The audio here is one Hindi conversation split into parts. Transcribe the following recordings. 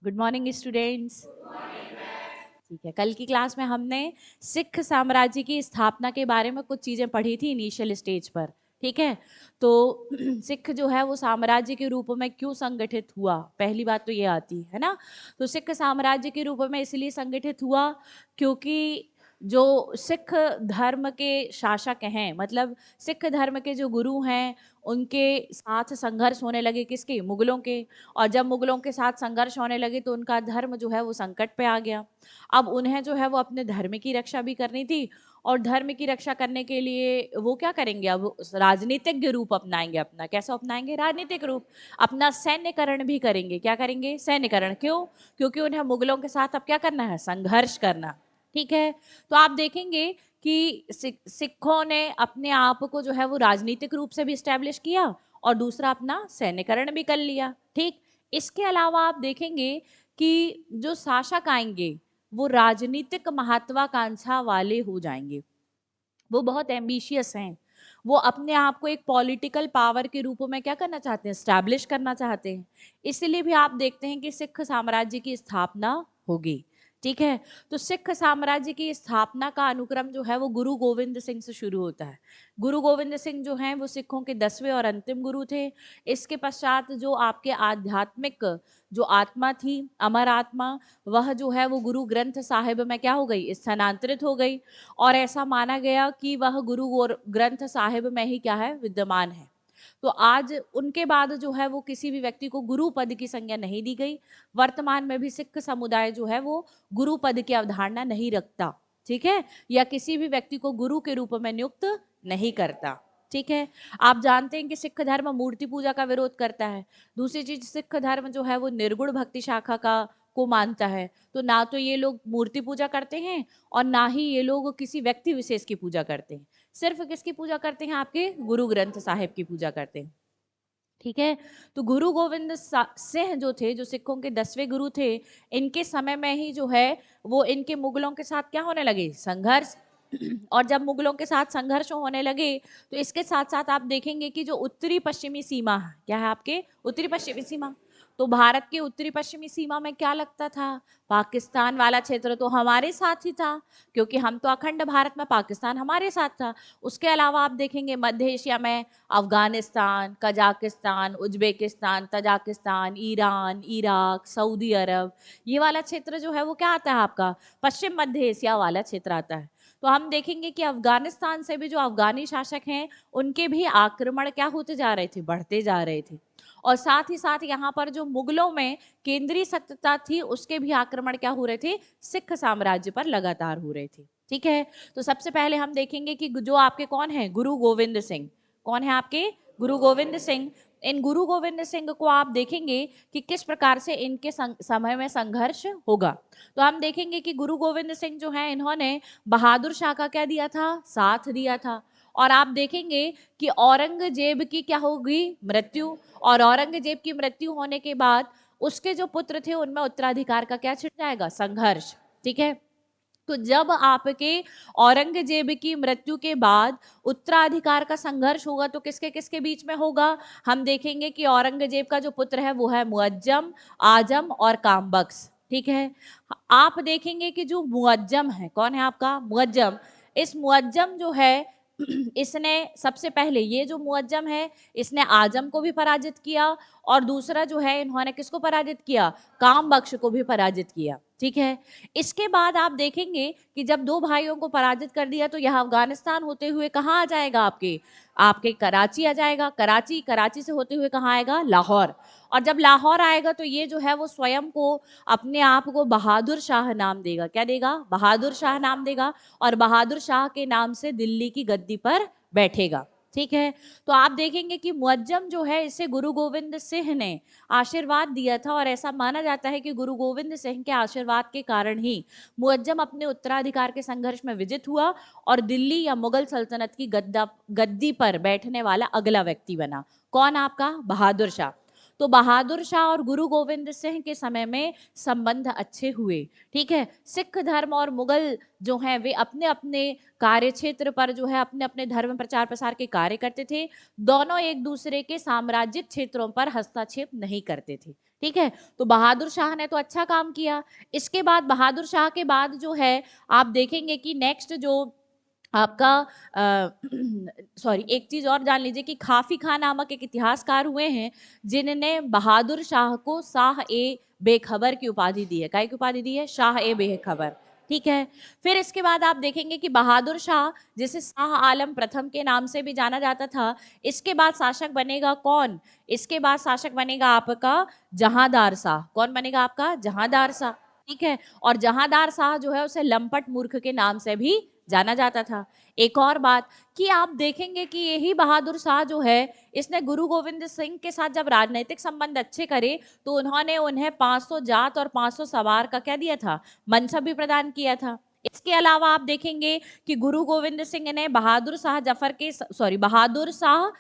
Good morning students. ठीक है, कल की क्लास में हमने सिख साम्राज्य की स्थापना के बारे में कुछ चीजें पढ़ी थी इनिशियल स्टेज पर। ठीक है, तो सिख जो है वो साम्राज्य के रूप में क्यों संगठित हुआ, पहली बात तो ये आती है ना। तो सिख साम्राज्य के रूप में इसलिए संगठित हुआ क्योंकि जो सिख धर्म के शासक हैं, मतलब सिख धर्म के जो गुरु हैं, उनके साथ संघर्ष होने लगे, किसके? मुगलों के। और जब मुगलों के साथ संघर्ष होने लगे तो उनका धर्म जो है वो संकट पे आ गया। अब उन्हें जो है वो अपने धर्म की रक्षा भी करनी थी, और धर्म की रक्षा करने के लिए वो क्या करेंगे? अब राजनीतिक रूप अपनाएंगे। अपना कैसा अपनाएंगे? राजनीतिक रूप। अपना सैन्यकरण भी करेंगे। क्या करेंगे? सैन्यकरण। क्यों? क्योंकि उन्हें मुगलों के साथ अब क्या करना है? संघर्ष करना। ठीक है, तो आप देखेंगे कि सिखों ने अपने आप को जो है वो राजनीतिक रूप से भी स्टैब्लिश किया, और दूसरा अपना सैन्यकरण भी कर लिया। ठीक, इसके अलावा आप देखेंगे कि जो शासक आएंगे वो राजनीतिक महत्वाकांक्षा वाले हो जाएंगे। वो बहुत एम्बिशियस हैं। वो अपने आप को एक पॉलिटिकल पावर के रूप में क्या करना चाहते हैं? स्टैब्लिश करना चाहते हैं। इसलिए भी आप देखते हैं कि सिख साम्राज्य की स्थापना होगी। ठीक है, तो सिख साम्राज्य की स्थापना का अनुक्रम जो है वो गुरु गोविंद सिंह से शुरू होता है। गुरु गोविंद सिंह जो हैं वो सिखों के 10वें और अंतिम गुरु थे। इसके पश्चात जो आपके आध्यात्मिक जो आत्मा थी, अमर आत्मा, वह जो है वो गुरु ग्रंथ साहिब में क्या हो गई? स्थानांतरित हो गई। और ऐसा माना गया कि वह गुरु ग्रंथ साहिब में ही क्या है? विद्यमान है। तो आज उनके बाद जो है वो किसी भी व्यक्ति को गुरु पद की संज्ञा नहीं दी गई। वर्तमान में भी सिख समुदाय जो है वो गुरु पद की अवधारणा नहीं रखता। ठीक है, या किसी भी व्यक्ति को गुरु के रूप में नियुक्त नहीं करता। ठीक है, आप जानते हैं कि सिख धर्म मूर्ति पूजा का विरोध करता है। दूसरी चीज, सिख धर्म जो है वो निर्गुण भक्ति शाखा का को मानता है। तो ना तो ये लोग मूर्ति पूजा करते हैं, और ना ही ये लोग किसी व्यक्ति विशेष की पूजा करते हैं। सिर्फ किसकी पूजा करते हैं? आपके गुरु ग्रंथ साहिब की पूजा करते हैं। ठीक है, तो गुरु गोविंद सिंह जो थे, जो सिखों के 10वें गुरु थे, इनके समय में ही जो है वो इनके मुगलों के साथ क्या होने लगे? संघर्ष। और जब मुगलों के साथ संघर्ष होने लगे तो इसके साथ साथ आप देखेंगे कि जो उत्तरी पश्चिमी सीमा है, क्या है आपके? उत्तरी पश्चिमी सीमा। तो भारत की उत्तरी पश्चिमी सीमा में क्या लगता था? पाकिस्तान वाला क्षेत्र तो हमारे साथ ही था, क्योंकि हम तो अखंड भारत में, पाकिस्तान हमारे साथ था। उसके अलावा आप देखेंगे मध्य एशिया में Afghanistan, Kazakhstan, Uzbekistan, Tajikistan, Iran, Iraq, Saudi Arab, ये वाला क्षेत्र जो है वो क्या आता है आपका? पश्चिम मध्य एशिया वाला क्षेत्र आता है। तो हम देखेंगे कि अफगानिस्तान से भी जो अफगानी शासक हैं, उनके भी आक्रमण क्या होते जा रहे थे? बढ़ते जा रहे थे। और साथ ही साथ यहाँ पर जो मुगलों में केंद्रीय सत्ता थी, उसके भी आक्रमण क्या हो रहे थे? सिख साम्राज्य पर लगातार हो रहे थे। ठीक है, तो सबसे पहले हम देखेंगे कि जो आपके कौन है? गुरु गोविंद सिंह। कौन है आपके? गुरु गोविंद सिंह। इन गुरु गोविंद सिंह को आप देखेंगे कि किस प्रकार से इनके समय में संघर्ष होगा। तो हम देखेंगे कि गुरु गोविंद सिंह जो है, इन्होंने बहादुर शाह का क्या दिया था? साथ दिया था। और आप देखेंगे कि औरंगजेब की क्या होगी? मृत्यु। और औरंगजेब की मृत्यु होने के बाद उसके जो पुत्र थे उनमें उत्तराधिकार का क्या छिड़ जाएगा? संघर्ष। ठीक है, तो जब आपके औरंगजेब की मृत्यु के बाद उत्तराधिकार का संघर्ष होगा तो किसके किसके बीच में होगा? हम देखेंगे कि औरंगजेब का जो पुत्र है वो है मुअज्जम, आजम और कामबख्श। ठीक है, आप देखेंगे कि जो मुअज्जम है, कौन है आपका? मुअज्जम। इस मुअज्जम जो है इसने सबसे पहले, ये जो मुअज्जम है, इसने आजम को भी पराजित किया, और दूसरा जो है इन्होंने किसको पराजित किया? कामबख्श को भी पराजित किया। ठीक है, इसके बाद आप देखेंगे कि जब दो भाइयों को पराजित कर दिया तो यह अफगानिस्तान होते हुए कहाँ आ जाएगा? आपके आपके कराची आ जाएगा। कराची, कराची से होते हुए कहाँ आएगा? लाहौर। और जब लाहौर आएगा तो ये जो है वो स्वयं को, अपने आप को बहादुर शाह नाम देगा। क्या देगा? बहादुर शाह नाम देगा। और बहादुर शाह के नाम से दिल्ली की गद्दी पर बैठेगा। ठीक है, तो आप देखेंगे कि मुअज्जम जो है, इसे गुरु गोविंद सिंह ने आशीर्वाद दिया था, और ऐसा माना जाता है कि गुरु गोविंद सिंह के आशीर्वाद के कारण ही मुअज्जम अपने उत्तराधिकार के संघर्ष में विजित हुआ, और दिल्ली या मुगल सल्तनत की गद्दी पर बैठने वाला अगला व्यक्ति बना। कौन? आपका बहादुर शाह। तो बहादुर शाह और गुरु गोविंद सिंह के समय में संबंध अच्छे हुए। ठीक है, सिख धर्म और मुगल जो हैं वे अपने अपने कार्य क्षेत्र पर जो है अपने अपने धर्म प्रचार प्रसार के कार्य करते थे। दोनों एक दूसरे के साम्राज्यिक क्षेत्रों पर हस्तक्षेप नहीं करते थे। ठीक है, तो बहादुर शाह ने तो अच्छा काम किया। इसके बाद बहादुर शाह के बाद जो है आप देखेंगे कि नेक्स्ट जो आपका सॉरी एक चीज और जान लीजिए कि खाफी खां नामक एक इतिहासकार हुए हैं जिन्होंने बहादुर शाह को शाह ए बेखबर की उपाधि दी है। काय की उपाधि दी है? शाह ए बेखबर। ठीक है, फिर इसके बाद आप देखेंगे कि बहादुर शाह जिसे शाह आलम प्रथम के नाम से भी जाना जाता था, इसके बाद शासक बनेगा कौन? इसके बाद शासक बनेगा आपका जहांदार शाह। कौन बनेगा आपका? जहांदार शाह। ठीक है, और जहांदार शाह जो है उसे लंपट मूर्ख के नाम से भी जाना जाता था। एक और बात कि आप देखेंगे कि यही बहादुर शाह जो है इसने गुरु गोविंद सिंह के साथ जब राजनीतिक संबंध अच्छे करे तो उन्होंने उन्हें 500 जात और 500 सवार का क्या दिया था? मनसब भी प्रदान किया था। इसके अलावा आप देखेंगे कि गुरु गोविंद सिंह ने बहादुर शाह जफर के सॉरी बहादुर शाह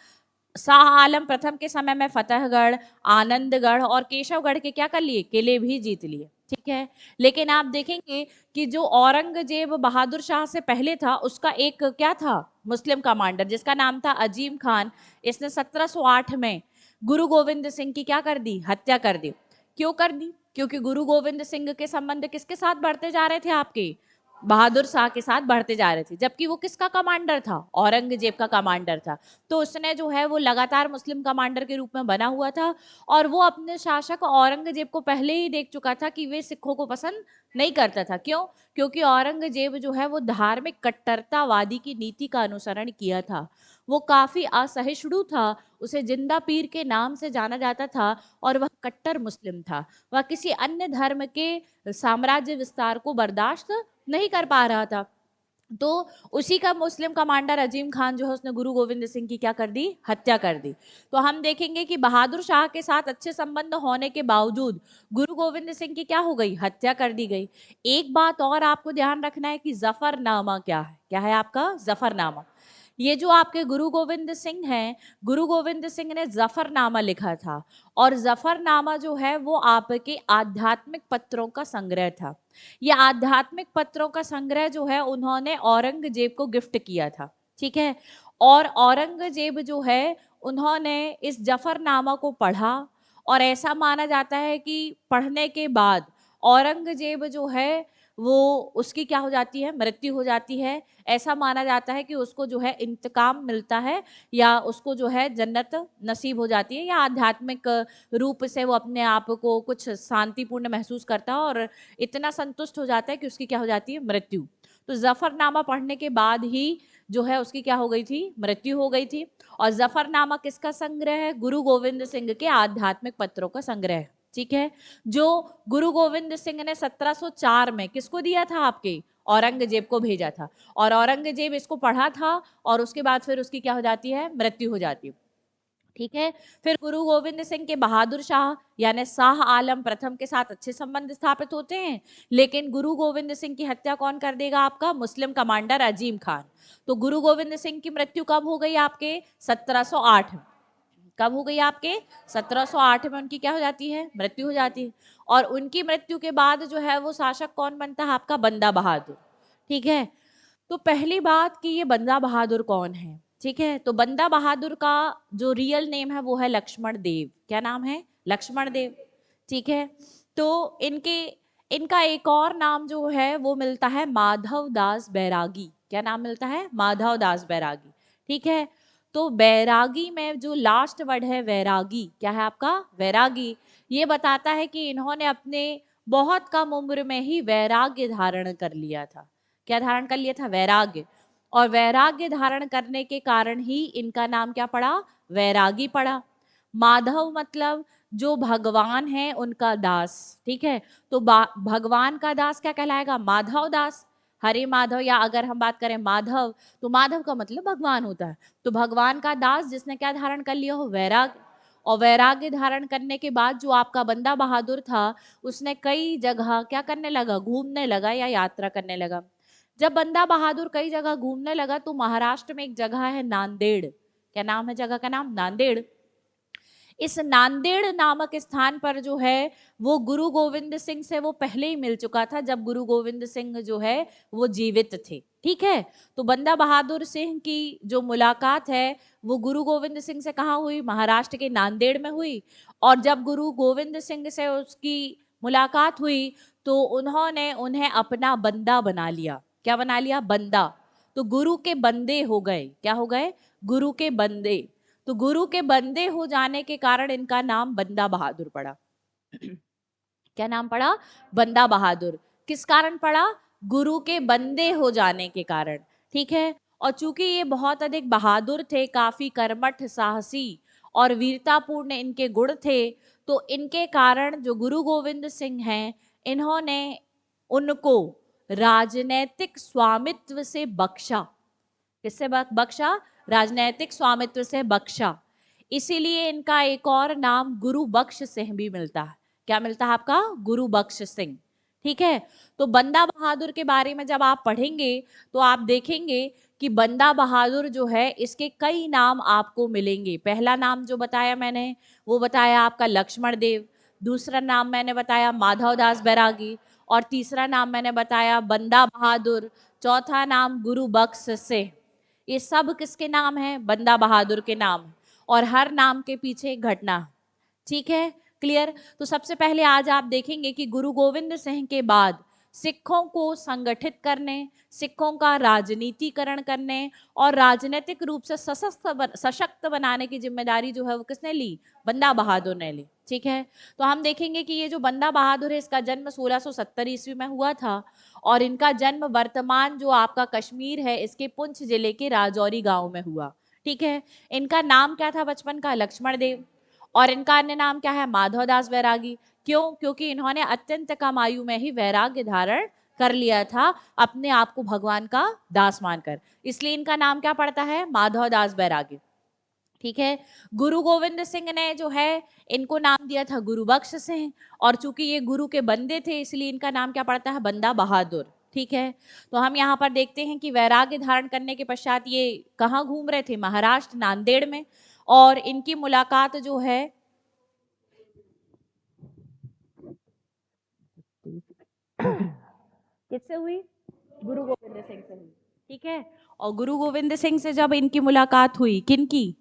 शाह आलम प्रथम के समय में फतेहगढ़, आनंदगढ़ और केशवगढ़ के क्या कर लिए? किले भी जीत लिए। ठीक है, लेकिन आप देखेंगे कि जो औरंगजेब बहादुर शाह से पहले था उसका एक क्या था? मुस्लिम कमांडर जिसका नाम था अजीम खान। इसने 1708 में गुरु गोविंद सिंह की क्या कर दी? हत्या कर दी। क्यों कर दी? क्योंकि गुरु गोविंद सिंह के संबंध किसके साथ बढ़ते जा रहे थे आपके? बहादुर शाह के साथ बढ़ते जा रहे थे, जबकि वो किसका कमांडर था? औरंगजेब का कमांडर था। तो उसने जो है वो लगातार मुस्लिम कमांडर के रूप में बना हुआ था और वो अपने शासक औरंगजेब को पहले ही देख चुका था कि वे सिखों को पसंद नहीं करता था। क्यों? क्योंकि औरंगजेब जो है वो धार्मिक कट्टरतावादी की नीति का अनुसरण किया था। वो काफी असहिष्णु था, उसे जिंदा पीर के नाम से जाना जाता था और वह कट्टर मुस्लिम था। वह किसी अन्य धर्म के साम्राज्य विस्तार को बर्दाश्त नहीं कर पा रहा था। तो उसी का मुस्लिम कमांडर अजीम खान जो है उसने गुरु गोविंद सिंह की क्या कर दी? हत्या कर दी। तो हम देखेंगे कि बहादुर शाह के साथ अच्छे संबंध होने के बावजूद गुरु गोविंद सिंह की क्या हो गई? हत्या कर दी गई। एक बात और आपको ध्यान रखना है कि जफरनामा क्या है? क्या है आपका? जफरनामा। ये जो आपके गुरु गोविंद सिंह हैं, गुरु गोविंद सिंह ने जफरनामा लिखा था और जफरनामा जो है वो आपके आध्यात्मिक पत्रों का संग्रह था। ये आध्यात्मिक पत्रों का संग्रह जो है उन्होंने औरंगजेब को गिफ्ट किया था। ठीक है, और औरंगजेब जो है उन्होंने इस जफरनामा को पढ़ा और ऐसा माना जाता है कि पढ़ने के बाद औरंगजेब जो है वो उसकी क्या हो जाती है? मृत्यु हो जाती है। ऐसा माना जाता है कि उसको जो है इंतकाम मिलता है या उसको जो है जन्नत नसीब हो जाती है या आध्यात्मिक रूप से वो अपने आप को कुछ शांतिपूर्ण महसूस करता है और इतना संतुष्ट हो जाता है कि उसकी क्या हो जाती है? मृत्यु। तो जफरनामा पढ़ने के बाद ही जो है उसकी क्या हो गई थी? मृत्यु हो गई थी। और जफरनामा किसका संग्रह है? गुरु गोविंद सिंह के आध्यात्मिक पत्रों का संग्रह है। ठीक है, जो गुरु गोविंद सिंह ने 1704 में किसको दिया था? आपके औरंगजेब को भेजा था और औरंगजेब इसको पढ़ा था और उसके बाद फिर उसकी क्या हो जाती है? मृत्यु हो जाती है। ठीक है, फिर गुरु गोविंद सिंह के बहादुर शाह यानी शाह आलम प्रथम के साथ अच्छे संबंध स्थापित होते हैं, लेकिन गुरु गोविंद सिंह की हत्या कौन कर देगा? आपका मुस्लिम कमांडर अजीम खान। तो गुरु गोविंद सिंह की मृत्यु कब हो गई? आपके 1708 में। कब हो गई आपके? 1708 में उनकी क्या हो जाती है? मृत्यु हो जाती है। और उनकी मृत्यु के बाद जो है वो शासक कौन बनता है? आपका बंदा बहादुर। ठीक है, तो पहली बात कि ये बंदा बहादुर कौन है? ठीक है, तो बंदा बहादुर का जो रियल नेम है वो है लक्ष्मण देव। क्या नाम है? लक्ष्मण देव। ठीक है, तो इनके इनका एक और नाम जो है वो मिलता है माधव दास बैरागी। क्या नाम मिलता है? माधव दास बैरागी। ठीक है, तो बैरागी में जो लास्ट वर्ड है वैरागी, क्या है आपका? वैरागी। ये बताता है कि इन्होंने अपने बहुत कम उम्र में ही वैराग्य धारण कर लिया था। क्या धारण कर लिया था? वैराग्य। और वैराग्य धारण करने के कारण ही इनका नाम क्या पड़ा? वैरागी पड़ा। माधव मतलब जो भगवान है उनका दास। ठीक है, तो भगवान का दास क्या कहलाएगा? माधव दास। हरे माधव, या अगर हम बात करें माधव तो माधव का मतलब भगवान होता है। तो भगवान का दास जिसने क्या धारण कर लिया हो? वैराग्य। और वैराग्य धारण करने के बाद जो आपका बंदा बहादुर था उसने कई जगह क्या करने लगा? घूमने लगा या यात्रा करने लगा। जब बंदा बहादुर कई जगह घूमने लगा तो महाराष्ट्र में एक जगह है नांदेड़। क्या नाम है जगह का? नाम नांदेड़। इस नांदेड़ नामक स्थान पर जो है वो गुरु गोविंद सिंह से वो पहले ही मिल चुका था, जब गुरु गोविंद सिंह जो है वो जीवित थे। ठीक है, तो बंदा बहादुर सिंह की जो मुलाकात है वो गुरु गोविंद सिंह से कहाँ हुई? महाराष्ट्र के नांदेड़ में हुई। और जब गुरु गोविंद सिंह से उसकी मुलाकात हुई तो उन्होंने उन्हें अपना बंदा बना लिया। क्या बना लिया? बंदा। तो गुरु के बंदे हो गए। क्या हो गए? गुरु के बंदे। तो गुरु के बंदे हो जाने के कारण इनका नाम बंदा बहादुर पड़ा। क्या नाम पड़ा? बंदा बहादुर। किस कारण पड़ा? गुरु के बंदे हो जाने के कारण। ठीक है, और चूंकि ये बहुत अधिक बहादुर थे, काफी कर्मठ, साहसी और वीरतापूर्ण इनके गुण थे, तो इनके कारण जो गुरु गोविंद सिंह हैं, इन्होंने उनको राजनैतिक स्वामित्व से बख्शा। किससे बख्शा? राजनैतिक स्वामित्व से बख्शा। इसीलिए इनका एक और नाम गुरु बख्श सिंह भी मिलता है। क्या मिलता है आपका? गुरु बख्श सिंह। ठीक है, तो बंदा बहादुर के बारे में जब आप पढ़ेंगे तो आप देखेंगे कि बंदा बहादुर जो है इसके कई नाम आपको मिलेंगे। पहला नाम जो बताया मैंने वो बताया आपका लक्ष्मण देव, दूसरा नाम मैंने बताया माधव दास बैरागी, और तीसरा नाम मैंने बताया बंदा बहादुर, चौथा नाम गुरु बख्श सिंह। ये सब किसके नाम हैं? बंदा बहादुर के नाम। और हर नाम के पीछे एक घटना। ठीक है, क्लियर? तो सबसे पहले आज आप देखेंगे कि गुरु गोविंद सिंह के बाद सिखों को संगठित करने, सिखों का राजनीतिकरण करने और राजनीतिक रूप से सशक्त बनाने की जिम्मेदारी जो है वो किसने ली? बंदा बहादुर ने ली। ठीक है, तो हम देखेंगे कि ये जो बंदा बहादुर है इसका जन्म 1670 ईस्वी में हुआ था, और इनका जन्म वर्तमान जो आपका कश्मीर है इसके पुंछ जिले के राजौरी गांव में हुआ। ठीक है, इनका नाम क्या था बचपन का? लक्ष्मण देव। और इनका अन्य नाम क्या है? माधव दास बैरागी। क्यों? क्योंकि इन्होंने अत्यंत कम आयु में ही वैराग्य धारण कर लिया था, अपने आप को भगवान का दास मानकर, इसलिए इनका नाम क्या पड़ता है? माधव दास बैरागी। ठीक है, गुरु गोविंद सिंह ने जो है इनको नाम दिया था गुरु बख्श सिंह, और चूंकि ये गुरु के बंदे थे इसलिए इनका नाम क्या पड़ता है? बंदा बहादुर। ठीक है, तो हम यहाँ पर देखते हैं कि वैराग्य धारण करने के पश्चात ये कहाँ घूम रहे थे? महाराष्ट्र, नांदेड़ में। और इनकी मुलाकात जो है किससे हुई? गुरु गोविंद सिंह से हुई। ठीक है, और गुरु गोविंद सिंह से जब इनकी मुलाकात हुई, किन की?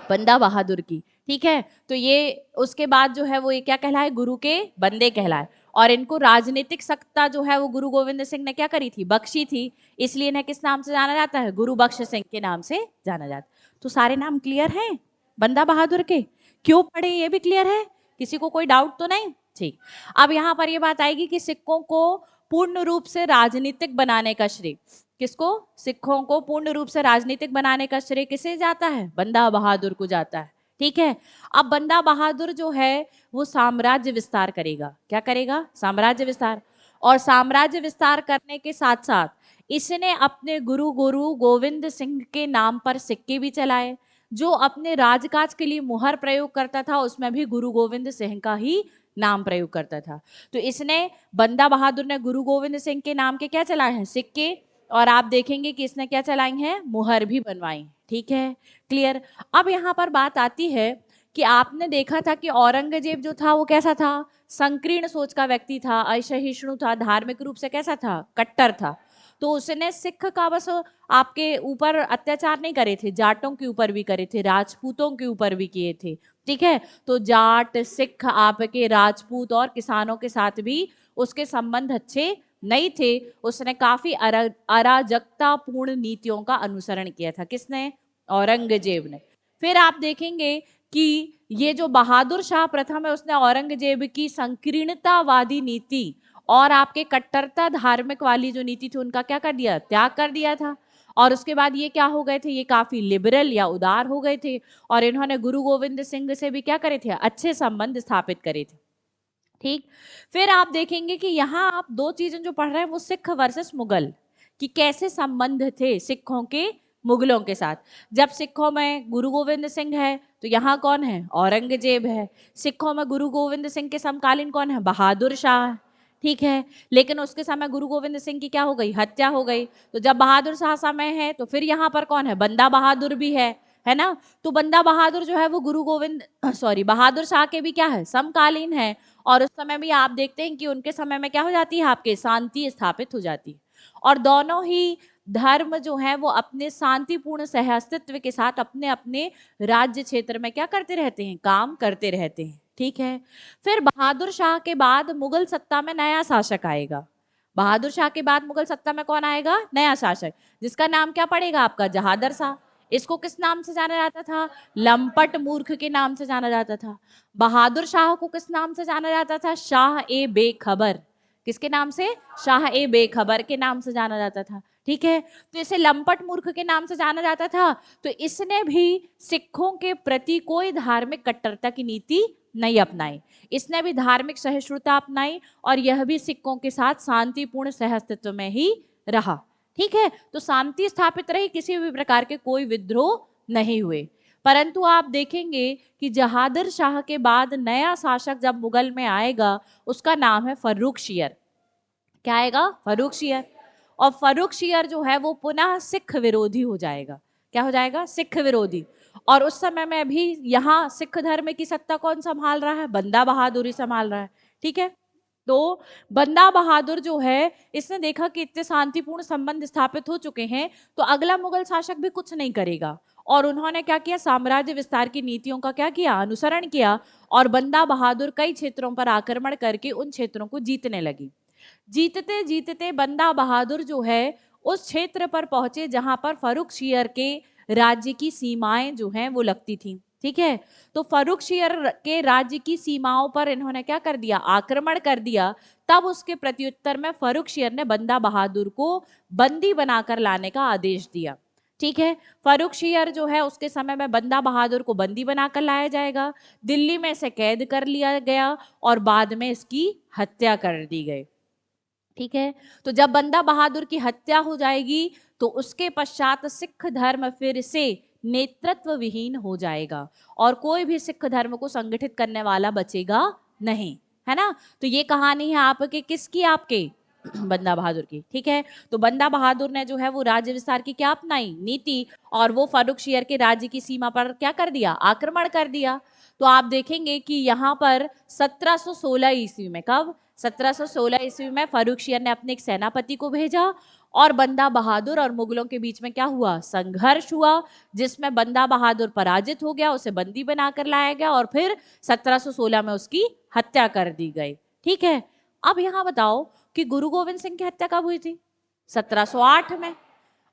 बंदा बहादुर की। ठीक है, तो ये उसके बाद जो है वो ये क्या कहलाए? गुरु के बंदे कहलाए। और इनको राजनीतिक सत्ता जो है वो गुरु गोविंद सिंह ने क्या करी थी? बख्शी थी। इसलिए इन्हें किस नाम से जाना जाता है? गुरु बख्श सिंह के नाम से जाना जाता है। तो सारे नाम क्लियर हैं बंदा बहादुर के? क्यों पढ़े ये भी क्लियर है? किसी को कोई डाउट तो नहीं? ठीक, अब यहाँ पर ये बात आएगी कि सिखों को पूर्ण रूप से राजनीतिक बनाने का श्रेय किसको? सिखों को पूर्ण रूप से राजनीतिक बनाने का श्रेय किसे जाता है? बंदा बहादुर को जाता है। ठीक है, अब बंदा बहादुर जो है वो साम्राज्य विस्तार करेगा। क्या करेगा? साम्राज्य विस्तार। और साम्राज्य विस्तार करने के साथ साथ इसने अपने गुरु गुरु गोविंद सिंह के नाम पर सिक्के भी चलाए। जो अपने राजकाज के लिए मुहर प्रयोग करता था उसमें भी गुरु गोविंद सिंह का ही नाम प्रयोग करता था। तो इसने बंदा बहादुर ने गुरु गोविंद सिंह के नाम के क्या चलाए हैं? सिक्के। और आप देखेंगे कि इसने क्या चलाई हैं? मुहर भी बनवाई। ठीक है, क्लियर? अब यहाँ पर बात आती है कि आपने देखा था कि औरंगजेब जो था वो कैसा था? संकीर्ण सोच का व्यक्ति था, असहिष्णु था, धार्मिक रूप से कैसा था? कट्टर था। तो उसने सिख का बस आपके ऊपर अत्याचार नहीं करे थे, जाटों के ऊपर भी करे थे, राजपूतों के ऊपर भी किए थे। ठीक है, तो जाट, सिख, आपके राजपूत और किसानों के साथ भी उसके संबंध अच्छे नहीं थे। उसने काफी अराजकतापूर्ण नीतियों का अनुसरण किया था। किसने? औरंगजेब ने। फिर आप देखेंगे कि ये जो बहादुर शाह प्रथम है उसने औरंगजेब की संकीर्णतावादी नीति और आपके कट्टरता धार्मिक वाली जो नीति थी उनका क्या कर दिया? त्याग कर दिया था। और उसके बाद ये क्या हो गए थे? ये काफी लिबरल या उदार हो गए थे, और इन्होंने गुरु गोविंद सिंह से भी क्या करे थे? अच्छे संबंध स्थापित करे थे। ठीक, फिर आप देखेंगे कि यहाँ आप दो चीजें जो पढ़ रहे हैं वो सिख वर्सेस मुगल कि कैसे संबंध थे सिखों के मुगलों के साथ। जब सिखों में गुरु गोविंद सिंह है तो यहाँ कौन है? औरंगजेब है। सिखों में गुरु गोविंद सिंह के समकालीन कौन है? बहादुर शाह। ठीक है, लेकिन उसके समय गुरु गोविंद सिंह की क्या हो गई? हत्या हो गई। तो जब बहादुर शाह समय है तो फिर यहाँ पर कौन है? बंदा बहादुर भी है है ना। तो बंदा बहादुर जो है वो गुरु गोविंद बहादुर शाह के भी क्या है, समकालीन है। और उस समय भी आप देखते हैं कि उनके समय में क्या हो जाती है, आपके शांति स्थापित हो जाती है। और दोनों ही धर्म जो है वो अपने शांतिपूर्ण सहअस्तित्व के साथ अपने अपने राज्य क्षेत्र में क्या करते रहते हैं, काम करते रहते हैं। ठीक है। फिर बहादुर शाह के बाद मुगल सत्ता में नया शासक आएगा। बहादुर शाह के बाद मुगल सत्ता में कौन आएगा, नया शासक, जिसका नाम क्या पड़ेगा आपका, जहादर शाह। इसको किस नाम से जाना जाता था, लंपट मूर्ख के नाम से जाना जाता था। बहादुर शाह को किस नाम से जाना जाता था, शाह ए बेखबर। किसके नाम से, शाह ए बेखबर के नाम से जाना जाता था। ठीक है। तो इसे लंपट मूर्ख के नाम से जाना जाता था। तो इसने भी सिखों के प्रति कोई धार्मिक कट्टरता की नीति नहीं अपनाई। इसने भी धार्मिक सहिष्णुता अपनाई और यह भी सिखों के साथ शांतिपूर्ण सहअस्तित्व में ही रहा। ठीक है। तो शांति स्थापित रही, किसी भी प्रकार के कोई विद्रोह नहीं हुए। परंतु आप देखेंगे कि जहादर शाह के बाद नया शासक जब मुगल में आएगा, उसका नाम है फर्रुखशियर। क्या आएगा, फर्रुखशियर। और फर्रुखशियर जो है वो पुनः सिख विरोधी हो जाएगा। क्या हो जाएगा, सिख विरोधी। और उस समय में भी यहाँ सिख धर्म की सत्ता कौन संभाल रहा है, बंदा बहादुर ही संभाल रहा है। ठीक है। तो बंदा बहादुर जो है, इसने देखा कि इतने शांतिपूर्ण संबंध स्थापित हो चुके हैं, तो अगला मुगल शासक भी कुछ नहीं करेगा। और उन्होंने क्या किया, साम्राज्य विस्तार की नीतियों का क्या किया, अनुसरण किया। और बंदा बहादुर कई क्षेत्रों पर आक्रमण करके उन क्षेत्रों को जीतने लगी। जीतते जीतते बंदा बहादुर जो है उस क्षेत्र पर पहुंचे जहां पर फर्रुखशियर के राज्य की सीमाएं जो हैं वो लगती थी। ठीक है। तो फर्रुखशियर के राज्य की सीमाओं पर इन्होंने क्या कर दिया, आक्रमण कर दिया। तब उसके प्रत्युत्तर में फर्रुखशियर ने बंदा बहादुर को बंदी बनाकर लाने का आदेश दिया। ठीक है। फर्रुखशियर जो है उसके समय में बंदा बहादुर को बंदी बनाकर लाया जाएगा, दिल्ली में इसे कैद कर लिया गया और बाद में इसकी हत्या कर दी गई। ठीक है। तो जब बंदा बहादुर की हत्या हो जाएगी तो उसके पश्चात सिख धर्म फिर से नेतृत्व विहीन हो जाएगा और कोई भी सिख धर्म को संगठित करने वाला बचेगा नहीं, है ना। तो ये कहानी है आपके किसकी, आपके बंदा बहादुर की। ठीक है। तो बंदा बहादुर ने जो है वो राज्य विस्तार की क्या अपनाई, नीति, और वो फर्रुखशियर के राज्य की सीमा पर क्या कर दिया, आक्रमण कर दिया। तो आप देखेंगे कि यहाँ पर 1716 ईस्वी में, कब, 1716 ईस्वी में फर्रुखशियर ने अपने एक सेनापति को भेजा और बंदा बहादुर और मुगलों के बीच में क्या हुआ, संघर्ष हुआ, जिसमें बंदा बहादुर पराजित हो गया, उसे बंदी बनाकर लाया गया और फिर 1716 में उसकी हत्या कर दी गई। ठीक है। अब यहाँ बताओ कि गुरु गोविंद सिंह की हत्या कब हुई थी, 1708 में।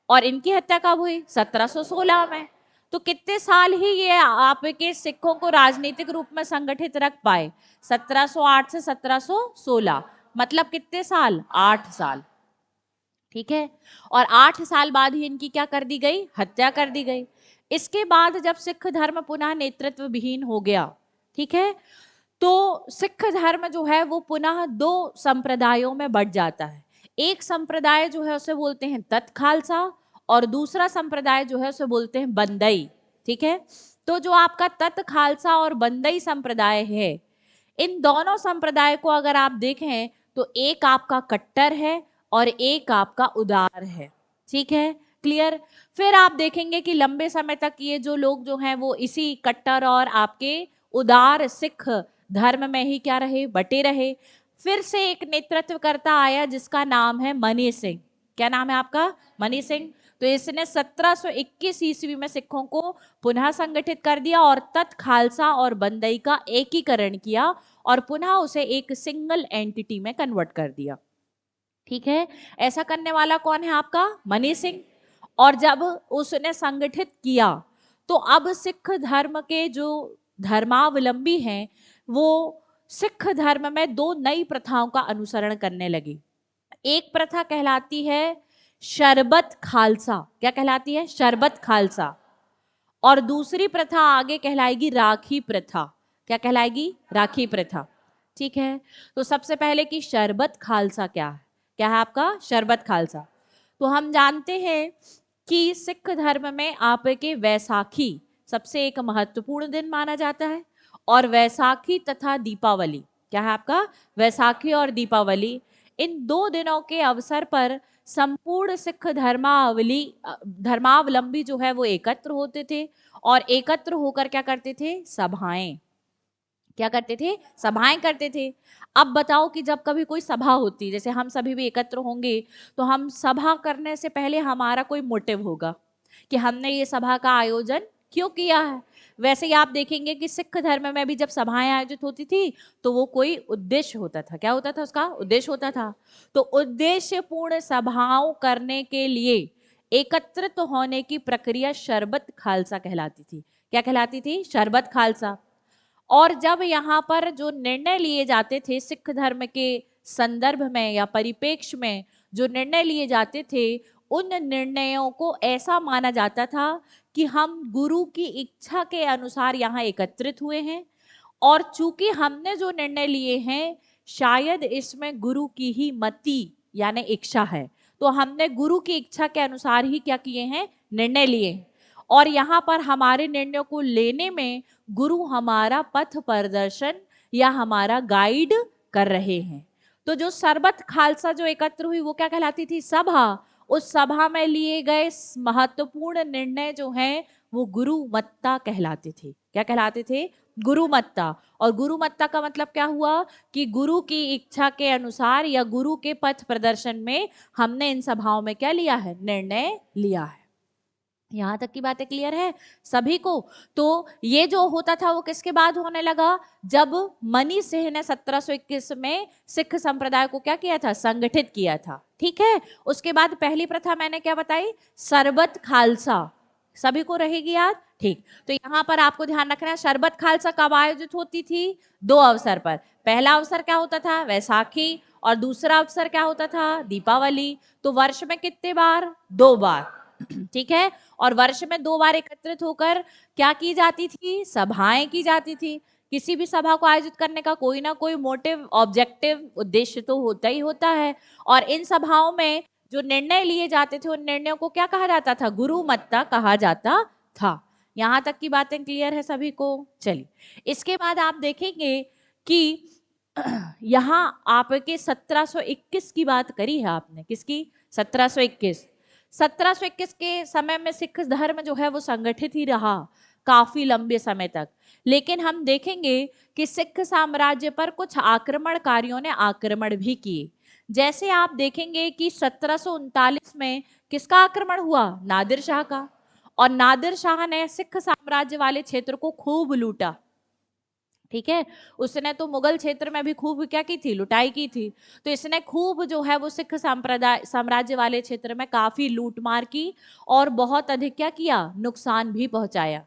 और इनकी हत्या कब हुई, 1716 में। तो कितने साल ही ये आपके सिखों को राजनीतिक रूप में संगठित रख पाए, 1708 से 1716, मतलब कितने साल, 8 साल। ठीक है। और 8 साल बाद ही इनकी क्या कर दी गई, हत्या कर दी गई। इसके बाद जब सिख धर्म पुनः नेतृत्व विहीन हो गया, ठीक है, तो सिख धर्म जो है वो पुनः 2 संप्रदायों में बढ़ जाता है। एक संप्रदाय जो है उसे बोलते हैं तत् खालसा और दूसरा संप्रदाय जो है उसे बोलते हैं बंदई। ठीक है। तो जो आपका तत् खालसा और बंदई संप्रदाय है, इन दोनों संप्रदाय को अगर आप देखें तो एक आपका कट्टर है और एक आपका उदार है। ठीक है, क्लियर। फिर आप देखेंगे कि लंबे समय तक ये जो लोग जो हैं वो इसी कट्टर और आपके उदार सिख धर्म में ही क्या रहे, बटे रहे। फिर से एक नेतृत्वकर्ता आया जिसका नाम है मनी सिंह। क्या नाम है आपका, मनी सिंह। तो इसने 1721 ईस्वी में सिखों को पुनः संगठित कर दिया और तत् खालसा और बंदई का एकीकरण किया और पुनः उसे एक सिंगल एंटिटी में कन्वर्ट कर दिया। ठीक है। ऐसा करने वाला कौन है आपका, मनी सिंह। और जब उसने संगठित किया तो अब सिख धर्म के जो धर्मावलंबी हैं वो सिख धर्म में 2 नई प्रथाओं का अनुसरण करने लगी। एक प्रथा कहलाती है शरबत खालसा। क्या कहलाती है, शरबत खालसा। और दूसरी प्रथा आगे कहलाएगी राखी प्रथा। क्या कहलाएगी, राखी प्रथा। ठीक है। तो सबसे पहले कि शरबत खालसा क्या है, क्या है आपका शरबत खालसा। तो हम जानते हैं कि सिख धर्म में आपके वैसाखी सबसे एक महत्वपूर्ण दिन माना जाता है और वैसाखी तथा दीपावली, क्या है आपका, वैसाखी और दीपावली, इन 2 दिनों के अवसर पर संपूर्ण सिख धर्मावलंबी जो है वो एकत्र होते थे और एकत्र होकर क्या करते थे, सभाएं, क्या करते थे, सभाएं करते थे। अब बताओ कि जब कभी कोई सभा होती, जैसे हम सभी भी एकत्र होंगे, तो हम सभा करने से पहले हमारा कोई मोटिव होगा कि हमने ये सभा का आयोजन क्यों किया है। वैसे ही आप देखेंगे कि सिख धर्म में भी जब सभाएं आयोजित होती थी तो वो कोई उद्देश्य होता था, क्या होता था, उसका उद्देश्य होता था। तो उद्देश्य पूर्ण सभाओं करने के लिए एकत्रित होने की प्रक्रिया शरबत खालसा कहलाती थी। क्या कहलाती थी, शरबत खालसा। और जब यहाँ पर जो निर्णय लिए जाते थे सिख धर्म के संदर्भ में या परिप्रेक्ष्य में, जो निर्णय लिए जाते थे, उन निर्णयों को ऐसा माना जाता था कि हम गुरु की इच्छा के अनुसार यहाँ एकत्रित हुए हैं और चूंकि हमने जो निर्णय लिए हैं शायद इसमें गुरु की ही मति यानी इच्छा है, तो हमने गुरु की इच्छा के अनुसार ही क्या किए हैं, निर्णय लिए। और यहाँ पर हमारे निर्णयों को लेने में गुरु हमारा पथ प्रदर्शन या हमारा गाइड कर रहे हैं। तो जो सरबत खालसा जो एकत्र हुई वो क्या कहलाती थी, सभा। उस सभा में लिए गए महत्वपूर्ण निर्णय जो हैं वो गुरुमत्ता कहलाते थे। क्या कहलाते थे, गुरुमत्ता। और गुरुमत्ता का मतलब क्या हुआ कि गुरु की इच्छा के अनुसार या गुरु के पथ प्रदर्शन में हमने इन सभाओं में क्या लिया है, निर्णय लिया है। यहां तक की बातें क्लियर है सभी को। तो ये जो होता था वो किसके बाद होने लगा, जब मनी सिंह ने 1721 में सिख संप्रदाय को क्या किया था, संगठित किया था। ठीक है, उसके बाद पहली प्रथा मैंने क्या बताई, शरबत खालसा, सभी को रहेगी याद। ठीक, तो यहाँ पर आपको ध्यान रखना है शरबत खालसा कब आयोजित होती थी, दो अवसर पर। पहला अवसर क्या होता था, वैसाखी, और दूसरा अवसर क्या होता था, दीपावली। तो वर्ष में कितने बार, दो बार। ठीक है, और वर्ष में दो बार एकत्रित होकर क्या की जाती थी, सभाएं की जाती थी। किसी भी सभा को आयोजित करने का कोई ना कोई मोटिव, ऑब्जेक्टिव, उद्देश्य तो होता ही होता है। और इन सभाओं में जो निर्णय लिए जाते थे उन निर्णयों को क्या कहा जाता था, गुरुमत्ता कहा जाता था। यहां तक की बातें क्लियर है सभी को। चलिए, इसके बाद आप देखेंगे कि यहाँ आपके 1721 की बात करी है आपने, किसकी, 1721। 1721 के समय में सिख धर्म जो है वो संगठित ही रहा काफी लंबे समय तक। लेकिन हम देखेंगे कि सिख साम्राज्य पर कुछ आक्रमणकारियों ने आक्रमण भी किए। जैसे आप देखेंगे कि 1739 में किसका आक्रमण हुआ, नादिर शाह का। और नादिर शाह ने सिख साम्राज्य वाले क्षेत्र को खूब लूटा। ठीक है, उसने तो मुगल क्षेत्र में भी खूब क्या की थी, लुटाई की थी। तो इसने खूब जो है वो सिख संप्रदाय साम्राज्य वाले क्षेत्र में काफी लूटमार की और बहुत अधिक क्या किया, नुकसान भी पहुंचाया।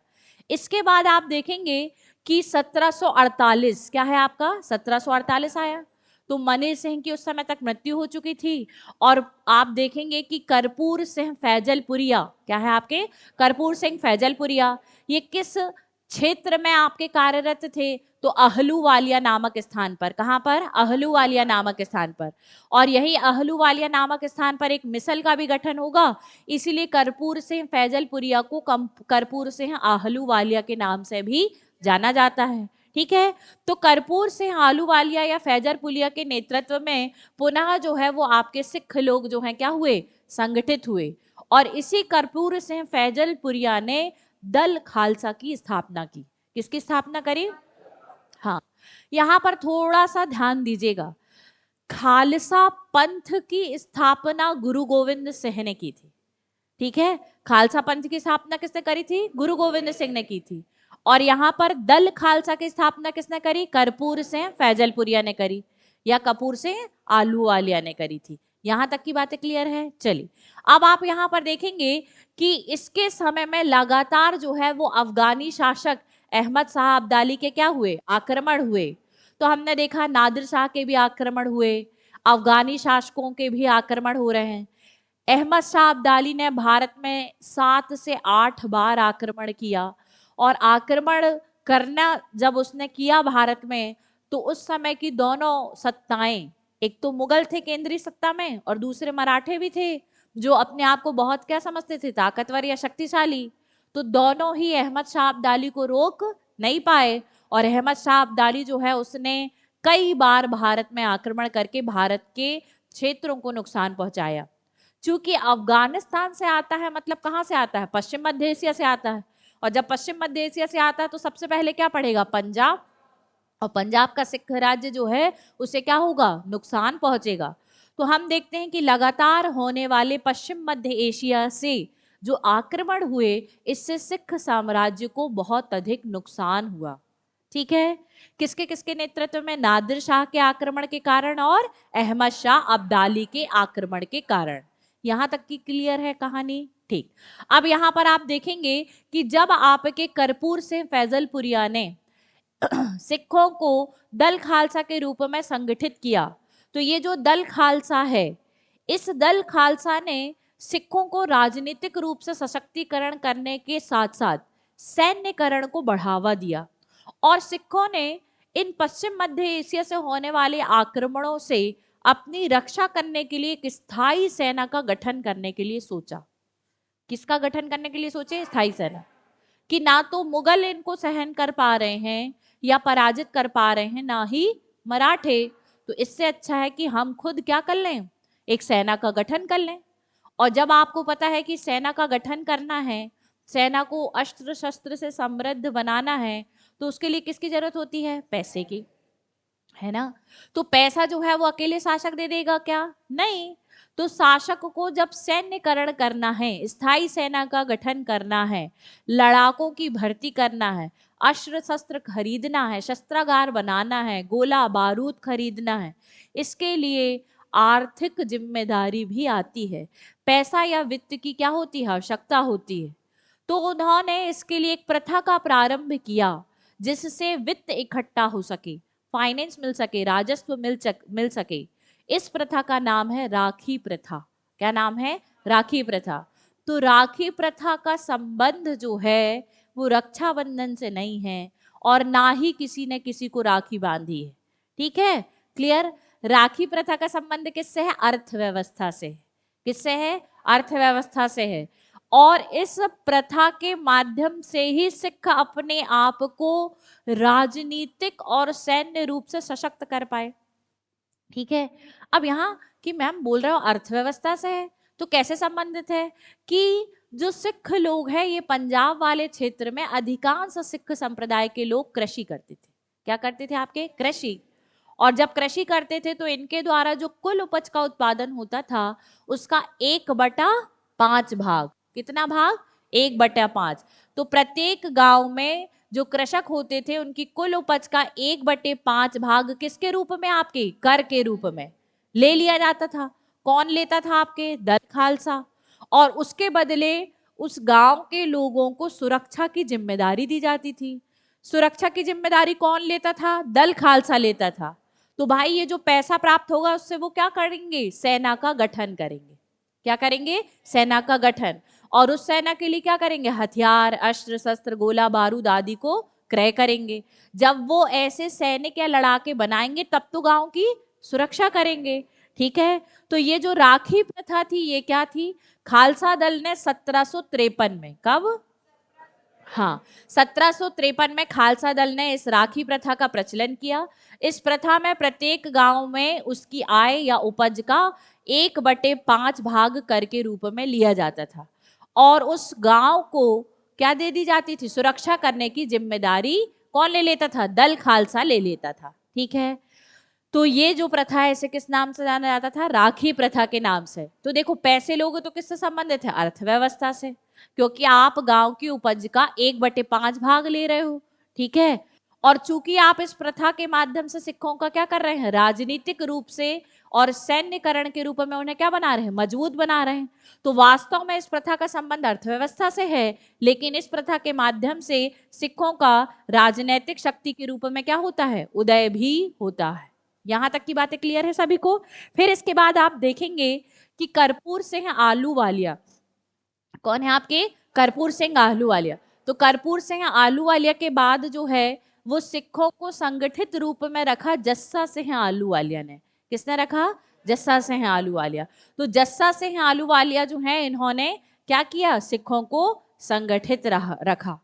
इसके बाद आप देखेंगे कि 1748 क्या है आपका, 1748 आया। तो मनी सिंह की उस समय तक मृत्यु हो चुकी थी। और आप देखेंगे कि कर्पूर सिंह फैजलपुरिया, क्या है आपके, कर्पूर सिंह फैजलपुरिया, ये किस क्षेत्र में आपके कार्यरत थे, तो अहलूवालिया नामक स्थान पर। कहां पर, अहलूवालिया नामक स्थान पर। और यही अहलूवालिया नामक स्थान पर एक मिसल का भी गठन होगा, इसीलिए कर्पूर सिंह फैजलपुरिया को कर्पूर सिंह अहलूवालिया के नाम से भी जाना जाता है। ठीक है, तो कर्पूर सिंह अहलूवालिया या फैजलपुरिया के नेतृत्व में पुनः जो है वो आपके सिख लोग जो है क्या हुए, संगठित हुए। और इसी कर्पूर सिंह फैजलपुरिया ने दल खालसा की स्थापना की। किसकी स्थापना करी, हाँ, यहां पर थोड़ा सा ध्यान दीजिएगा। खालसा पंथ की स्थापना गुरु गोविंद सिंह ने की थी। ठीक है, खालसा पंथ की स्थापना किसने करी थी, गुरु गोविंद सिंह ने की थी। और यहाँ पर दल खालसा की स्थापना किसने करी, कर्पूर सिंह फैजलपुरिया ने करी या कपूर सिंह आलूवालिया ने करी थी। यहां तक की बातें क्लियर है। चलिए, अब आप यहाँ पर देखेंगे कि इसके समय में लगातार जो है वो अफगानी शासक अहमद शाह अब्दाली के क्या हुए, आक्रमण हुए। तो हमने देखा नादिर शाह के भी आक्रमण हुए, अफगानी शासकों के भी आक्रमण हो रहे हैं। अहमद शाह अब्दाली ने भारत में 7 से 8 बार आक्रमण किया। और आक्रमण करना जब उसने किया भारत में, तो उस समय की दोनों सत्ताएं, एक तो मुगल थे केंद्रीय सत्ता में और दूसरे मराठे भी थे जो अपने आप को बहुत क्या समझते थे, ताकतवर या शक्तिशाली। तो दोनों ही अहमद शाह अब्दाली को रोक नहीं पाए। और अहमद शाह अब्दाली जो है उसने कई बार भारत में आक्रमण करके भारत के क्षेत्रों को नुकसान पहुंचाया। चूंकि अफगानिस्तान से आता है, मतलब कहाँ से आता है, पश्चिम मध्य एशिया से आता है, और जब पश्चिम मध्य एशिया से आता है तो सबसे पहले क्या पड़ेगा, पंजाब, और पंजाब का सिख राज्य जो है उसे क्या होगा, नुकसान पहुंचेगा। तो हम देखते हैं कि लगातार होने वाले पश्चिम मध्य एशिया से जो आक्रमण हुए, इससे सिख साम्राज्य को बहुत अधिक नुकसान हुआ। ठीक है, किसके किसके नेतृत्व में, नादिर शाह के आक्रमण के कारण और अहमद शाह अब्दाली के आक्रमण के कारण। यहां तक की क्लियर है कहानी, ठीक। अब यहां पर आप देखेंगे कि जब आपके कर्पूर सिंह फैजलपुरिया ने सिखों को दल खालसा के रूप में संगठित किया, तो ये जो दल खालसा है, इस दल खालसा ने सिखों को राजनीतिक रूप से सशक्तिकरण करने के साथ साथ सैन्यकरण को बढ़ावा दिया, और सिखों ने इन पश्चिम मध्य एशिया से होने वाले आक्रमणों से अपनी रक्षा करने के लिए एक स्थायी सेना का गठन करने के लिए सोचा। किसका गठन करने के लिए सोचे, स्थायी सेना, कि ना तो मुगल इनको सहन कर पा रहे हैं या पराजित कर पा रहे हैं, ना ही मराठे, तो इससे अच्छा है कि हम खुद क्या कर लें, एक सेना का गठन कर लें। और जब आपको पता है कि सेना का गठन करना है, सेना को अस्त्र शस्त्र से समृद्ध बनाना है, तो उसके लिए किसकी जरूरत होती है, पैसे की, है ना। तो पैसा जो है वो अकेले शासक दे देगा क्या, नहीं। तो शासक को जब सैन्यकरण करना है, स्थायी सेना का गठन करना है, लड़ाकों की भर्ती करना है, अस्त्र शस्त्र खरीदना है, शस्त्रागार बनाना है, गोला बारूद खरीदना है, इसके लिए आर्थिक जिम्मेदारी भी आती है, पैसा या वित्त की क्या होती है, आवश्यकता होती है। तो उन्होंने इसके लिए एक प्रथा का प्रारंभ किया, जिससे वित्त इकट्ठा हो सके, फाइनेंस मिल सके, राजस्व मिल सके। इस प्रथा का नाम है राखी प्रथा। क्या नाम है, राखी प्रथा। तो राखी प्रथा का संबंध जो है वो रक्षाबंधन से नहीं है, और ना ही किसी ने किसी को राखी बांधी है। ठीक है, क्लियर। राखी प्रथा का संबंध किससे है, अर्थव्यवस्था से। किससे है, अर्थव्यवस्था से है। और इस प्रथा के माध्यम से ही सिख अपने आप को राजनीतिक और सैन्य रूप से सशक्त कर पाए। ठीक है, अब यहाँ कि मैम बोल रहे हो अर्थव्यवस्था से है, तो कैसे संबंधित है, कि जो सिख लोग हैं ये पंजाब वाले क्षेत्र में अधिकांश सिख संप्रदाय के लोग कृषि करते थे। क्या करते थे आपके, कृषि। और जब कृषि करते थे तो इनके द्वारा जो कुल उपज का उत्पादन होता था उसका 1/5 भाग, कितना भाग, 1/5। तो प्रत्येक गांव में जो कृषक होते थे उनकी कुल उपज का 1/5 भाग किसके रूप में, आपके कर के रूप में ले लिया जाता था। कौन लेता था, आपके दल खालसा। और उसके बदले उस गांव के लोगों को सुरक्षा की जिम्मेदारी दी जाती थी। सुरक्षा की जिम्मेदारी कौन लेता था, दल खालसा लेता था। तो भाई ये जो पैसा प्राप्त होगा उससे वो क्या करेंगे, सेना का गठन करेंगे। क्या करेंगे, सेना का गठन। और उस सेना के लिए क्या करेंगे, हथियार, अस्त्र शस्त्र, गोला बारूद आदि को क्रय करेंगे। जब वो ऐसे सैनिक या लड़ाके बनाएंगे तब तो गांव की सुरक्षा करेंगे। ठीक है, तो ये जो राखी प्रथा थी ये क्या थी, खालसा दल ने 1753 में, कब, हाँ, 1753 में खालसा दल ने इस राखी प्रथा का प्रचलन किया। इस प्रथा में प्रत्येक गांव में उसकी आय या उपज का 1/5 भाग कर के रूप में लिया जाता था, और उस गांव को क्या दे दी जाती थी, सुरक्षा करने की जिम्मेदारी कौन ले लेता था, दल खालसा ले लेता था। ठीक है, तो ये जो प्रथा है इसे किस नाम से जाना जाता था, राखी प्रथा के नाम से। तो देखो पैसे लोग तो किससे संबंधित है, अर्थव्यवस्था से, क्योंकि आप गांव की उपज का 1/5 भाग ले रहे हो। ठीक है, और चूंकि आप इस प्रथा के माध्यम से सिखों का क्या कर रहे हैं, राजनीतिक रूप से और सैन्यकरण के रूप में उन्हें क्या बना रहे हैं, मजबूत बना रहे हैं। तो वास्तव में इस प्रथा का संबंध अर्थव्यवस्था से है, लेकिन इस प्रथा के माध्यम से सिखों का राजनीतिक शक्ति के रूप में क्या होता है, उदय भी होता है। यहां तक की बातें क्लियर है सभी को। फिर इसके बाद आप देखेंगे कि कर्पूर सिंह आलूवालिया, कौन है आपके, कर्पूर सिंह आलूवालिया। तो कर्पूर सिंह आलूवालिया के बाद जो है वो सिखों को संगठित रूप में रखा जस्सा सिंह आलूवालिया ने। किसने रखा, जस्सा सिंह आलूवालिया। तो जस्सा सिंह आलूवालिया जो है इन्होंने क्या किया, सिखों को संगठित रखा।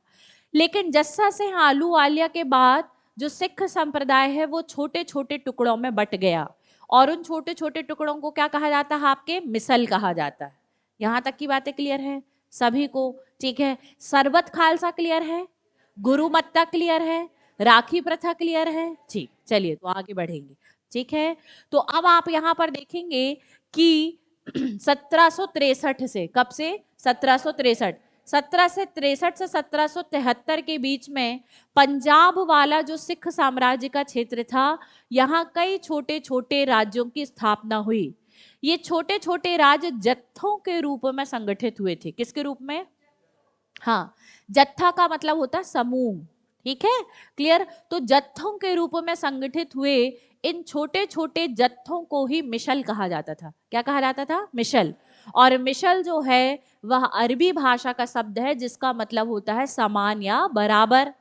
लेकिन जस्सा सिंह आलूवालिया के बाद जो सिख संप्रदाय है वो छोटे छोटे टुकड़ों में बट गया, और उन छोटे छोटे टुकड़ों को क्या कहा जाता है? आपके मिसल कहा जाता है। यहां तक की बातें क्लियर है सभी को? ठीक है, सरबत खालसा क्लियर है, गुरुमत्ता क्लियर है, राखी प्रथा क्लियर है? ठीक, चलिए तो आगे बढ़ेंगे। ठीक है, तो अब आप यहां पर देखेंगे कि 1763 से, कब से? 1763, 1763 से 1773 के बीच में पंजाब वाला जो सिख साम्राज्य का क्षेत्र था, यहाँ कई छोटे छोटे राज्यों की स्थापना हुई। ये छोटे छोटे राज्य जत्थों के रूप में संगठित हुए थे। किसके रूप में? हाँ, जत्था का मतलब होता है समूह। ठीक है, क्लियर? तो जत्थों के रूप में संगठित हुए इन छोटे छोटे जत्थों को ही मिशल कहा जाता था। क्या कहा जाता था? मिशल। और मिशल जो है वह अरबी भाषा का शब्द है जिसका मतलब होता है समान या बराबर।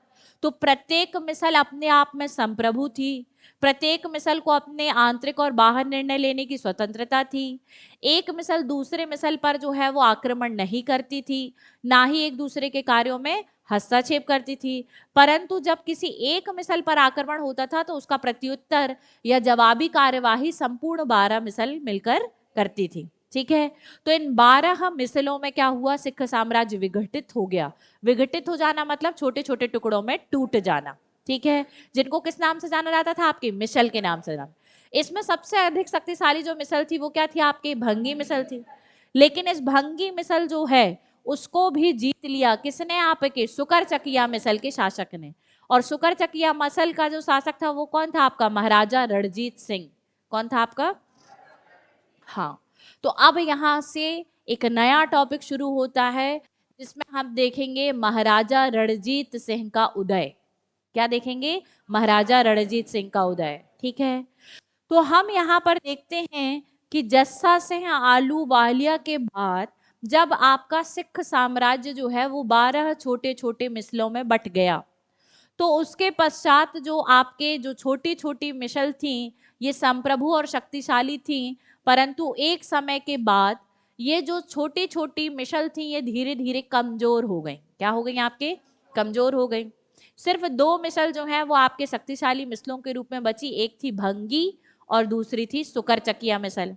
तो प्रत्येक मिसल अपने आप में संप्रभु थी, प्रत्येक मिसल को अपने आंतरिक और बाहर निर्णय लेने की स्वतंत्रता थी। एक मिसल दूसरे मिसल पर जो है वो आक्रमण नहीं करती थी, ना ही एक दूसरे के कार्यों में हस्तक्षेप करती थी। परंतु जब किसी एक मिसल पर आक्रमण होता था तो उसका प्रत्युत्तर या जवाबी कार्यवाही संपूर्ण 12 मिसल मिलकर करती थी। ठीक है, तो इन 12 मिसलों में क्या हुआ? सिख साम्राज्य विघटित हो गया। विघटित हो जाना मतलब छोटे छोटे टुकड़ों में टूट जाना। ठीक है, जिनको किस नाम से जाना जाता था? आपकी मिसल के नाम से जाना। इसमें सबसे अधिक शक्तिशाली जो मिसल थी वो क्या थी? आपकी भंगी मिसल थी। लेकिन इस भंगी मिसल जो है उसको भी जीत लिया किसने? आपके सुकरचकिया मिसल के शासक ने। और सुकरचकिया मिसल का जो शासक था वो कौन था? आपका महाराजा रणजीत सिंह। कौन था आपका? हाँ, तो अब यहां से एक नया टॉपिक शुरू होता है जिसमें हम देखेंगे महाराजा रणजीत सिंह का उदय। क्या देखेंगे? महाराजा रणजीत सिंह का उदय। ठीक है, तो हम यहाँ पर देखते हैं कि जस्सा सिंह आलूवालिया के बाद जब आपका सिख साम्राज्य जो है वो 12 छोटे छोटे मिसलों में बट गया, तो उसके पश्चात जो आपके जो छोटी छोटी मिसल थी ये संप्रभु और शक्तिशाली थी। परंतु एक समय के बाद ये जो छोटी छोटी मिसल थी ये धीरे धीरे कमजोर हो गई। क्या हो गई? आपके कमजोर हो गई। सिर्फ 2 मिसल जो है वो आपके शक्तिशाली मिसलों के रूप में बची। एक थी भंगी और दूसरी थी सुकरचकिया मिसल।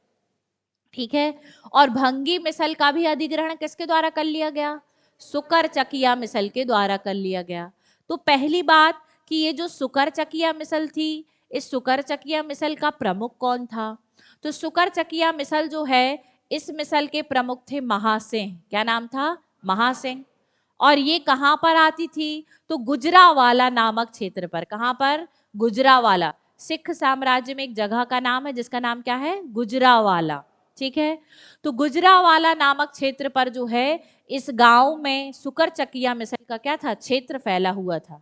ठीक है, और भंगी मिसल का भी अधिग्रहण किसके द्वारा कर लिया गया? सुकरचकिया मिसल के द्वारा कर लिया गया। तो पहली बात कि ये जो सुकरचकिया मिसल थी, इस सुकरचकिया मिसल का प्रमुख कौन था? तो सुकरचकिया मिसल जो है इस मिसल के प्रमुख थे महासिंह। क्या नाम था? महासिंह। और ये कहां पर आती थी? तो गुजरावाला नामक क्षेत्र पर। कहां पर? गुजरावाला। सिख साम्राज्य में एक जगह का नाम है जिसका नाम क्या है? गुजरावाला। ठीक है, तो गुजरावाला नामक क्षेत्र पर जो है इस गांव में सुकरचकिया मिसल का क्या था? क्षेत्र फैला हुआ था।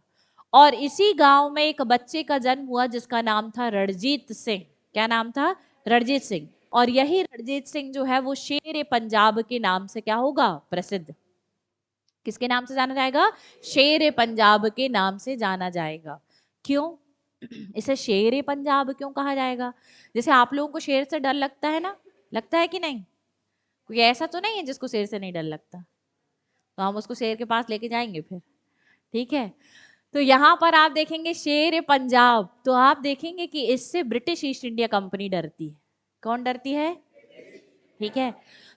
और इसी गांव में एक बच्चे का जन्म हुआ जिसका नाम था रणजीत सिंह। क्या नाम था? रणजीत सिंह। और यही रणजीत सिंह जो है वो शेर ए पंजाब के नाम से क्या होगा? प्रसिद्ध। किसके नाम से जाना जाएगा? शेर ए पंजाब के नाम से जाना जाएगा। क्यों इसे शेर ए पंजाब क्यों कहा जाएगा? जैसे आप लोगों को शेर से डर लगता है ना, लगता है कि नहीं? कोई ऐसा तो नहीं है जिसको शेर से नहीं डर लगता? तो हम उसको शेर के पास लेके जाएंगे फिर। ठीक है, तो यहां पर आप देखेंगे शेर ए पंजाब, तो आप देखेंगे कि इससे ब्रिटिश ईस्ट इंडिया कंपनी डरती है। कौन डरती है? ठीक है,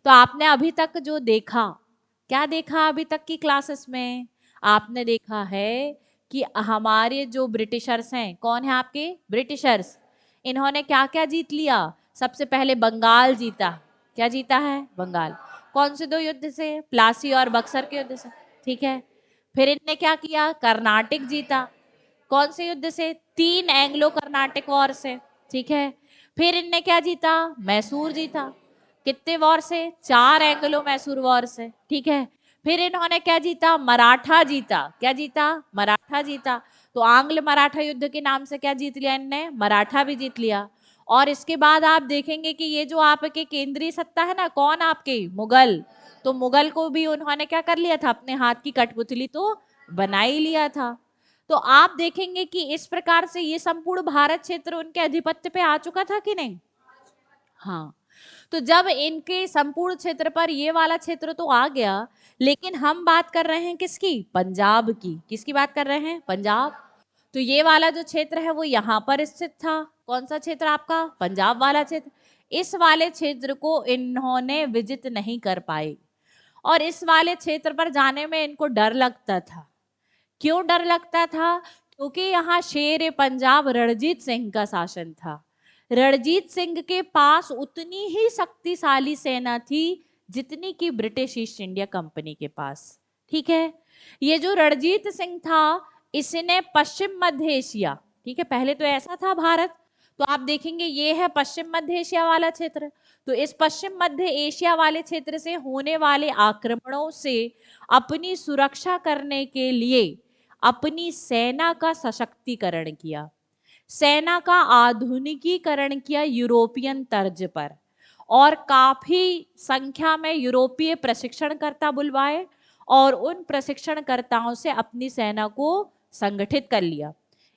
तो आपने अभी तक जो देखा, क्या देखा अभी तक की क्लासेस में? आपने देखा है कि हमारे जो ब्रिटिशर्स हैं, कौन है आपके ब्रिटिशर्स, इन्होंने क्या क्या जीत लिया? सबसे पहले बंगाल जीता। क्या जीता है? बंगाल। कौन से 2 युद्ध से? प्लासी और बक्सर के युद्ध से। ठीक है, फिर इनने क्या किया? कर्नाटक जीता। कौन से युद्ध से? 3 एंग्लो कर्नाटक वॉर से। ठीक है, फिर इनने क्या जीता? मैसूर जीता। कितने वॉर से? 4 एंग्लो मैसूर वॉर से। ठीक है, फिर इन्होंने क्या जीता? मराठा जीता। क्या जीता? मराठा जीता। तो आंग्ल मराठा युद्ध के नाम से क्या जीत लिया इनने? मराठा भी जीत लिया। और इसके बाद आप देखेंगे कि ये जो आपके केंद्रीय सत्ता है ना, कौन? आपके मुगल। तो मुगल को भी उन्होंने क्या कर लिया था? अपने हाथ की कठपुतली तो बना ही लिया था। तो आप देखेंगे कि इस प्रकार से ये संपूर्ण भारत क्षेत्र उनके अधिपत्य पे आ चुका था कि नहीं? हाँ, तो जब इनके संपूर्ण क्षेत्र पर ये वाला क्षेत्र तो आ गया, लेकिन हम बात कर रहे हैं किसकी? पंजाब की। किसकी बात कर रहे हैं? पंजाब। तो तो ये वाला जो क्षेत्र है वो यहाँ पर स्थित था। कौन सा क्षेत्र आपका? पंजाब वाला क्षेत्र। इस वाले क्षेत्र को इन्होंने विजिट नहीं कर पाए और इस वाले क्षेत्र पर जाने में इनको डर लगता था। क्यों डर लगता था? क्योंकि यहाँ शेर पंजाब रणजीत सिंह का शासन था। रणजीत सिंह के पास उतनी ही शक्तिशाली सेना थी जितनी कि ब्रिटिश ईस्ट इंडिया कंपनी के पास। ठीक है, ये जो रणजीत सिंह था इसने पश्चिम मध्य एशिया, ठीक है, पहले तो ऐसा था भारत, तो आप देखेंगे ये है पश्चिम मध्य एशिया वाला क्षेत्र। तो इस पश्चिम मध्य एशिया वाले क्षेत्र से होने वाले आक्रमणों से अपनी सुरक्षा करने के लिए अपनी सेना का सशक्तिकरण किया, सेना का आधुनिकीकरण किया यूरोपियन तर्ज पर, और काफी संख्या में यूरोपीय प्रशिक्षणकर्ता बुलवाए और उन प्रशिक्षणकर्ताओं से अपनी सेना को संगठित कर लिया।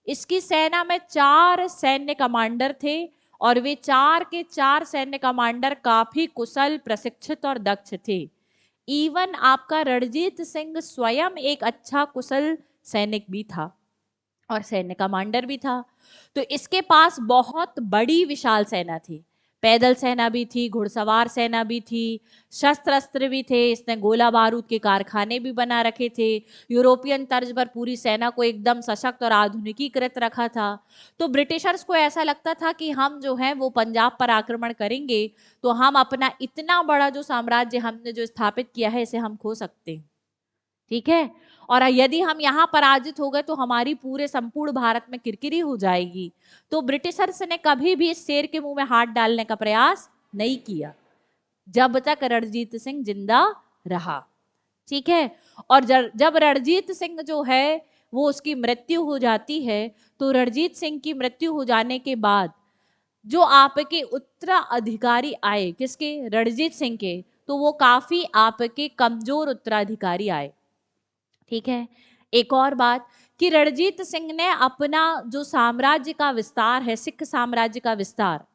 इसकी सेना में 4 सैन्य कमांडर थे और वे 4 के 4 सैन्य कमांडर काफी कुशल, प्रशिक्षित और दक्ष थे। इवन आपका रणजीत सिंह स्वयं एक अच्छा कुशल सैनिक भी था और सैन्य कमांडर भी था। तो इसके पास बहुत बड़ी विशाल सेना थी, पैदल सेना भी थी, घुड़सवार सेना भी थी, शस्त्र अस्त्र भी थे, इसने गोला बारूद के कारखाने भी बना रखे थे, यूरोपियन तर्ज पर पूरी सेना को एकदम सशक्त और आधुनिकीकृत रखा था। तो ब्रिटिशर्स को ऐसा लगता था कि हम जो है वो पंजाब पर आक्रमण करेंगे तो हम अपना इतना बड़ा जो साम्राज्य हमने जो स्थापित किया है इसे हम खो सकते हैं। ठीक है, और यदि हम यहाँ पराजित हो गए तो हमारी पूरे संपूर्ण भारत में किरकिरी हो जाएगी। तो ब्रिटिशर्स ने कभी भी इस शेर के मुंह में हाथ डालने का प्रयास नहीं किया जब तक रणजीत सिंह जिंदा रहा। ठीक है, और जब रणजीत सिंह जो है वो उसकी मृत्यु हो जाती है, तो रणजीत सिंह की मृत्यु हो जाने के बाद जो आपके उत्तराधिकारी आए, किसके? रणजीत सिंह के, तो वो काफी आपके कमजोर उत्तराधिकारी आए। ठीक है, एक और बात कि रणजीत सिंह ने अपना जो साम्राज्य का विस्तार है, सिख साम्राज्य का विस्तार,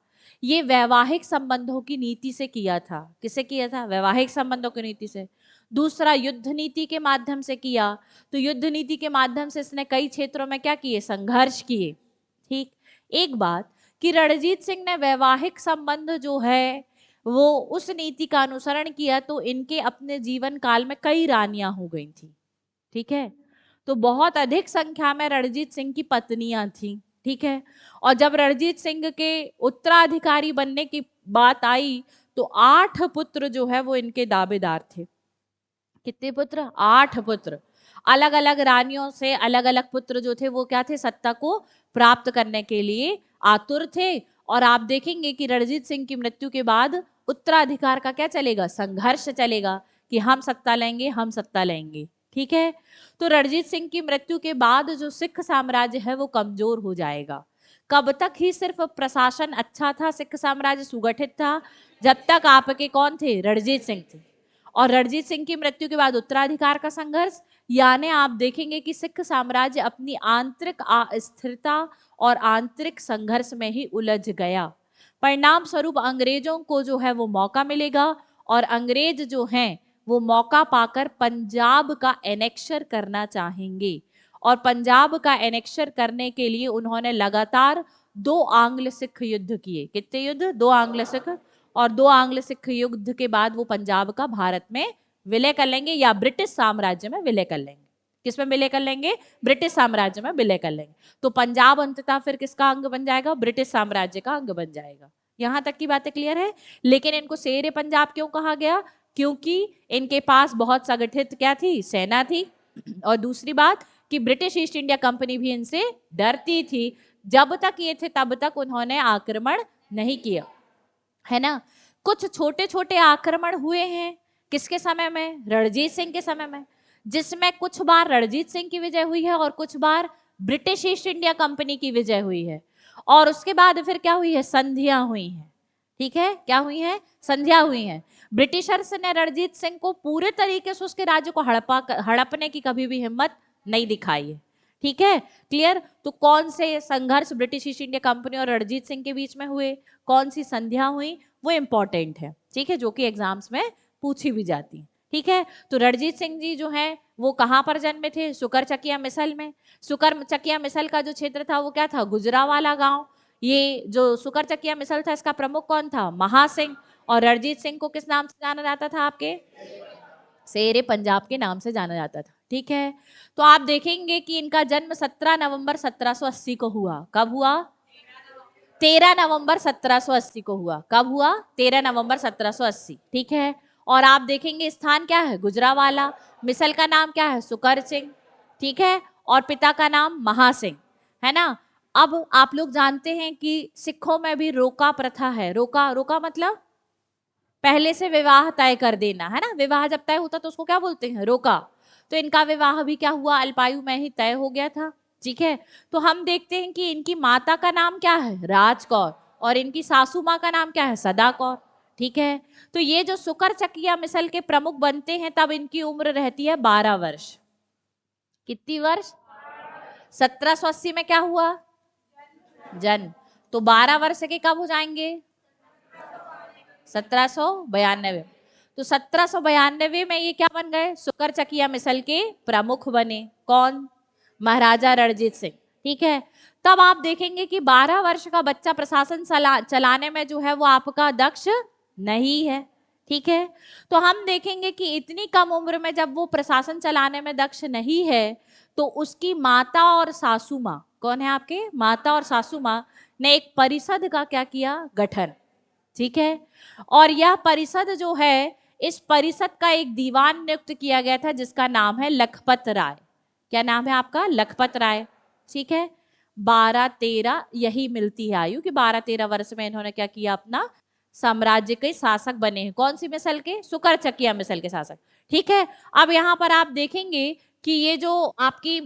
ये वैवाहिक संबंधों की नीति से किया था। किसे किया था? वैवाहिक संबंधों की नीति से। दूसरा, युद्ध नीति के माध्यम से किया। तो युद्ध नीति के माध्यम से इसने कई क्षेत्रों में क्या किए? संघर्ष किए। ठीक, एक बात कि रणजीत सिंह ने वैवाहिक संबंध जो है वो उस नीति का अनुसरण किया तो इनके अपने जीवन काल में कई रानियां हो गई थी। ठीक है, तो बहुत अधिक संख्या में रणजीत सिंह की पत्नियां थी। ठीक है, और जब रणजीत सिंह के उत्तराधिकारी बनने की बात आई तो 8 पुत्र जो है वो इनके दावेदार थे। कितने पुत्र? 8 पुत्र। अलग अलग रानियों से अलग अलग पुत्र जो थे वो क्या थे? सत्ता को प्राप्त करने के लिए आतुर थे। और आप देखेंगे कि रणजीत सिंह की मृत्यु के बाद उत्तराधिकार का क्या चलेगा? संघर्ष चलेगा कि हम सत्ता लेंगे, हम सत्ता लेंगे। ठीक है, तो रणजीत सिंह की मृत्यु के बाद जो सिख साम्राज्य है वो कमजोर हो जाएगा। कब तक ही सिर्फ प्रशासन अच्छा था, सिख साम्राज्य सुगठित था? जब तक आपके कौन थे? रणजीत सिंह थे। और रणजीत सिंह की मृत्यु के बाद उत्तराधिकार का संघर्ष, यानी आप देखेंगे कि सिख साम्राज्य अपनी आंतरिक अस्थिरता और आंतरिक संघर्ष में ही उलझ गया। परिणाम स्वरूप अंग्रेजों को जो है वो मौका मिलेगा और अंग्रेज जो हैं वो मौका पाकर पंजाब का एनेक्शर करना चाहेंगे। और पंजाब का एनेक्शर करने के लिए उन्होंने लगातार 2 आंग्ल सिख युद्ध किए। कितने युद्ध? 2 आंग्ल सिख। और 2 आंग्ल सिख युद्ध के बाद वो पंजाब का भारत में विलय कर लेंगे या ब्रिटिश साम्राज्य में विलय कर लेंगे। किस में विलय कर लेंगे? ब्रिटिश साम्राज्य में विलय कर लेंगे। तो पंजाब अंततः फिर किसका अंग बन जाएगा? ब्रिटिश साम्राज्य का अंग बन जाएगा। यहां तक की बातें क्लियर है। लेकिन इनको शेर पंजाब क्यों कहा गया? क्योंकि इनके पास बहुत संगठित क्या थी? सेना थी। और दूसरी बात कि ब्रिटिश ईस्ट इंडिया कंपनी भी इनसे डरती थी। जब तक ये थे तब तक उन्होंने आक्रमण नहीं किया, है ना। कुछ छोटे छोटे आक्रमण हुए हैं, किसके समय में? रणजीत सिंह के समय में, जिसमें कुछ बार रणजीत सिंह की विजय हुई है और कुछ बार ब्रिटिश ईस्ट इंडिया कंपनी की विजय हुई है। और उसके बाद फिर क्या हुई है? संधियां हुई हैं। ठीक है, क्या हुई है? संधियां हुई हैं। ब्रिटिशर्स ने रणजीत सिंह को पूरे तरीके से उसके राज्य को हड़पने की कभी भी हिम्मत नहीं दिखाई है। ठीक है, क्लियर। तो कौन से संघर्ष ब्रिटिश ईस्ट इंडिया कंपनी और रणजीत सिंह के बीच में हुए, कौन सी संधियां हुई, वो इंपॉर्टेंट है। ठीक है, जो कि एग्जाम्स में पूछी भी जाती है। ठीक है, तो रणजीत सिंह जी जो है वो कहाँ पर जन्मे थे? सुकरचकिया मिसल में। सुकरचकिया मिसल का जो क्षेत्र था वो क्या था? गुजरावाला गांव। ये जो सुकरचकिया मिसल था इसका प्रमुख कौन था? महासिंह। और रणजीत सिंह को किस नाम से जाना जाता था आपके? शेरे पंजाब के नाम से जाना जाता था। ठीक है, तो आप देखेंगे कि इनका जन्म 17 नवंबर 1780 को हुआ। कब हुआ? 13 नवंबर 1780 को हुआ। कब हुआ? 13 नवंबर 1780। ठीक है, और आप देखेंगे स्थान क्या है? गुजरावाला। मिसल का नाम क्या है? सुकर सिंह। ठीक है, और पिता का नाम महासिंह, है ना। अब आप लोग जानते हैं कि सिखों में भी रोका प्रथा है। रोका, रोका मतलब पहले से विवाह तय कर देना, है ना। विवाह जब तय होता तो उसको क्या बोलते हैं? रोका। तो इनका विवाह भी क्या हुआ? अल्पायु में ही तय हो गया था। ठीक है, तो हम देखते हैं कि इनकी माता का नाम क्या है? राजकौर। और इनकी सासू माँ का नाम क्या है? सदा कौर। ठीक है, तो ये जो सुकरचकिया मिसल के प्रमुख बनते हैं तब इनकी उम्र रहती है 12 वर्ष। कितनी वर्ष? 1780 में क्या हुआ? जन्म। तो 12 वर्ष के कब हो जाएंगे? 1792। तो 1792 में ये क्या बन गए? सुकरचकिया मिसल के प्रमुख बने। कौन? महाराजा रणजीत सिंह। ठीक है, तब आप देखेंगे कि 12 वर्ष का बच्चा प्रशासन चलाने में जो है वो आपका दक्ष नहीं है। ठीक है, तो हम देखेंगे कि इतनी कम उम्र में जब वो प्रशासन चलाने में दक्ष नहीं है तो उसकी माता और सासू माँ, कौन है आपके? माता और सासू माँ ने एक परिषद का क्या किया? गठन। ठीक है, और यह परिषद जो है, इस परिषद का एक दीवान नियुक्त किया गया था जिसका नाम है लखपत राय। क्या नाम है आपका? लखपत राय। ठीक है, 12-13 यही मिलती है आयु कि 12-13 वर्ष में इन्होंने क्या किया? अपना साम्राज्य के शासक बने हैं। कौन सी मिसल के? सुकरचकिया मिसल के शासक। ठीक है, अब यहाँ पर आप देखेंगे कि ये जो आपकी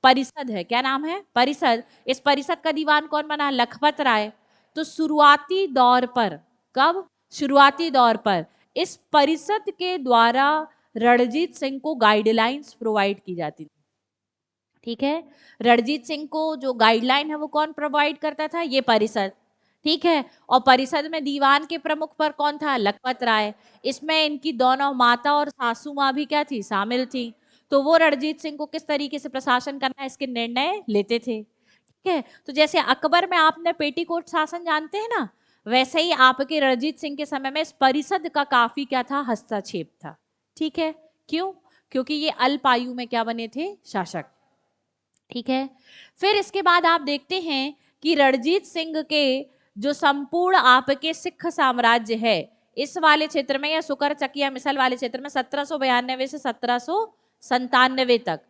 परिषद है, क्या नाम है? परिषद। इस परिषद का दीवान कौन बना? लखपत राय। तो शुरुआती दौर पर, कब? शुरुआती दौर पर इस परिषद के द्वारा रणजीत सिंह को गाइडलाइंस प्रोवाइड की जाती थी। ठीक है, रणजीत सिंह को जो गाइडलाइन है वो कौन प्रोवाइड करता था? ये परिषद। ठीक है, और परिषद में दीवान के प्रमुख पर कौन था? लखपत राय। इसमें इनकी दोनों माता और सासू माँ भी क्या थी? शामिल थी। तो वो रणजीत सिंह को किस तरीके से प्रशासन करना है इसके निर्णय लेते थे। ठीक है, तो जैसे अकबर में आपने पेटीकोट शासन जानते हैं ना, वैसे ही आपके रणजीत सिंह के समय में इस परिषद का काफी क्या था? हस्तक्षेप था। ठीक है, क्यों? क्योंकि ये अल्पायु में क्या बने थे? शासक। ठीक है, फिर इसके बाद आप देखते हैं कि रणजीत सिंह के जो संपूर्ण आपके सिख साम्राज्य है इस वाले क्षेत्र में या सुकरचकिया मिसल वाले क्षेत्र में 1792 से 1797 तक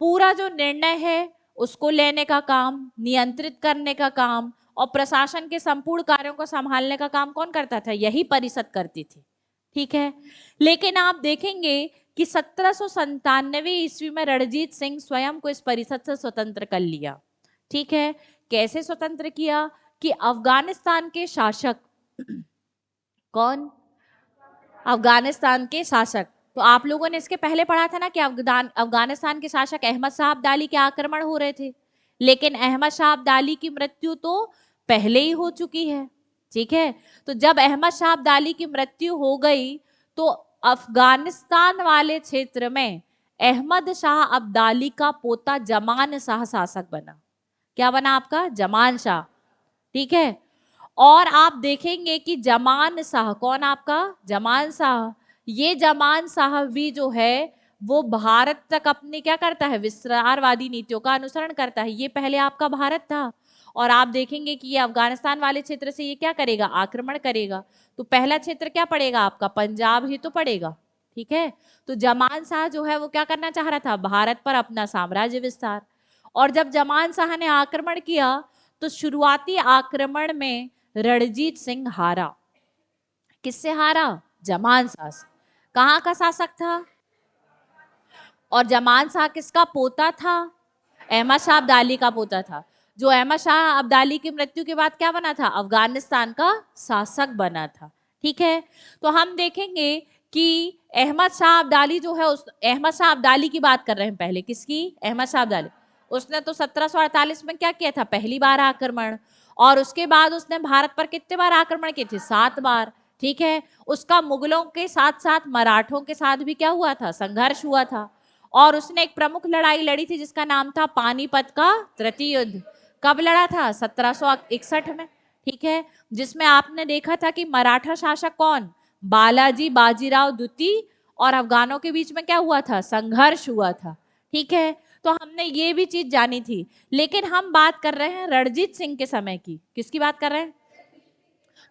पूरा जो निर्णय है उसको लेने का काम, नियंत्रित करने का काम और प्रशासन के संपूर्ण कार्यों को संभालने का काम कौन करता था? यही परिषद करती थी। ठीक है, लेकिन आप देखेंगे कि 1797 ईस्वी में रणजीत सिंह स्वयं को इस परिषद से स्वतंत्र कर लिया। ठीक है, कैसे स्वतंत्र किया? कि अफगानिस्तान के शासक कौन? अफगानिस्तान के शासक। तो आप लोगों ने इसके पहले पढ़ा था ना कि अफगानिस्तान के शासक अहमद शाह अब्दाली के आक्रमण हो रहे थे, लेकिन अहमद शाह अब्दाली की मृत्यु तो पहले ही हो चुकी है। ठीक है, तो जब अहमद शाह अब्दाली की मृत्यु हो गई तो अफगानिस्तान वाले क्षेत्र में अहमद शाह अब्दाली का पोता जमान शाह शासक बना। क्या बना आपका? जमान शाह। ठीक है, और आप देखेंगे कि जमान शाह, कौन आपका? जमान शाह। ये जमान शाह भी जो है वो भारत तक अपने क्या करता है? विस्तारवादी नीतियों का अनुसरण करता है। ये पहले आपका भारत था और आप देखेंगे कि ये अफगानिस्तान वाले क्षेत्र से ये क्या करेगा? आक्रमण करेगा। तो पहला क्षेत्र क्या पड़ेगा आपका? पंजाब ही तो पड़ेगा। ठीक है, तो जमान शाह जो है वो क्या करना चाह रहा था? भारत पर अपना साम्राज्य विस्तार। और जब जमान शाह ने आक्रमण किया तो शुरुआती आक्रमण में रणजीत सिंह हारा। किससे हारा? जमान शाह से। कहाँ का शासक था? और जमान शाह किसका पोता था? अहमद शाह अब्दाली का पोता था, जो अहमद शाह अब्दाली की मृत्यु के बाद क्या बना था? अफगानिस्तान का शासक बना था। ठीक है, तो हम देखेंगे कि अहमद शाह अब्दाली जो है, उस अहमद शाह अब्दाली की बात कर रहे हैं पहले। किसकी? अहमद शाह अब्दाली। उसने तो 1748 में क्या किया था? पहली बार आक्रमण। और उसके बाद उसने भारत पर कितने बार आक्रमण किए थे? 7 बार। ठीक है, उसका मुगलों के साथ साथ मराठों के साथ भी क्या हुआ था? संघर्ष हुआ था। और उसने एक प्रमुख लड़ाई लड़ी थी जिसका नाम था पानीपत का तृतीय युद्ध। कब लड़ा था? 1761 में, ठीक है। जिसमें आपने देखा था कि मराठा शासक कौन? बालाजी बाजीराव द्वितीय, और अफगानों के बीच में क्या हुआ था? संघर्ष हुआ था, ठीक है। तो हमने ये भी चीज जानी थी। लेकिन हम बात कर रहे हैं रणजीत सिंह के समय की। किसकी बात कर रहे हैं?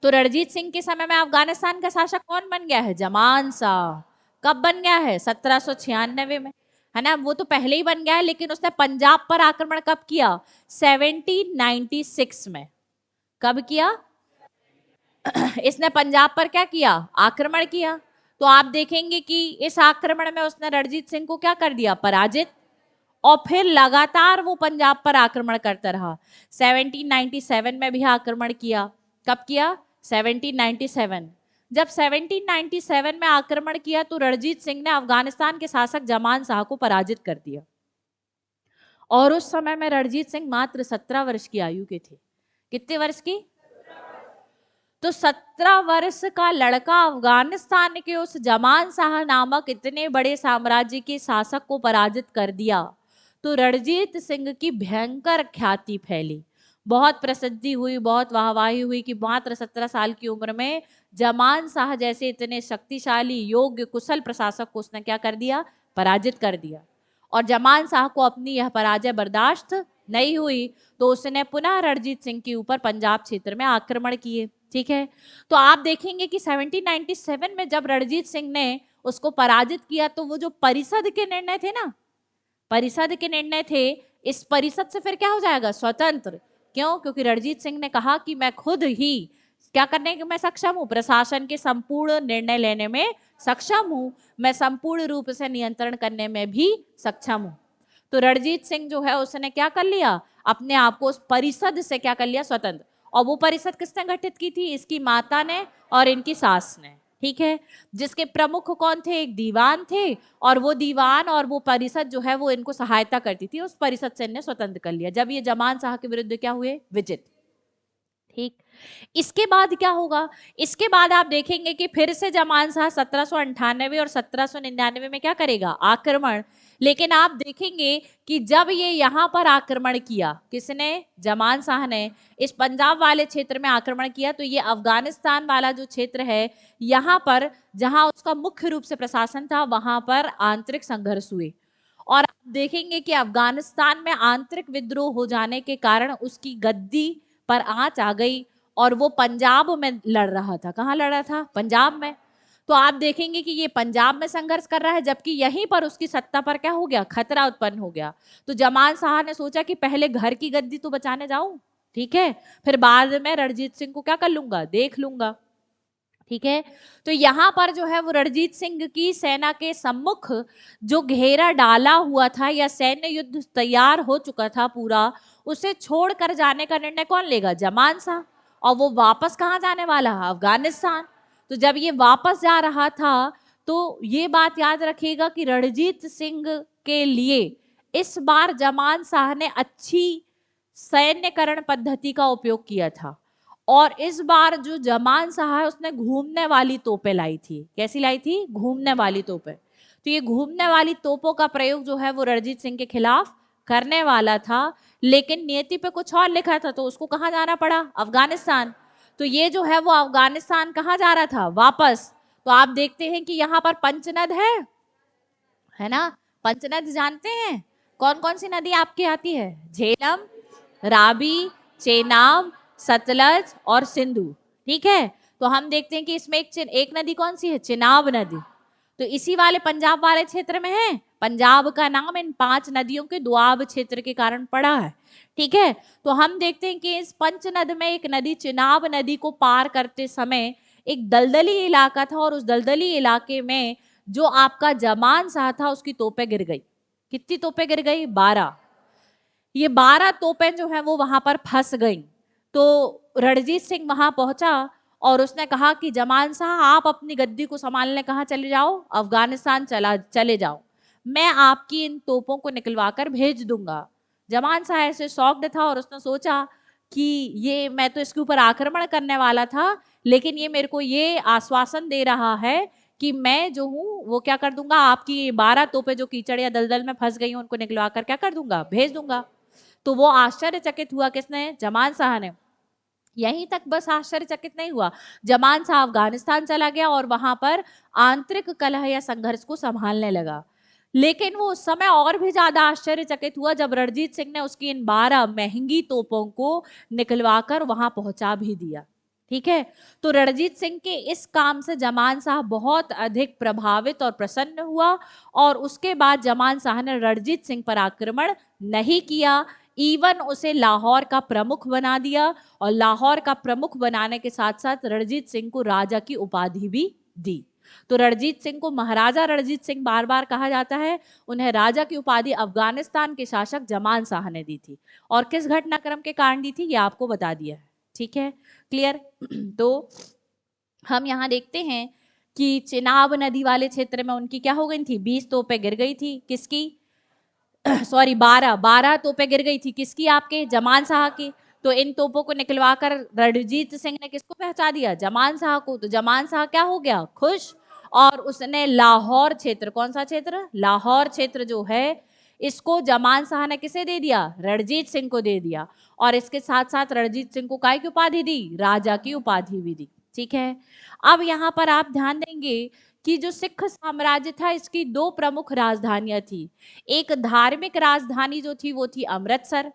तो रणजीत सिंह के समय में अफगानिस्तान का शासक कौन बन गया है? जमान शाह। कब बन गया है? 1796 में, है ना। वो तो पहले ही बन गया है, लेकिन उसने पंजाब पर आक्रमण कब किया? 1796 में। कब किया? इसने पंजाब पर क्या किया? आक्रमण किया। तो आप देखेंगे कि इस आक्रमण में उसने रणजीत सिंह को क्या कर दिया? पराजित। और फिर लगातार वो पंजाब पर आक्रमण करता रहा। 1797 में भी आक्रमण किया। कब किया? 1797। जब 1797 में आक्रमण किया तो रणजीत सिंह ने अफगानिस्तान के शासक जमान शाह को पराजित कर दिया। और उस समय में रणजीत सिंह मात्र 17 वर्ष की आयु के थे। कितने वर्ष की? तो 17 वर्ष का लड़का अफगानिस्तान के उस जमान शाह नामक इतने बड़े साम्राज्य के शासक को पराजित कर दिया। तो रणजीत सिंह की भयंकर ख्याति फैली, बहुत प्रसिद्धि हुई, बहुत वाहवाही हुई कि मात्र 17 साल की उम्र में जमान शाह जैसे इतने शक्तिशाली योग्य कुशल प्रशासक को उसने क्या कर दिया? पराजित कर दिया। और जमान शाह को अपनी यह पराजय बर्दाश्त नहीं हुई, तो उसने पुनः रणजीत सिंह के ऊपर पंजाब क्षेत्र में आक्रमण किए, ठीक है। तो आप देखेंगे कि 1797 में जब रणजीत सिंह ने उसको पराजित किया तो वो जो परिषद के निर्णय थे ना, परिषद के निर्णय थे, इस परिषद से फिर क्या हो जाएगा? स्वतंत्र। क्यों? क्योंकि रणजीत सिंह ने कहा कि मैं खुद ही क्या करने में सक्षम हूं? प्रशासन के संपूर्ण निर्णय लेने में सक्षम हूं, मैं संपूर्ण रूप से नियंत्रण करने में भी सक्षम हूं। तो रणजीत सिंह जो है उसने क्या कर लिया? अपने आप को उस परिषद से क्या कर लिया? स्वतंत्र। और वो परिषद किसने गठित की थी? इसकी माता ने और इनकी सास ने, ठीक है। जिसके प्रमुख कौन थे? एक दीवान थे, और वो दीवान और वो परिषद जो है वो इनको सहायता करती थी। उस परिषद से इन्हें स्वतंत्र कर लिया जब ये जमान शाह के विरुद्ध क्या हुए? विजित, ठीक। इसके बाद क्या होगा? इसके बाद आप देखेंगे कि फिर से जमान शाह 1798 और 1799 में क्या करेगा? आक्रमण। लेकिन आप देखेंगे कि जब ये यहाँ पर आक्रमण किया, किसने? जमान शाह ने इस पंजाब वाले क्षेत्र में आक्रमण किया, तो ये अफगानिस्तान वाला जो क्षेत्र है, यहाँ पर जहाँ उसका मुख्य रूप से प्रशासन था, वहां पर आंतरिक संघर्ष हुए। और आप देखेंगे कि अफगानिस्तान में आंतरिक विद्रोह हो जाने के कारण उसकी गद्दी पर आंच आ गई, और वो पंजाब में लड़ रहा था। कहाँ लड़ रहा था? पंजाब में। तो आप देखेंगे कि ये पंजाब में संघर्ष कर रहा है, जबकि यहीं पर उसकी सत्ता पर क्या हो गया? खतरा उत्पन्न हो गया। तो जमान शाह ने सोचा कि पहले घर की गद्दी तो बचाने जाऊं, ठीक है, फिर बाद में रणजीत सिंह को क्या कर लूंगा? देख लूंगा, ठीक है। तो यहाँ पर जो है वो रणजीत सिंह की सेना के सम्मुख जो घेरा डाला हुआ था या सैन्य युद्ध तैयार हो चुका था पूरा, उसे छोड़कर जाने का निर्णय कौन लेगा? जमान शाह। और वो वापस कहाँ जाने वाला है? अफगानिस्तान। तो जब ये वापस जा रहा था तो ये बात याद रखिएगा कि रणजीत सिंह के लिए इस बार जमान शाह ने अच्छी सैन्यकरण पद्धति का उपयोग किया था। और इस बार जो जमान शाह है उसने घूमने वाली तोपें लाई थी। कैसी लाई थी? घूमने वाली तोपें। तो ये घूमने वाली तोपों का प्रयोग जो है वो रणजीत सिंह के खिलाफ करने वाला था, लेकिन नियति पे कुछ और लिखा था, तो उसको कहाँ जाना पड़ा? अफगानिस्तान। तो ये जो है वो अफगानिस्तान कहाँ जा रहा था? वापस। तो आप देखते हैं कि यहाँ पर पंचनद है ना। पंचनद जानते हैं? कौन कौन सी नदी आपके आती है? झेलम, राबी, चेनाब, सतलज और सिंधु, ठीक है। तो हम देखते हैं कि इसमें एक नदी कौन सी है? चिनाब नदी। तो इसी वाले पंजाब वाले क्षेत्र में है। पंजाब का नाम इन 5 नदियों के दुआब क्षेत्र के कारण पड़ा है, ठीक है। तो हम देखते हैं कि इस पंचनद में एक नदी चिनाब नदी को पार करते समय एक दलदली इलाका था, और उस दलदली इलाके में जो आपका जमान शाह था उसकी तोपें गिर गई। कितनी तोपें गिर गई? 12। ये 12 तोपें जो है वो वहां पर फंस गई। तो रणजीत सिंह वहां पहुंचा और उसने कहा कि जमान शाह आप अपनी गद्दी को संभालने कहाँ चले जाओ? अफगानिस्तान चले जाओ, मैं आपकी इन तोपों को निकलवा कर भेज दूंगा। जमान शाह ऐसे शॉक्ड था और उसने सोचा कि ये मैं तो इसके ऊपर आक्रमण करने वाला था, लेकिन ये मेरे को ये आश्वासन दे रहा है कि मैं जो हूँ वो क्या कर दूंगा, आपकी 12 तोपें जो कीचड़ या दलदल में फंस गई हैं उनको निकलवा कर क्या कर दूंगा, भेज दूंगा। तो वो आश्चर्यचकित हुआ किसने, जमान शाह ने। यहीं तक बस आश्चर्यचकित नहीं हुआ, जमान शाह अफगानिस्तान चला गया और वहां पर आंतरिक कलह या संघर्ष को संभालने लगा। लेकिन वो उस समय और भी ज्यादा आश्चर्यचकित हुआ जब रणजीत सिंह ने उसकी इन 12 महंगी तोपों को निकलवाकर वहां पहुंचा भी दिया। ठीक है, तो रणजीत सिंह के इस काम से जमान शाह बहुत अधिक प्रभावित और प्रसन्न हुआ और उसके बाद जमान शाह ने रणजीत सिंह पर आक्रमण नहीं किया, इवन उसे लाहौर का प्रमुख बना दिया और लाहौर का प्रमुख बनाने के साथ साथ रणजीत सिंह को राजा की उपाधि भी दी। तो रणजीत सिंह को महाराजा रणजीत सिंह बार बार कहा जाता है, उन्हें राजा की उपाधि अफगानिस्तान के शासक जमान शाह ने दी थी। और किस घटनाक्रम के कारण दी थी ये आपको बता दिया है। ठीक है, क्लियर। तो हम यहाँ देखते हैं कि चिनाब नदी वाले क्षेत्र में उनकी क्या हो गई थी, 20 तोपें गिर गई थी, किसकी, सॉरी 12 तोपें गिर गई थी, किसकी, आपके जमान शाह की। तो इन तोपों को निकलवाकर रणजीत सिंह ने किसको पहुंचा दिया, जमान शाह को। तो जमान शाह क्या हो गया, खुश, और उसने लाहौर क्षेत्र, कौन सा क्षेत्र, लाहौर क्षेत्र जो है, इसको जमान शाह ने किसे दे दिया, रणजीत सिंह को दे दिया। और इसके साथ साथ रणजीत सिंह को काय की उपाधि दी, राजा की उपाधि भी दी। ठीक है, अब यहाँ पर आप ध्यान देंगे कि जो सिख साम्राज्य था इसकी 2 प्रमुख राजधानियां थी। एक धार्मिक राजधानी जो थी वो थी अमृतसर,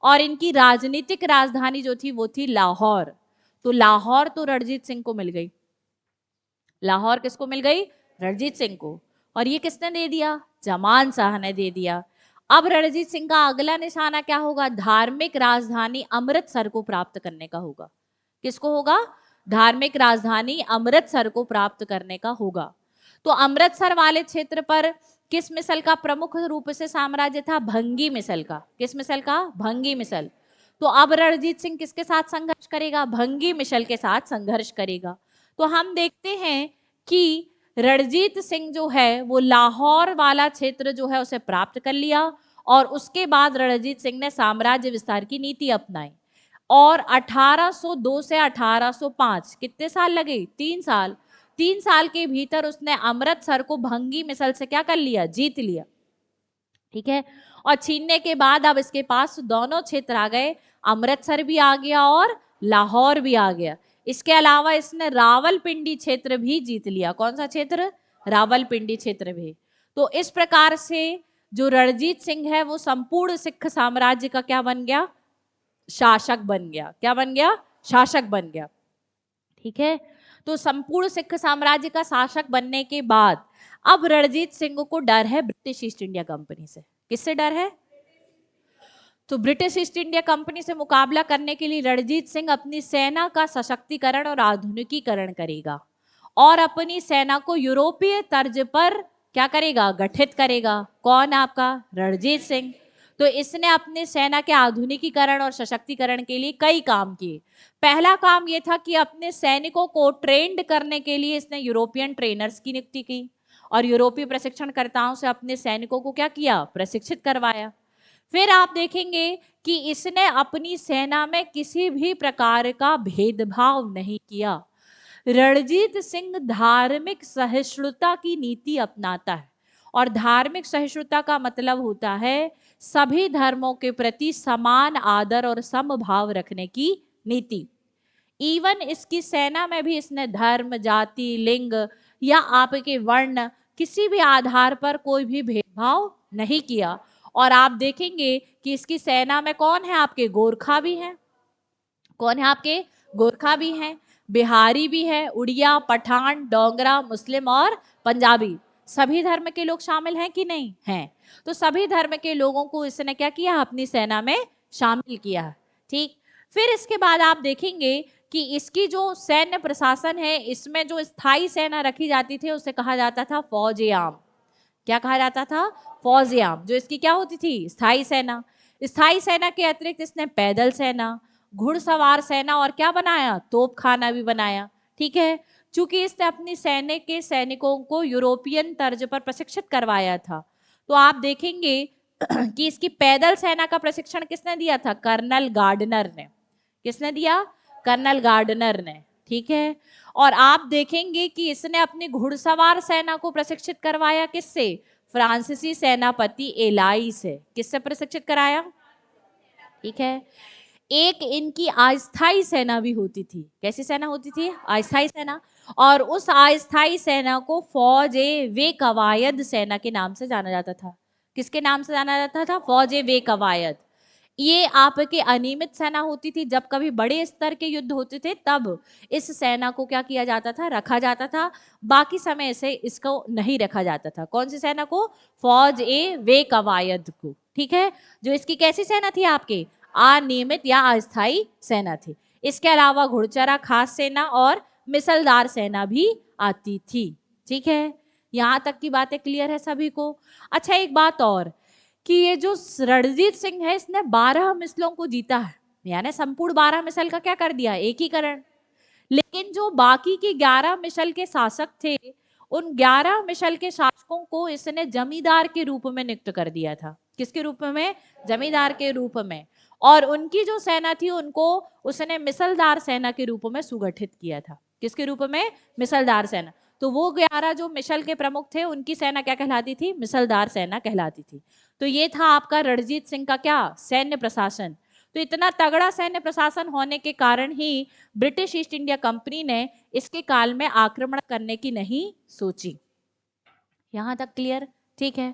और इनकी राजनीतिक राजधानी जो थी वो थी लाहौर। तो लाहौर तो रणजीत सिंह को मिल गई, लाहौर किसको मिल गई, रणजीत सिंह को। और ये किसने दे दिया, जमान शाह ने दे दिया। अब रणजीत सिंह का अगला निशाना क्या होगा, धार्मिक राजधानी अमृतसर को प्राप्त करने का होगा। किसको होगा, धार्मिक राजधानी अमृतसर को प्राप्त करने का होगा। तो अमृतसर वाले क्षेत्र पर किस मिसल का प्रमुख रूप से साम्राज्य था, भंगी मिसल का। किस मिसल का, भंगी मिसल। तो अब रणजीत सिंह किसके साथ संघर्ष करेगा, भंगी मिसल के साथ संघर्ष करेगा। तो हम देखते हैं कि रणजीत सिंह जो है वो लाहौर वाला क्षेत्र जो है उसे प्राप्त कर लिया, और उसके बाद रणजीत सिंह ने साम्राज्य विस्तार की नीति अपनाई। और 1802 से 1805 कितने साल लगे, 3 साल। 3 साल के भीतर उसने अमृतसर को भंगी मिसल से क्या कर लिया, जीत लिया। ठीक है, और छीनने के बाद अब इसके पास दोनों क्षेत्र आ गए, अमृतसर भी आ गया और लाहौर भी आ गया। इसके अलावा इसने रावलपिंडी क्षेत्र भी जीत लिया। कौन सा क्षेत्र, रावलपिंडी क्षेत्र भी। तो इस प्रकार से जो रणजीत सिंह है वो संपूर्ण सिख साम्राज्य का क्या बन गया, शासक बन गया। क्या बन गया, शासक बन गया। ठीक है, तो संपूर्ण सिख साम्राज्य का शासक बनने के बाद अब रणजीत सिंह को डर है ब्रिटिश ईस्ट इंडिया कंपनी से। किससे डर है, तो ब्रिटिश ईस्ट इंडिया कंपनी से मुकाबला करने के लिए रणजीत सिंह अपनी सेना का सशक्तिकरण और आधुनिकीकरण करेगा और अपनी सेना को यूरोपीय तर्ज पर क्या करेगा, गठित करेगा। कौन, आपका रणजीत सिंह। तो इसने अपने सेना के आधुनिकीकरण और सशक्तिकरण के लिए कई काम किए। पहला काम यह था कि अपने सैनिकों को ट्रेंड करने के लिए इसने यूरोपियन ट्रेनर्स की नियुक्ति की और यूरोपीय प्रशिक्षणकर्ताओं से अपने सैनिकों को क्या किया, प्रशिक्षित करवाया। फिर आप देखेंगे कि इसने अपनी सेना में किसी भी प्रकार का भेदभाव नहीं किया। रणजीत सिंह धार्मिक सहिष्णुता की नीति अपनाता है, और धार्मिक सहिष्णुता का मतलब होता है सभी धर्मों के प्रति समान आदर और समभाव रखने की नीति। इवन इसकी सेना में भी इसने धर्म, जाति, लिंग या आपके वर्ण किसी भी आधार पर कोई भी भेदभाव नहीं किया। और आप देखेंगे कि इसकी सेना में कौन है, आपके गोरखा भी हैं। कौन है, आपके गोरखा भी हैं, बिहारी भी है, उड़िया, पठान, डोगरा, मुस्लिम और पंजाबी। सभी धर्म के लोग शामिल हैं कि नहीं हैं। तो सभी धर्म के लोगों को इसने क्या किया, अपनी सेना में शामिल किया। ठीक, फिर इसके बाद आप देखेंगे कि इसकी जो सैन्य प्रशासन है इसमें जो स्थायी सेना रखी जाती थी उसे कहा जाता था फौज-ए आम। क्या कहा जाता था, फौज-ए आम। जो इसकी क्या होती थी, स्थायी सेना। स्थायी सेना के अतिरिक्त इसने पैदल सेना, घुड़सवार सेना और क्या बनाया, तोपखाना भी बनाया। ठीक है, चूंकि इसने अपनी सेना के सैनिकों को यूरोपियन तर्ज पर प्रशिक्षित करवाया था। तो आप देखेंगे कि इसकी पैदल सेना का प्रशिक्षण किसने दिया था, कर्नल गार्डनर ने। किसने दिया, कर्नल गार्डनर ने। ठीक है। और आप देखेंगे कि इसने अपनी घुड़सवार सेना को प्रशिक्षित करवाया किससे? फ्रांसीसी सेनापति एलाई से। किससे प्रशिक्षित कराया? ठीक है। एक इनकी अस्थाई सेना भी होती थी। कैसी सेना होती थी? अस्थाई सेना। और उस अस्थाई सेना को फौज ए वे कवायद सेना के नाम से जाना जाता था। किसके नाम से जाना जाता था? फौज ए वे कवायद। ये आपके अनियमित सेना होती थी। जब कभी बड़े स्तर के युद्ध होते थे तब इस सेना को क्या किया जाता था? रखा जाता था। बाकी समय से इसको नहीं रखा जाता था। कौन सी सेना को? फौज ए वे कवायद को। ठीक है। जो इसकी कैसी सेना थी आपके? अनियमित या अस्थाई सेना थी। इसके अलावा घुड़चरा खास सेना और मिसलदार सेना भी आती थी। ठीक है। यहां तक की बातें क्लियर है सभी को? अच्छा, एक बात और कि ये जो रणजीत सिंह है इसने 12 मिसलों को जीता है, यानी संपूर्ण 12 मिसल का क्या कर दिया? एकीकरण। लेकिन जो बाकी की 11 मिसल के शासक थे उन 11 मिसल के शासकों को इसने जमींदार के रूप में नियुक्त कर दिया था। किसके रूप में? जमींदार के रूप में। और उनकी जो सेना थी उनको उसने मिसलदार सेना के रूप में सुगठित किया था। किसके रूप में? मिसलदार सेना। तो वो 11 जो मिसल के प्रमुख थे उनकी सेना क्या कहलाती थी? मिसलदार सेना कहलाती थी। तो ये था आपका रणजीत सिंह का क्या? सैन्य प्रशासन। तो इतना तगड़ा सैन्य प्रशासन होने के कारण ही ब्रिटिश ईस्ट इंडिया कंपनी ने इसके काल में आक्रमण करने की नहीं सोची। यहां तक क्लियर? ठीक है।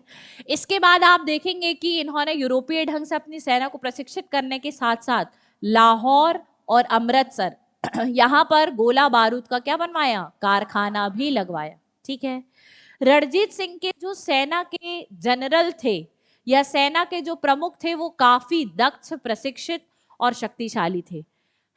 इसके बाद आप देखेंगे कि इन्होंने यूरोपीय ढंग से अपनी सेना को प्रशिक्षित करने के साथ साथ लाहौर और अमृतसर यहां पर गोला बारूद का क्या बनवाया? कारखाना भी लगवाया। ठीक है। रणजीत सिंह के जो सेना के जनरल थे या सेना के जो प्रमुख थे वो काफी दक्ष, प्रशिक्षित और शक्तिशाली थे,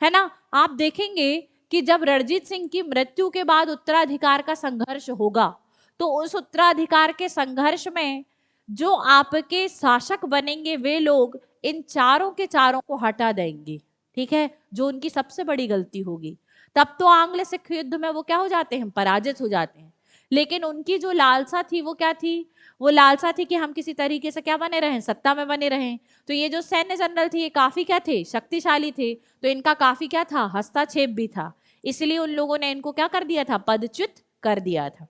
है ना? आप देखेंगे कि जब रणजीत सिंह की मृत्यु के बाद उत्तराधिकार का संघर्ष होगा तो उस उत्तराधिकार के संघर्ष में जो आपके शासक बनेंगे वे लोग इन चारों के चारों को हटा देंगे। ठीक है। जो उनकी सबसे बड़ी गलती होगी। तब तो आंग्ल सिख युद्ध में वो क्या हो जाते हैं? पराजित हो जाते हैं। लेकिन उनकी जो लालसा थी वो क्या थी? वो लालसा थी कि हम किसी तरीके से क्या बने रहें? सत्ता में बने रहें। तो ये जो सैन्य जनरल थे ये काफी क्या थे? शक्तिशाली थे। तो इनका काफी क्या था? हस्तक्षेप भी था। इसलिए उन लोगों ने इनको क्या कर दिया था? पदच्युत कर दिया था।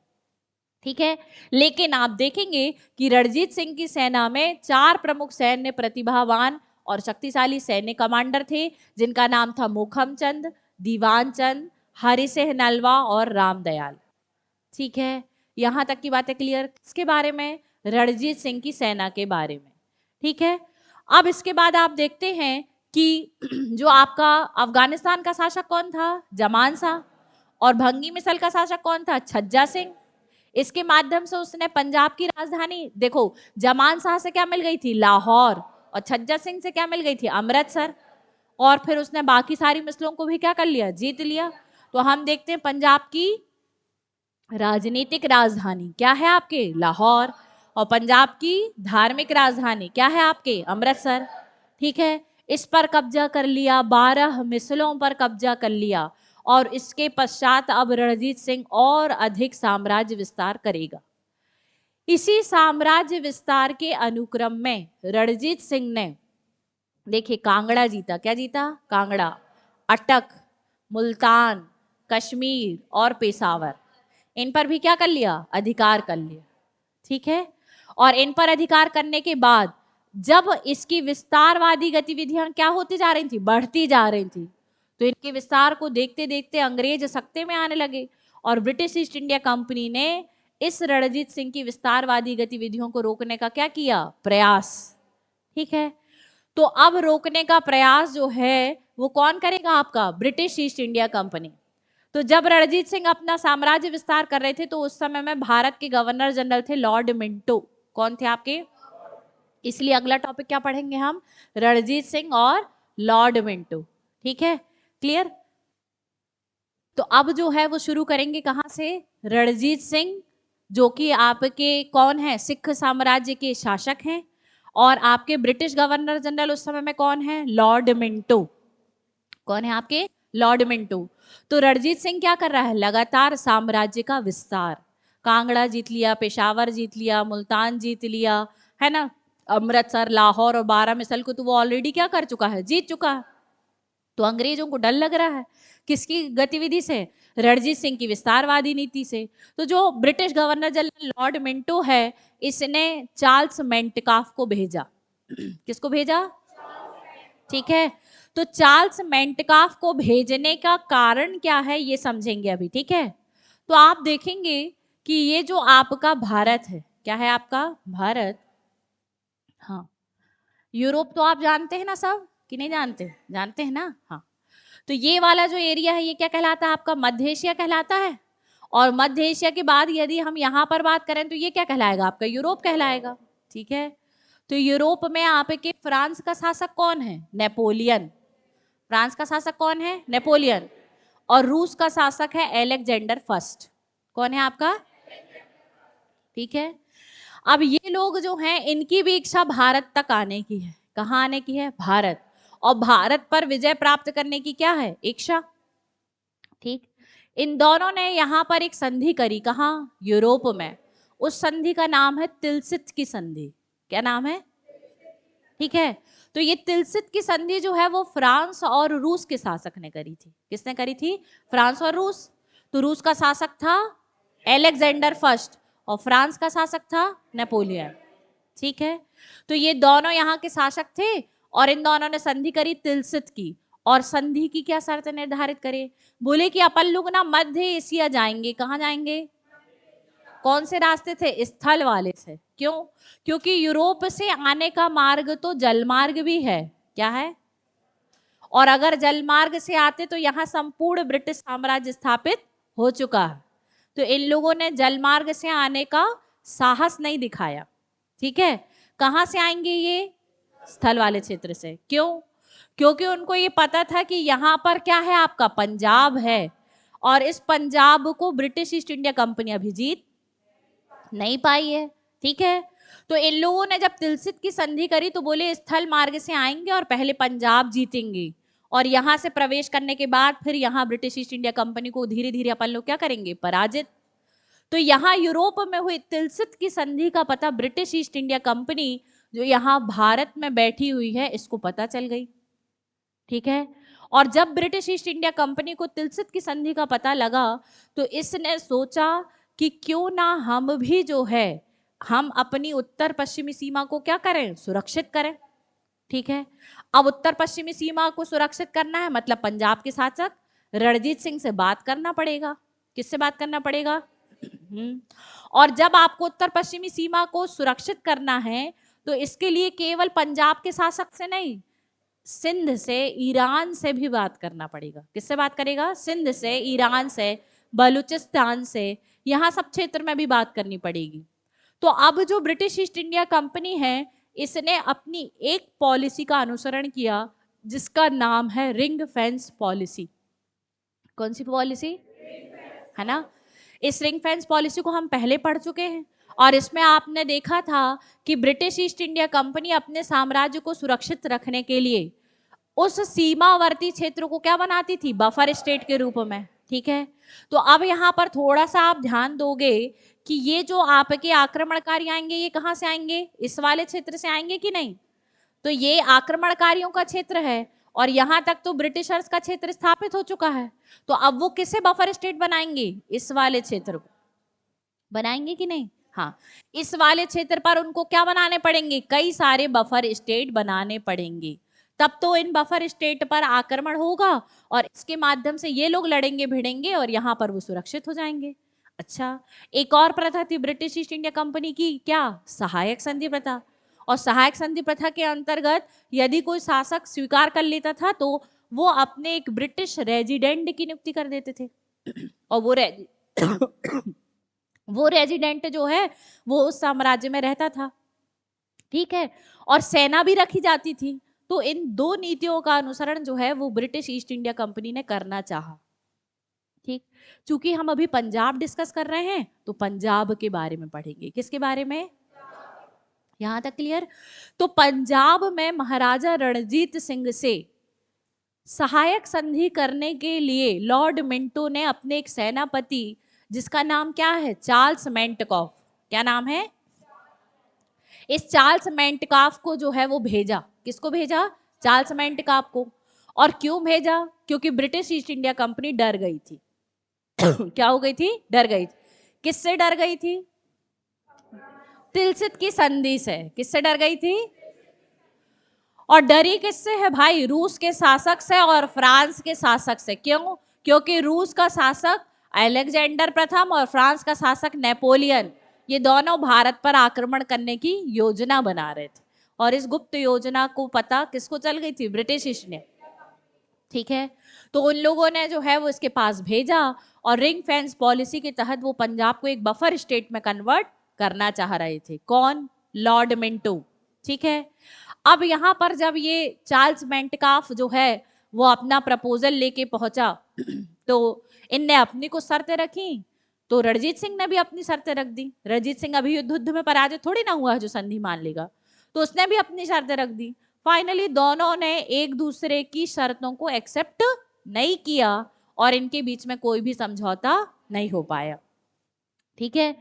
ठीक है। लेकिन आप देखेंगे कि रणजीत सिंह की सेना में 4 प्रमुख सैन्य प्रतिभावान और शक्तिशाली सैन्य कमांडर थे जिनका नाम था मोखम चंद, दीवान चंद, हरिसिंह नलवा और रामदयाल। ठीक है। यहां तक की बातें क्लियर? इसके बारे में रणजीत सिंह की सेना के बारे में। ठीक है। अब इसके बाद आप देखते हैं कि जो आपका अफगानिस्तान का शासक कौन था? जमान शाह। और भंगी मिसल का शासक कौन था? छज्जा सिंह। इसके माध्यम से उसने पंजाब की राजधानी, देखो, जमान शाह से क्या मिल गई थी? लाहौर। और छज्जा सिंह से क्या मिल गई थी? अमृतसर। और फिर उसने बाकी सारी मिसलों को भी क्या कर लिया? जीत लिया। तो हम देखते हैं पंजाब की राजनीतिक राजधानी क्या है आपके? लाहौर। और पंजाब की धार्मिक राजधानी क्या है आपके? अमृतसर। ठीक है। इस पर कब्जा कर लिया, 12 मिसलों पर कब्जा कर लिया। और इसके पश्चात अब रणजीत सिंह और अधिक साम्राज्य विस्तार करेगा। इसी साम्राज्य विस्तार के अनुक्रम में रणजीत सिंह ने, देखिए, कांगड़ा जीता। क्या जीता? कांगड़ा, अटक, मुल्तान, कश्मीर और पेशावर, इन पर भी क्या कर लिया? अधिकार कर लिया। ठीक है। और इन पर अधिकार करने के बाद जब इसकी विस्तारवादी गतिविधियां क्या होती जा रही थी? बढ़ती जा रही थी। तो इनके विस्तार को देखते देखते अंग्रेज सत्ते में आने लगे और ब्रिटिश ईस्ट इंडिया कंपनी ने इस रणजीत सिंह की विस्तारवादी गतिविधियों को रोकने का क्या किया? प्रयास। ठीक है। तो अब रोकने का प्रयास जो है वो कौन करेगा? आपका ब्रिटिश ईस्ट इंडिया कंपनी। तो जब रणजीत सिंह अपना साम्राज्य विस्तार कर रहे थे तो उस समय में भारत के गवर्नर जनरल थे लॉर्ड मिंटो। कौन थे आपके? इसलिए अगला टॉपिक क्या पढ़ेंगे हम? रणजीत सिंह और लॉर्ड मिंटो। ठीक है। क्लियर? तो अब जो है वो शुरू करेंगे कहां से? रणजीत सिंह, जो कि आपके कौन है? सिख साम्राज्य के शासक हैं। और आपके ब्रिटिश गवर्नर जनरल उस समय में कौन है? Lord Minto. कौन है आपके? Lord Minto. तो रणजीत सिंह क्या कर रहा है? लगातार साम्राज्य का विस्तार। कांगड़ा जीत लिया, पेशावर जीत लिया, मुल्तान जीत लिया, है ना, अमृतसर, लाहौर और 12 मिसल को तो वो ऑलरेडी क्या कर चुका है? जीत चुका है। तो अंग्रेजों को डर लग रहा है किसकी गतिविधि से? रणजीत सिंह की विस्तारवादी नीति से। तो जो British governor general Lord Minto है, इसने चार्ल्स मेंटकाफ को भेजा। किसको भेजा? ठीक है, तो चार्ल्स मेंटकाफ को भेजने का कारण क्या है ये समझेंगे अभी, ठीक है। तो आप देखेंगे कि ये जो आपका भारत है, क्या है आपका भारत, हाँ, यूरोप तो आप जानते हैं ना सब, कि नहीं जानते? जानते हैं ना, हाँ। तो ये वाला जो एरिया है ये क्या कहलाता है आपका? मध्य एशिया कहलाता है। और मध्य एशिया के बाद यदि हम यहाँ पर बात करें तो ये क्या कहलाएगा आपका? यूरोप कहलाएगा, ठीक है। तो यूरोप में आपके फ्रांस का शासक कौन है? नेपोलियन। फ्रांस का शासक कौन है? नेपोलियन। और रूस का शासक है अलेक्जेंडर फर्स्ट। कौन है आपका? ठीक है। अब ये लोग जो हैं इनकी भी इच्छा भारत तक आने की है। कहाँ आने की है? भारत। और भारत पर विजय प्राप्त करने की क्या है? इच्छा। ठीक। इन दोनों ने यहाँ पर एक संधि करी। कहाँ? यूरोप में। उस संधि का नाम है तिलसित की संधि। क्या नाम है? ठीक है। तो ये तिलसित की संधि जो है वो फ्रांस और रूस के शासक ने करी थी। किसने करी थी? फ्रांस और रूस। तो रूस का शासक था अलेक्जेंडर फर्स्ट और फ्रांस का शासक था नेपोलियन। ठीक है। तो ये दोनों यहाँ के शासक थे और इन दोनों ने संधि करी तिलसित की। और संधि की क्या शर्त निर्धारित करे? बोले कि अपन लोग ना मध्य एशिया जाएंगे। कहाँ जाएंगे? कौन से रास्ते थे? स्थल वाले से। क्यों? क्योंकि यूरोप से आने का मार्ग तो जलमार्ग भी है। क्या है? और अगर जलमार्ग से आते तो यहाँ संपूर्ण ब्रिटिश साम्राज्य स्थापित हो चुका है। तो इन लोगों ने जलमार्ग से आने का साहस नहीं दिखाया। ठीक है। कहां से आएंगे ये? स्थल वाले क्षेत्र से। क्यों? क्योंकि उनको ये पता था कि यहाँ पर क्या है आपका? पंजाब है। और इस पंजाब को ब्रिटिश ईस्ट इंडिया कंपनी अभी जीत नहीं पाई है। ठीक है। तो इन लोगों ने जब तिलसित की संधि करी तो बोले स्थल मार्ग से आएंगे और पहले पंजाब जीतेंगे और यहां से प्रवेश करने के बाद फिर यहाँ ब्रिटिश ईस्ट इंडिया कंपनी को धीरे धीरे अपन लोग क्या करेंगे? पराजित। तो यहाँ यूरोप में हुई तिलसित की संधि का पता ब्रिटिश ईस्ट इंडिया कंपनी जो यहाँ भारत में बैठी हुई है इसको पता चल गई। ठीक है। और जब ब्रिटिश ईस्ट इंडिया कंपनी को तिलसित की संधि का पता लगा तो इसने सोचा कि क्यों ना हम भी जो है हम अपनी उत्तर पश्चिमी सीमा को क्या करें? सुरक्षित करें। ठीक है। अब उत्तर पश्चिमी सीमा को सुरक्षित करना है मतलब पंजाब के शासक रणजीत सिंह से बात करना पड़ेगा। किससे बात करना पड़ेगा? और जब आपको उत्तर पश्चिमी सीमा को सुरक्षित करना है तो इसके लिए केवल पंजाब के शासक से नहीं, सिंध से, ईरान से भी बात करना पड़ेगा। किससे बात करेगा? सिंध से, ईरान से, बलूचिस्तान से, यहाँ सब क्षेत्र में भी बात करनी पड़ेगी। तो अब जो ब्रिटिश ईस्ट इंडिया कंपनी है इसने अपनी एक पॉलिसी का अनुसरण किया जिसका नाम है रिंग फेंस पॉलिसी। कौन सी पॉलिसी? है ना। इस रिंग फेंस पॉलिसी को हम पहले पढ़ चुके हैं और इसमें आपने देखा था कि ब्रिटिश ईस्ट इंडिया कंपनी अपने साम्राज्य को सुरक्षित रखने के लिए उस सीमावर्ती क्षेत्र को क्या बनाती थी? बफर स्टेट के रूप में। ठीक है। तो अब यहाँ पर थोड़ा सा आप ध्यान दोगे कि ये जो आपके आक्रमणकारी आएंगे ये कहाँ से आएंगे? इस वाले क्षेत्र से आएंगे कि नहीं? तो ये आक्रमणकारियों का क्षेत्र है और यहां तक तो ब्रिटिशर्स का क्षेत्र स्थापित हो चुका है। तो अब वो किसे बफर स्टेट बनाएंगे? इस वाले क्षेत्र को बनाएंगे कि नहीं? हाँ। इस वाले क्षेत्र पर उनको क्या बनाने पड़ेंगे? कई सारे बफर स्टेट बनाने पड़ेंगे। तब तो इन बफर स्टेट पर आक्रमण होगा और इसके माध्यम से ये लोग लड़ेंगे भिड़ेंगे और यहाँ पर वो सुरक्षित हो जाएंगे। अच्छा, एक और प्रथा थी ब्रिटिश ईस्ट इंडिया कंपनी की, क्या? सहायक संधि प्रथा। और सहायक संधि प्रथा के अंतर्गत यदि कोई शासक स्वीकार कर लेता था तो वो अपने एक ब्रिटिश रेजिडेंट की नियुक्ति कर देते थे और वो रेजिडेंट जो है वो उस साम्राज्य में रहता था। ठीक है। और सेना भी रखी जाती थी। तो इन दो नीतियों का अनुसरण जो है वो ब्रिटिश ईस्ट इंडिया कंपनी ने करना चाहा। ठीक। चूंकि हम अभी पंजाब डिस्कस कर रहे हैं तो पंजाब के बारे में पढ़ेंगे। किसके बारे में? यहां तक क्लियर? तो पंजाब में महाराजा रणजीत सिंह से सहायक संधि करने के लिए लॉर्ड मिंटो ने अपने एक सेनापति जिसका नाम क्या है? चार्ल्स मेंटकॉफ। क्या नाम है? इस चार्ल्स मेंटकॉफ को जो है वो भेजा। किसको भेजा? चार्ल्स मेंटकॉफ को। और क्यों भेजा? क्योंकि ब्रिटिश ईस्ट इंडिया कंपनी डर गई थी। क्या हो गई थी? डर गई थी। किससे डर गई थी? तिलसित की संधि से। किससे डर गई थी? और डरी किससे है भाई? रूस के शासक से और फ्रांस के शासक से। क्यों? क्योंकि रूस का शासक अलेक्जेंडर प्रथम और फ्रांस का शासक नेपोलियन, ये दोनों भारत पर आक्रमण करने की योजना बना रहे थे। और इस गुप्त योजना को पता किसको चल गई थी? ब्रिटिश ईस्ट ने। ठीक है, तो उन लोगों ने जो है वो इसके पास भेजा और रिंग फेंस पॉलिसी के तहत वो पंजाब को एक बफर स्टेट में कन्वर्ट करना चाह रहे थे। कौन? Lord Minto. ठीक है, अब यहां पर जब ये चार्ल्स मेंटकाफ जो है वो अपना प्रपोजल लेके पहुंचा तो इनने अपनी को शर्तें रखी, तो रणजीत सिंह ने भी अपनी शर्तें रख दी। रणजीत सिंह अभी युद्ध में पराजित थोड़ी ना हुआ है जो संधि मान लेगा, तो उसने भी अपनी शर्तें रख दी। फाइनली दोनों ने एक दूसरे की शर्तों को एक्सेप्ट नहीं किया और इनके बीच में कोई भी समझौता नहीं हो पाया। ठीक है,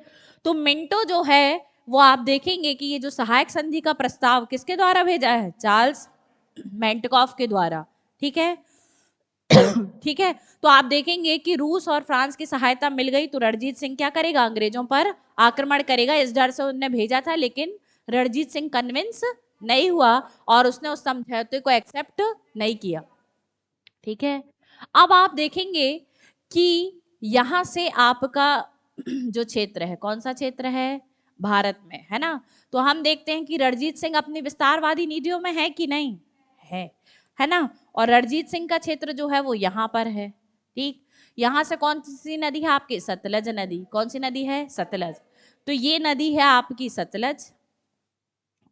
तो मिंटो जो है वो आप देखेंगे कि ये जो सहायक संधि का प्रस्ताव किसके द्वारा भेजा है? चार्ल्स मेंटकॉफ के द्वारा। ठीक है, ठीक है, तो आप देखेंगे कि रूस और फ्रांस की सहायता मिल गई तो रणजीत सिंह क्या करेगा? अंग्रेजों पर आक्रमण करेगा। इस डर से उन्होंने भेजा था, लेकिन रणजीत सिंह कन्विंस नहीं हुआ और उसने उस समझौते को एक्सेप्ट नहीं किया। ठीक है, अब आप देखेंगे कि यहां से आपका जो क्षेत्र है, कौन सा क्षेत्र है? भारत में, है ना? तो हम देखते हैं कि रणजीत सिंह अपनी विस्तारवादी नीतियों में है कि नहीं है ना? और रणजीत सिंह का क्षेत्र जो है वो यहाँ पर है। ठीक, यहां से कौन सी नदी है आपकी? सतलज नदी। कौन सी नदी है? सतलज। तो ये नदी है आपकी सतलज।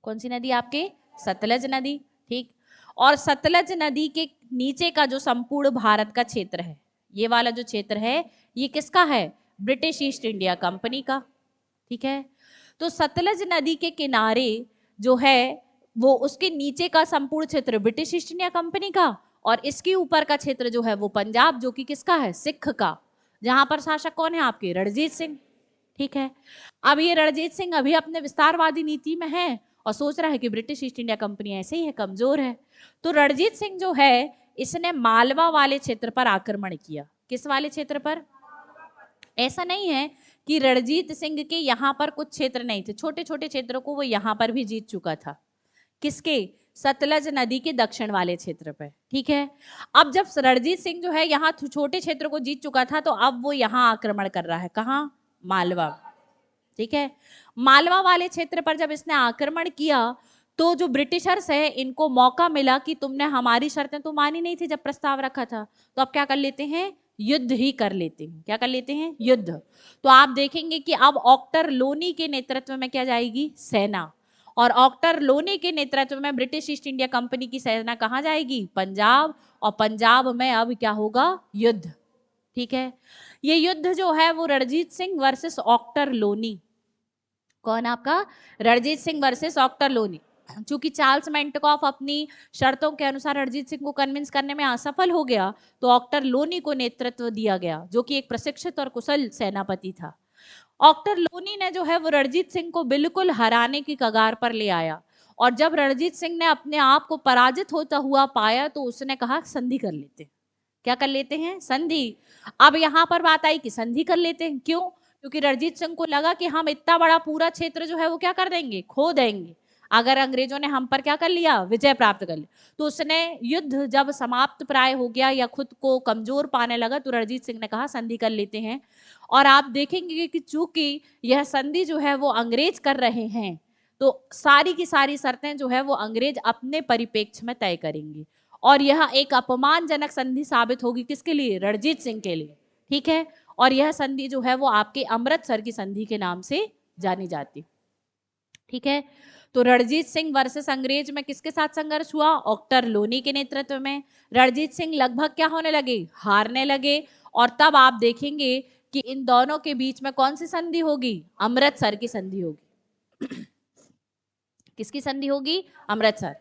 कौन सी नदी आपके? सतलज नदी। ठीक, और सतलज नदी के नीचे का जो संपूर्ण भारत का क्षेत्र है, ये वाला जो क्षेत्र है ये किसका है? ब्रिटिश ईस्ट इंडिया कंपनी का। ठीक है, तो सतलज नदी के किनारे जो है वो उसके नीचे का संपूर्ण क्षेत्र ब्रिटिश ईस्ट इंडिया कंपनी का, और इसके ऊपर का क्षेत्र जो है वो पंजाब, जो कि किसका है? सिख का। जहां पर शासक कौन है आपके? रणजीत सिंह। ठीक है, अब ये रणजीत सिंह अभी अपने विस्तारवादी नीति में है और सोच रहा है कि ब्रिटिश ईस्ट इंडिया कंपनी ऐसे ही है, कमजोर है। तो रणजीत सिंह जो है इसने मालवा वाले क्षेत्र पर आक्रमण किया। किस वाले क्षेत्र पर? ऐसा नहीं है कि रणजीत सिंह के यहाँ पर कुछ क्षेत्र नहीं थे, छोटे छोटे क्षेत्रों को वो यहाँ पर भी जीत चुका था। किसके? सतलज नदी के दक्षिण वाले क्षेत्र पे। ठीक है, अब जब रणजीत सिंह जो है यहाँ छोटे क्षेत्र को जीत चुका था तो अब वो यहाँ आक्रमण कर रहा है। कहाँ? मालवा। ठीक है, मालवा वाले क्षेत्र पर जब इसने आक्रमण किया तो जो ब्रिटिशर्स है इनको मौका मिला कि तुमने हमारी शर्तें तो मानी नहीं थी जब प्रस्ताव रखा था, तो अब क्या कर लेते हैं? युद्ध ही कर लेते हैं। क्या कर लेते हैं? युद्ध। तो आप देखेंगे कि अब ऑक्टर लोनी के नेतृत्व में क्या जाएगी? सेना। और ऑक्टर लोनी के नेतृत्व में ब्रिटिश ईस्ट इंडिया कंपनी की सेना कहाँ जाएगी? पंजाब। और पंजाब में अब क्या होगा? युद्ध। ठीक है, ये युद्ध जो है वो रणजीत सिंह वर्सेस ऑक्टर लोनी। कौन आपका? रणजीत सिंह वर्सेस ऑक्टर लोनी। चूंकि चार्ल्स मेंटकॉफ अपनी शर्तों के अनुसार रणजीत सिंह को कन्विंस करने में असफल हो गया तो ऑक्टर लोनी को नेतृत्व दिया गया, जो कि एक प्रशिक्षित और कुशल सेनापति था। ऑक्टर लोनी ने जो है वो रणजीत सिंह को बिल्कुल हराने की कगार पर ले आया, और जब रणजीत सिंह ने अपने आप को पराजित होता हुआ पाया तो उसने कहा संधि कर लेते हैं। क्या कर लेते हैं? संधि। अब यहां पर बात आई कि संधि कर लेते हैं। क्यों? क्योंकि रणजीत सिंह को लगा कि हम इतना बड़ा पूरा क्षेत्र जो है वो क्या कर देंगे? खो देंगे अगर अंग्रेजों ने हम पर क्या कर लिया? विजय प्राप्त कर लिया। तो उसने युद्ध जब समाप्त प्राय हो गया या खुद को कमजोर पाने लगा तो रणजीत सिंह ने कहा संधि कर लेते हैं। और आप देखेंगे कि चूंकि यह संधि जो है वो अंग्रेज कर रहे हैं तो सारी की सारी शर्तें जो है वो अंग्रेज अपने परिप्रेक्ष्य में तय करेंगे, और यह एक अपमानजनक संधि साबित होगी। किसके लिए? रणजीत सिंह के लिए। ठीक है, और यह संधि जो है वो आपके अमृतसर की संधि के नाम से जानी जाती। ठीक है, तो रणजीत सिंह वर्सेस अंग्रेज में किसके साथ संघर्ष हुआ? ऑक्टर लोनी के नेतृत्व में। रणजीत सिंह लगभग क्या होने लगे? हारने लगे। और तब आप देखेंगे कि इन दोनों के बीच में कौन सी संधि होगी? अमृतसर की संधि होगी। किसकी संधि होगी? अमृतसर।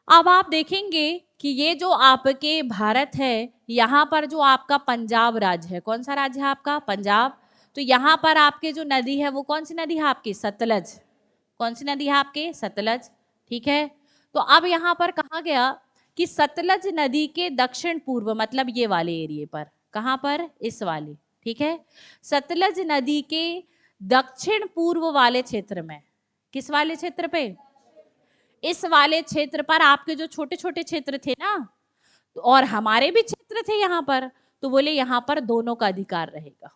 अब आप देखेंगे कि ये जो आपके भारत है यहाँ पर जो आपका पंजाब राज्य है, कौन सा राज्य है आपका? पंजाब। तो यहाँ पर आपके जो नदी है वो कौन सी नदी है आपकी? सतलज। कौन सी नदी है आपके? सतलज। ठीक है, तो अब यहाँ पर कहा गया कि सतलज नदी के दक्षिण पूर्व, मतलब ये वाले एरिया पर, कहां पर, इस वाले, ठीक है, सतलज नदी के दक्षिण पूर्व वाले क्षेत्र में, किस वाले क्षेत्र पे, इस वाले क्षेत्र पर आपके जो छोटे छोटे क्षेत्र थे ना, और हमारे भी क्षेत्र थे यहाँ पर, तो बोले यहाँ पर दोनों का अधिकार रहेगा।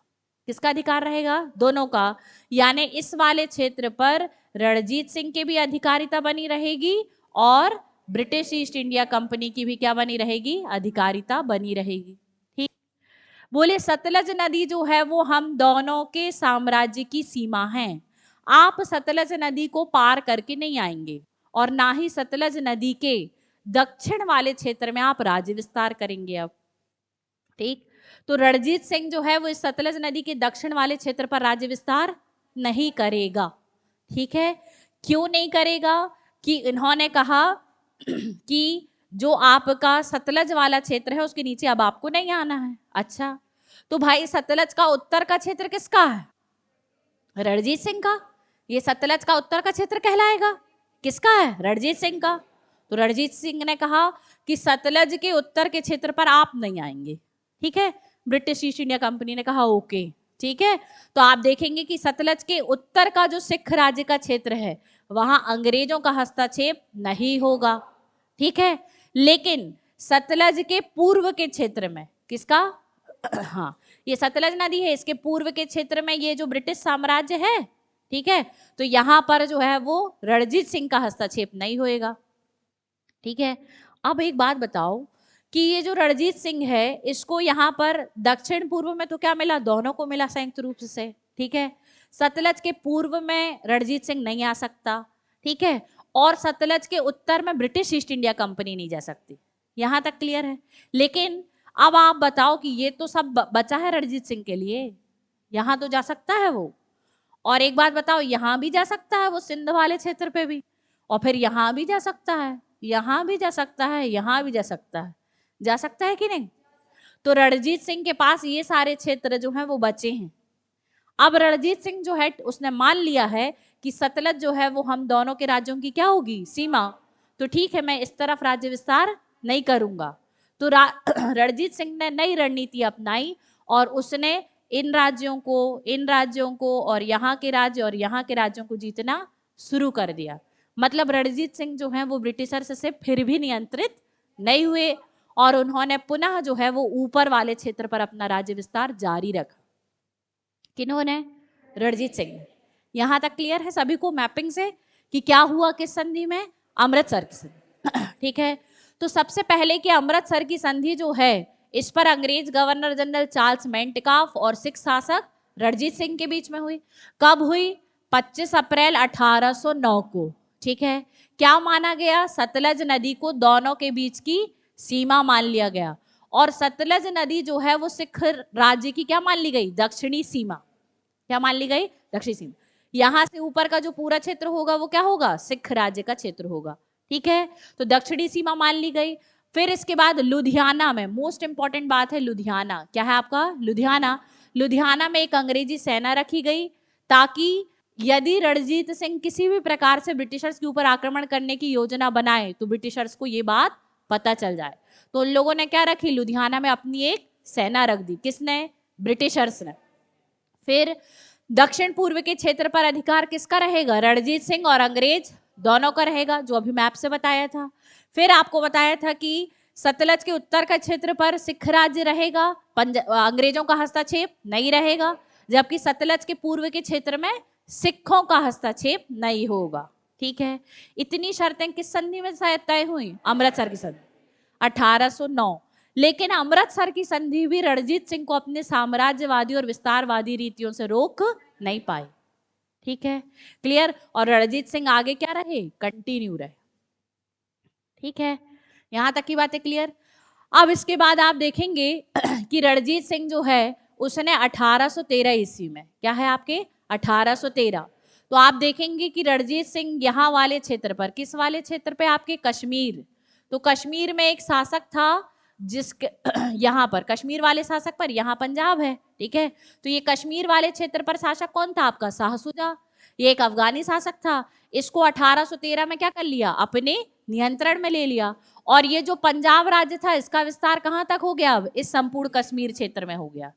किसका अधिकार रहेगा, दोनों का। यानी इस वाले क्षेत्र पर रणजीत सिंह की भी अधिकारिता बनी रहेगी और ब्रिटिश ईस्ट इंडिया कंपनी की भी क्या बनी रहेगी, अधिकारिता बनी रहेगी। ठीक, बोले सतलज नदी जो है वो हम दोनों के साम्राज्य की सीमा है। आप सतलज नदी को पार करके नहीं आएंगे और ना ही सतलज नदी के दक्षिण वाले क्षेत्र में आप राज्य विस्तार करेंगे अब। ठीक, तो रणजीत सिंह जो है वो इस सतलज नदी के दक्षिण वाले क्षेत्र पर राज्य विस्तार नहीं करेगा। ठीक है, क्यों नहीं करेगा, कि इन्होंने कहा कि जो आपका सतलज वाला क्षेत्र है उसके नीचे अब आपको नहीं आना है। अच्छा, तो भाई सतलज का उत्तर का क्षेत्र किसका है, रणजीत सिंह का। ये सतलज का उत्तर का क्षेत्र कहलाएगा, किसका है, रणजीत सिंह का। तो रणजीत सिंह ने कहा कि सतलज के उत्तर के क्षेत्र पर आप नहीं आएंगे। ठीक है, ब्रिटिश ईस्ट इंडिया कंपनी ने कहा ओके, ठीक है। तो आप देखेंगे कि सतलज के उत्तर का जो सिख राज्य का क्षेत्र है वहां अंग्रेजों का हस्तक्षेप नहीं होगा। ठीक है, लेकिन सतलज के पूर्व के क्षेत्र में, किसका हाँ, ये सतलज नदी है, इसके पूर्व के क्षेत्र में ये जो ब्रिटिश साम्राज्य है, ठीक है, तो यहां पर जो है वो रणजीत सिंह का हस्तक्षेप नहीं होएगा। ठीक है, अब एक बात बताओ कि ये जो रणजीत सिंह है इसको यहाँ पर दक्षिण पूर्व में तो क्या मिला, दोनों को मिला संयुक्त रूप से। ठीक है, सतलज के पूर्व में रणजीत सिंह नहीं आ सकता, ठीक है, और सतलज के उत्तर में ब्रिटिश ईस्ट इंडिया कंपनी नहीं जा सकती। यहां तक क्लियर है। लेकिन अब आप बताओ कि ये तो सब बचा है रणजीत सिंह के लिए, यहां तो जा सकता है वो, और एक बात बताओ यहां भी जा सकता है वो, सिंध वाले क्षेत्र पे भी, और फिर यहां भी जा सकता है, यहां भी जा सकता है, यहां भी जा सकता है, जा सकता है कि नहीं। तो रणजीत सिंह के पास ये सारे क्षेत्र जो हैं वो बचे हैं। अब रणजीत सिंह जो है उसने मान लिया है कि सतलज जो है वो हम दोनों के राज्यों की क्या होगी, सीमा। तो ठीक है, मैं इस तरफ राज्य विस्तार नहीं करूंगा। तो रणजीत सिंह ने नई रणनीति अपनाई और उसने इन राज्यों को और यहाँ के राज्य और यहाँ के राज्यों को जीतना शुरू कर दिया। मतलब रणजीत सिंह जो है वो ब्रिटिशर्स से फिर भी नियंत्रित नहीं हुए और उन्होंने पुनः जो है वो ऊपर वाले क्षेत्र पर अपना राज्य विस्तार जारी रखा। किन्होंने, रणजीत सिंह ने। यहां तक क्लियर है सभी को मैपिंग से कि क्या हुआ किस संधि में, अमृतसर की संधि। ठीक है, तो सबसे पहले कि अमृतसर की संधि जो है इस पर अंग्रेज गवर्नर जनरल चार्ल्स मेंटकाफ और सिख शासक रणजीत सिंह के बीच में हुई। कब हुई, 25 अप्रैल 1809 को। ठीक है, क्या माना गया, सतलज नदी को दोनों के बीच की सीमा मान लिया गया और सतलज नदी जो है वो सिख राज्य की क्या मान ली गई, दक्षिणी सीमा। क्या मान ली गई, दक्षिणी सीमा। यहां से ऊपर का जो पूरा क्षेत्र होगा वो क्या होगा, सिख राज्य का क्षेत्र होगा। ठीक है, तो दक्षिणी सीमा मान ली गई। फिर इसके बाद लुधियाना में, मोस्ट इंपॉर्टेंट बात है लुधियाना, क्या है आपका, लुधियाना। लुधियाना में एक अंग्रेजी सेना रखी गई ताकि यदि रणजीत सिंह किसी भी प्रकार से ब्रिटिशर्स के ऊपर आक्रमण करने की योजना बनाए तो ब्रिटिशर्स को ये बात पता चल जाए। तो उन लोगों ने क्या रखी, लुधियाना में अपनी एक सेना रख दी, किसने, ब्रिटिशर्स ने। फिर दक्षिण पूर्व के क्षेत्र पर अधिकार किसका रहेगा, रणजीत सिंह और अंग्रेज दोनों का रहेगा, जो अभी मैप से बताया था। फिर आपको बताया था कि सतलज के उत्तर का क्षेत्र पर सिख राज्य रहेगा, अंग्रेजों का हस्तक्षेप नहीं रहेगा, जबकि सतलज के पूर्व के क्षेत्र में सिखों का हस्तक्षेप नहीं होगा। ठीक है, इतनी शर्तें किस संधि में शायद तय हुई, अमृतसर की संधि 1809। लेकिन अमृतसर की संधि भी रणजीत सिंह को अपने साम्राज्यवादी और विस्तारवादी रीतियों से रोक नहीं पाई। ठीक है, क्लियर। और रणजीत सिंह आगे क्या रहे, कंटिन्यू रहे। ठीक है, यहां तक की बातें क्लियर। अब इसके बाद आप देखेंगे कि रणजीत सिंह जो है उसने 1813 ईस्वी में, क्या है आपके 1813, तो आप देखेंगे कि रणजीत सिंह यहाँ वाले क्षेत्र पर, किस वाले क्षेत्र पे, आपके कश्मीर। तो कश्मीर में एक शासक था जिसके यहाँ पर कश्मीर वाले शासक पर, यहाँ पंजाब है। ठीक है, तो ये कश्मीर वाले क्षेत्र पर शासक कौन था आपका, शाह शुजा। ये एक अफगानी शासक था। इसको 1813 में क्या कर लिया, अपने नियंत्रण में ले लिया। और ये जो पंजाब राज्य था इसका विस्तार कहां तक हो गया? अब इस संपूर्ण कश्मीर क्षेत्र में हो गया।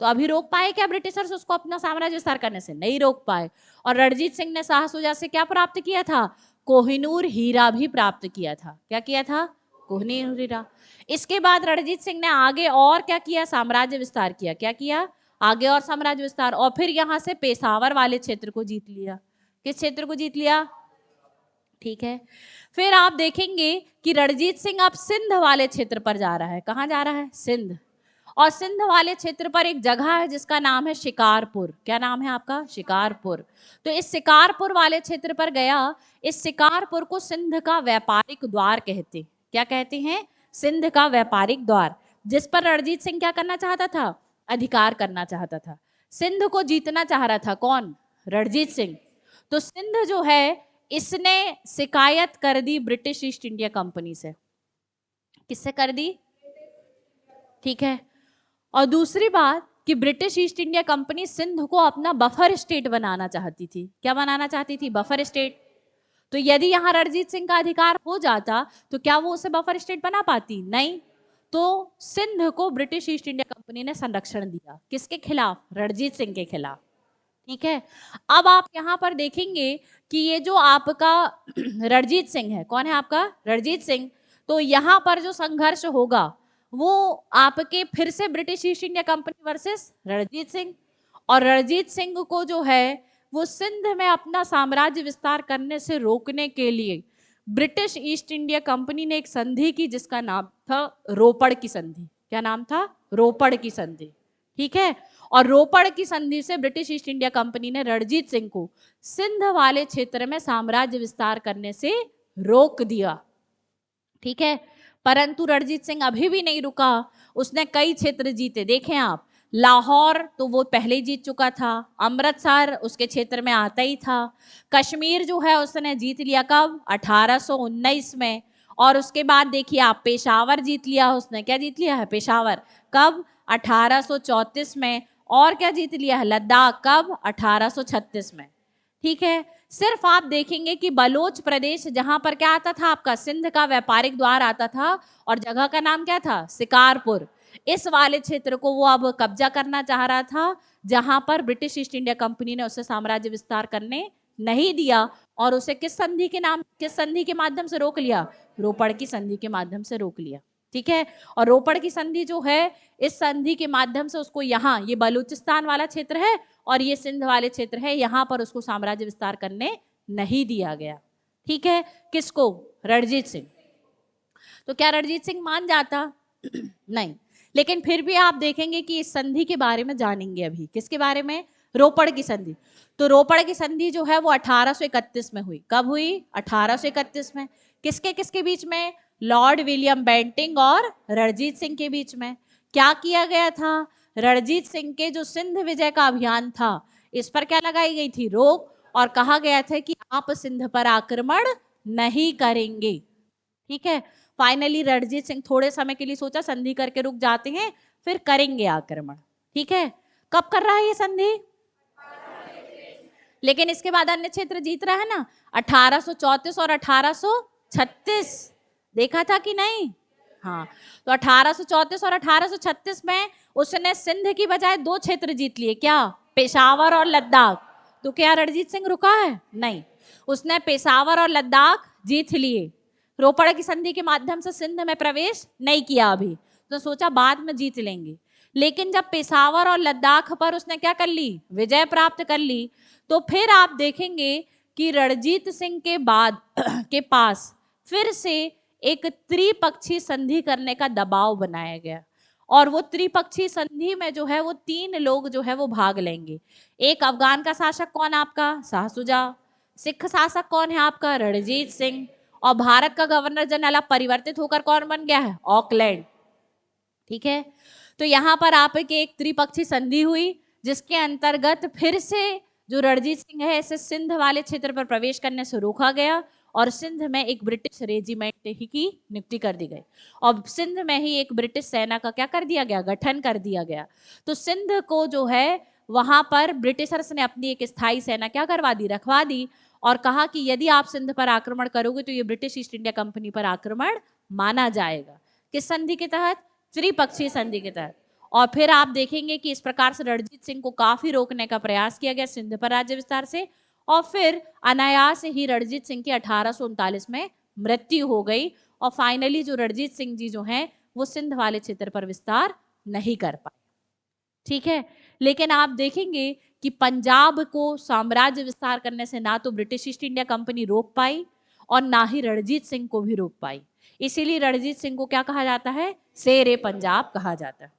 तो अभी रोक पाए क्या ब्रिटिशर्स उसको अपना साम्राज्य विस्तार करने से? नहीं रोक पाए। और रणजीत सिंह ने शाहसुजा से क्या प्राप्त किया था? कोहिनूर हीरा भी प्राप्त किया था। क्या किया था? कोहिनूर हीरा। इसके बाद रणजीत सिंह ने आगे और क्या किया? साम्राज्य विस्तार किया। क्या किया? आगे और साम्राज्य विस्तार। और फिर यहां से पेशावर वाले क्षेत्र को जीत लिया। किस क्षेत्र को जीत लिया? ठीक है। फिर आप देखेंगे कि रणजीत सिंह अब सिंध वाले क्षेत्र पर जा रहा है। कहां जा रहा है? सिंध। और सिंध वाले क्षेत्र पर एक जगह है जिसका नाम है शिकारपुर। क्या नाम है आपका? शिकारपुर। तो इस शिकारपुर वाले क्षेत्र पर गया। इस शिकारपुर को सिंध का व्यापारिक द्वार कहते। क्या कहते हैं? सिंध का व्यापारिक द्वार, जिस पर रणजीत सिंह क्या करना चाहता था? अधिकार करना चाहता था। सिंध को जीतना चाह रहा था कौन? रणजीत सिंह। तो सिंध जो है इसने शिकायत कर दी ब्रिटिश ईस्ट इंडिया कंपनी से। किससे कर दी? ठीक है। और दूसरी बात कि British East India Company Sindh को अपना बफर स्टेट बनाना चाहती थी। क्या बनाना चाहती थी? Buffer state. तो यदि यहां रणजीत सिंह का अधिकार हो जाता तो क्या वो उसे बफर स्टेट बना पाती? नहीं। तो सिंध को ब्रिटिश ईस्ट इंडिया कंपनी ने संरक्षण दिया। किसके खिलाफ? रणजीत सिंह के खिलाफ। ठीक है। अब आप यहां पर देखेंगे कि ये जो आपका रणजीत सिंह है, कौन है आपका? रणजीत सिंह। तो यहां पर जो संघर्ष होगा वो आपके फिर से British East India company versus Ranjit Singh. और रणजीत सिंह को जो है वो सिंध में अपना साम्राज्य विस्तार करने से रोकने के लिए ब्रिटिश ईस्ट इंडिया कंपनी ने एक संधि की जिसका नाम था रोपड़ की संधि। क्या नाम था? रोपड़ की संधि। ठीक है। और रोपड़ की संधि से ब्रिटिश ईस्ट इंडिया कंपनी ने रणजीत सिंह को सिंध वाले क्षेत्र में साम्राज्य विस्तार करने से रोक दिया। ठीक है। परंतु रणजीत सिंह अभी भी नहीं रुका। उसने कई क्षेत्र जीते। देखें आप, लाहौर तो वो पहले ही जीत चुका था, अमृतसर उसके क्षेत्र में आता ही था, कश्मीर जो है उसने जीत लिया कब? 1819 में। और उसके बाद देखिए आप, पेशावर जीत लिया उसने। क्या जीत लिया है? पेशावर। कब? 1834 में। और क्या जीत लिया है? लद्दाख। कब? 1836 में। ठीक है। सिर्फ आप देखेंगे कि बलोच प्रदेश जहां पर क्या आता था आपका? सिंध का व्यापारिक द्वार आता था और जगह का नाम क्या था? शिकारपुर। इस वाले क्षेत्र को वो अब कब्जा करना चाह रहा था, जहां पर ब्रिटिश ईस्ट इंडिया कंपनी ने उसे साम्राज्य विस्तार करने नहीं दिया। और उसे किस संधि के नाम, किस संधि के माध्यम से रोक लिया? रोपड़ की संधि के माध्यम से रोक लिया। ठीक है। और रोपड़ की संधि जो है, इस संधि के माध्यम से उसको यहाँ, ये बलूचिस्तान वाला क्षेत्र है और ये सिंध वाले क्षेत्र है, यहां पर उसको साम्राज्य विस्तार करने नहीं दिया गया। ठीक है। किसको? रणजीत सिंह। तो क्या रणजीत सिंह मान जाता? नहीं। लेकिन फिर भी आप देखेंगे कि इस संधि के बारे में जानेंगे अभी। किसके बारे में? रोपड़ की संधि। तो रोपड़ की संधि जो है वो 1831 में हुई। कब हुई? 1831 में। किसके किसके बीच में? लॉर्ड विलियम बेंटिंग और रणजीत सिंह के बीच में। क्या किया गया था? रणजीत सिंह के जो सिंध विजय का अभियान था, इस पर क्या लगाई गई थी? रोक। और कहा गया था कि आप सिंध पर आक्रमण नहीं करेंगे। ठीक है। फाइनली रणजीत सिंह थोड़े समय के लिए सोचा संधि करके रुक जाते हैं, फिर करेंगे आक्रमण। ठीक है। कब कर रहा है ये संधि? लेकिन इसके बाद अन्य क्षेत्र जीत रहा है ना, 1834 और 1836। देखा था कि नहीं? हाँ। तो 1834 और 1836 में उसने सिंध की बजाय 2 क्षेत्र जीत लिए। क्या? पेशावर और लद्दाख। तो क्या रणजीत सिंह रुका है? नहीं। उसने पेशावर और लद्दाख जीत लिए। रोपड़ की संधि के माध्यम से सिंध में प्रवेश नहीं किया अभी, तो सोचा बाद में जीत लेंगे। लेकिन जब पेशावर और लद्दाख पर उसने क्या कर ली? विजय प्राप्त कर ली। तो फिर आप देखेंगे कि रणजीत सिंह के बाद के पास फिर से एक त्रिपक्षीय संधि करने का दबाव बनाया गया। और वो त्रिपक्षीय संधि में जो है वो 3 लोग जो है वो भाग लेंगे। एक अफगान का शासक कौन? आपका शाहसुजा। सिख शासक कौन है आपका? रणजीत सिंह। और भारत का गवर्नर जनरल अब परिवर्तित होकर कौन बन गया है? ऑकलैंड। ठीक है। तो यहाँ पर आपकी एक त्रिपक्षीय संधि हुई, जिसके अंतर्गत फिर से जो रणजीत सिंह है इसे सिंध वाले क्षेत्र पर प्रवेश करने से रोका गया और सिंध में एक ब्रिटिश रेजिमेंट की नियुक्ति कर दी गई। और सिंध में ही एक ब्रिटिश सेना का क्या कर दिया गया? गठन कर दिया गया। तो सिंध को जो है वहां पर ब्रिटिशर्स ने अपनी एक स्थायी सेना क्या करवा दी? रखवा दी। और कहा कि यदि आप सिंध पर आक्रमण करोगे तो ये ब्रिटिश ईस्ट इंडिया कंपनी पर आक्रमण माना जाएगा। किस संधि के तहत? त्रिपक्षीय संधि के तहत। और फिर आप देखेंगे कि इस प्रकार से रणजीत सिंह को काफी रोकने का प्रयास किया गया सिंध पर राज्य विस्तार से, और फिर अनायास ही रणजीत सिंह की 1839 में मृत्यु हो गई। और फाइनली जो रणजीत सिंह जी जो हैं वो सिंध वाले क्षेत्र पर विस्तार नहीं कर पाए। ठीक है, लेकिन आप देखेंगे कि पंजाब को साम्राज्य विस्तार करने से ना तो ब्रिटिश ईस्ट इंडिया कंपनी रोक पाई और ना ही रणजीत सिंह को भी रोक पाई। इसीलिए रणजीत सिंह को क्या कहा जाता है? शेर पंजाब कहा जाता है।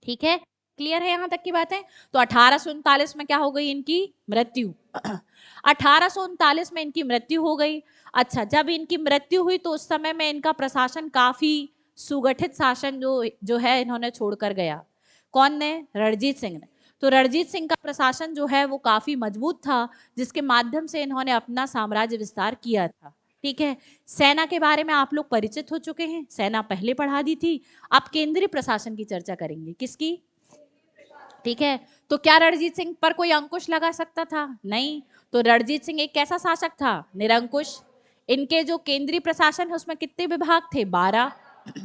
ठीक है, क्लियर है यहां तक की बातें? तो 1839 में क्या हो गई? इनकी मृत्यु। 1839 में इनकी मृत्यु हो गई। अच्छा, जब इनकी मृत्यु हुई तो उस समय में इनका प्रशासन काफी सुगठित शासन जो है इन्होंने छोड़कर गया। कौन ने? रणजीत सिंह ने। तो रणजीत सिंह का प्रशासन जो है वो काफी मजबूत था, जिसके माध्यम से इन्होंने अपना साम्राज्य विस्तार किया था। ठीक है, सेना के बारे में आप लोग परिचित हो चुके हैं, सेना पहले पढ़ा दी थी। आप केंद्रीय प्रशासन की चर्चा करेंगे। किसकी? ठीक है, तो क्या रणजीत सिंह पर कोई अंकुश लगा सकता था? नहीं। तो रणजीत सिंह एक कैसा शासक था? निरंकुश। इनके जो केंद्रीय प्रशासन है उसमें कितने विभाग थे? 12।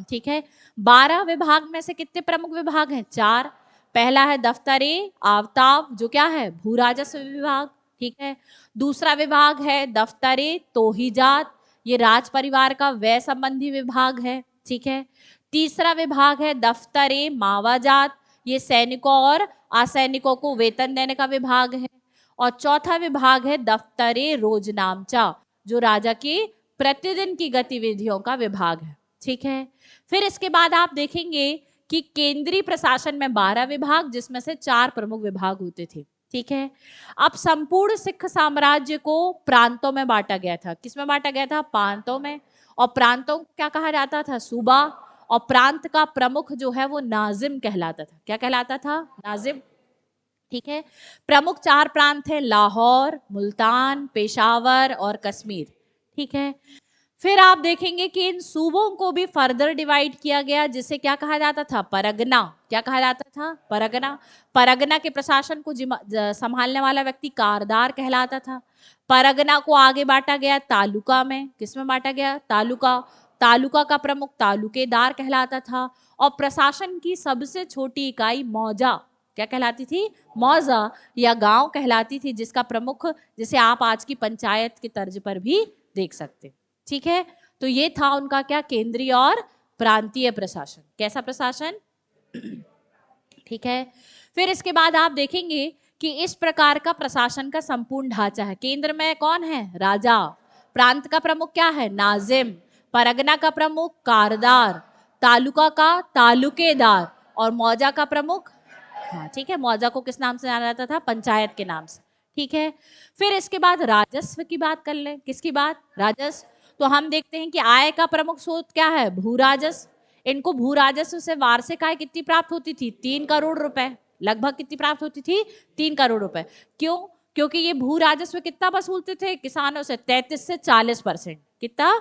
ठीक है, 12 विभाग में से कितने प्रमुख विभाग हैं? 4। पहला है दफ्तर-ए आवताब, जो क्या है? भू राजस्व विभाग। ठीक है, दूसरा विभाग है दफ्तर-ए तोहीजात, ये राज परिवार का व्यय संबंधी विभाग है। ठीक है, तीसरा विभाग है दफ्तर-ए मावाजात, ये सैनिकों और असैनिकों को वेतन देने का विभाग है। और चौथा विभाग है दफ्तर-ए रोजनामचा, जो राजा की प्रतिदिन की गतिविधियों का विभाग है। ठीक है, फिर इसके बाद आप देखेंगे कि केंद्रीय प्रशासन में 12 विभाग, जिसमें से 4 प्रमुख विभाग होते थे। ठीक है, अब संपूर्ण सिख साम्राज्य को प्रांतों में बांटा गया था। किसमें बांटा गया था? प्रांतों में। और प्रांतों को क्या कहा जाता था? सूबा। और प्रांत का प्रमुख जो है वो नाजिम कहलाता था। क्या कहलाता था? नाजिम। ठीक है, प्रमुख 4 प्रांत है, लाहौर, मुल्तान, पेशावर और कश्मीर। ठीक है, फिर आप देखेंगे कि इन सूबों को भी फर्दर डिवाइड किया गया, जिसे क्या कहा जाता था? परगना। क्या कहा जाता था? परगना। परगना के प्रशासन को संभालने वाला व्यक्ति कारदार कहलाता था। परगना को आगे बांटा गया तालुका में। किसमें बांटा गया? तालुका। तालुका का प्रमुख तालुकेदार कहलाता था। और प्रशासन की सबसे छोटी इकाई मौजा क्या कहलाती थी? मौजा या गांव कहलाती थी, जिसका प्रमुख, जिसे आप आज की पंचायत के तर्ज पर भी देख सकते। ठीक है, तो ये था उनका क्या? केंद्रीय और प्रांतीय प्रशासन। कैसा प्रशासन? ठीक है, फिर इसके बाद आप देखेंगे कि इस प्रकार का प्रशासन का संपूर्ण ढांचा है। केंद्र में कौन है? राजा। प्रांत का प्रमुख क्या है? नाजिम। परगना का प्रमुख कारदार। तालुका का तालुकेदार। और मौजा का प्रमुख, हाँ ठीक है, मौजा को किस नाम से जाना जाता था? पंचायत के नाम से। ठीक है, फिर इसके बाद राजस्व की बात कर लें। किसकी बात? राजस्व। तो हम देखते हैं कि आय का प्रमुख स्रोत क्या है? भू राजस्व। इनको भू राजस्व से वार्षिक आय कितनी प्राप्त होती थी? 3 करोड़ रुपए। लगभग कितनी प्राप्त होती थी? 3 करोड़ रुपए। क्यों? क्योंकि ये भू राजस्व कितना वसूलते थे किसानों से? 33 से 40%। कितना?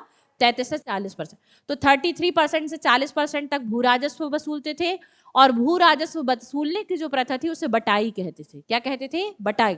33 से 40%। तो 33% से 40% तक भू राजस्व वसूलते थे। और भू राजस्व वसूलने की जो प्रथा थी उसे बटाई कहते थे। क्या कहते थे? बटाई।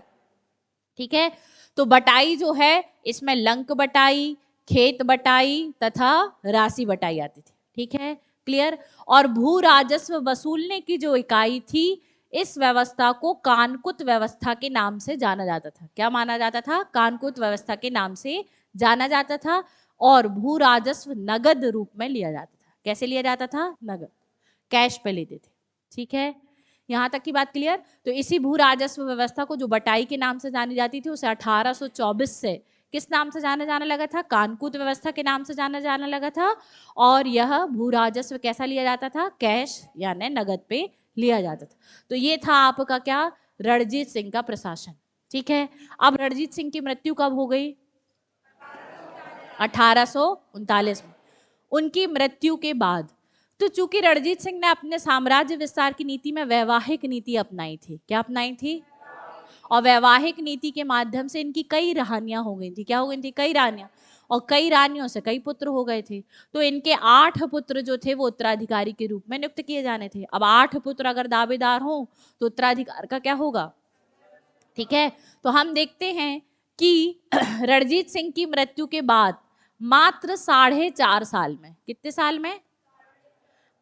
ठीक है, तो बटाई जो है इसमें लंक बटाई, खेत बटाई तथा राशि बटाई आती थी। ठीक है, क्लियर। और भू राजस्व वसूलने की जो इकाई थी, इस व्यवस्था को कानकुत व्यवस्था के नाम से जाना जाता था। क्या माना जाता था? कानकुत व्यवस्था के नाम से जाना जाता था। और भू राजस्व नगद रूप में लिया जाता था। कैसे लिया जाता था? नगद, कैश पे लेते थे। ठीक है, यहां तक की बात क्लियर। तो इसी भू राजस्व व्यवस्था को जो बटाई के नाम से जानी जाती थी, उसे 1824 से किस नाम से जाना लगा था? कानकुत व्यवस्था के नाम से जाना लगा था। और यह भू राजस्व कैसा लिया जाता था? कैश यानी नगद पे लिया जाता था। तो ये था आपका क्या? रणजीत सिंह का प्रशासन। ठीक है, अब रणजीत सिंह की मृत्यु कब हो गई? 1839 में। उनकी मृत्यु के बाद तो चूंकि रणजीत सिंह ने अपने साम्राज्य विस्तार की नीति में वैवाहिक नीति अपनाई थी। क्या अपनाई थी? और वैवाहिक नीति के माध्यम से इनकी कई रानियां हो गई थी। क्या हो गई थी? कई रानियां। और कई रानियों से कई पुत्र हो गए थे। तो इनके 8 पुत्र जो थे वो उत्तराधिकारी के रूप में नियुक्त किए जाने थे। अब 8 पुत्र अगर दावेदार हों तो उत्तराधिकार का क्या होगा? ठीक है, तो हम देखते हैं कि रणजीत सिंह की मृत्यु के बाद मात्र 4.5 साल में, कितने साल में,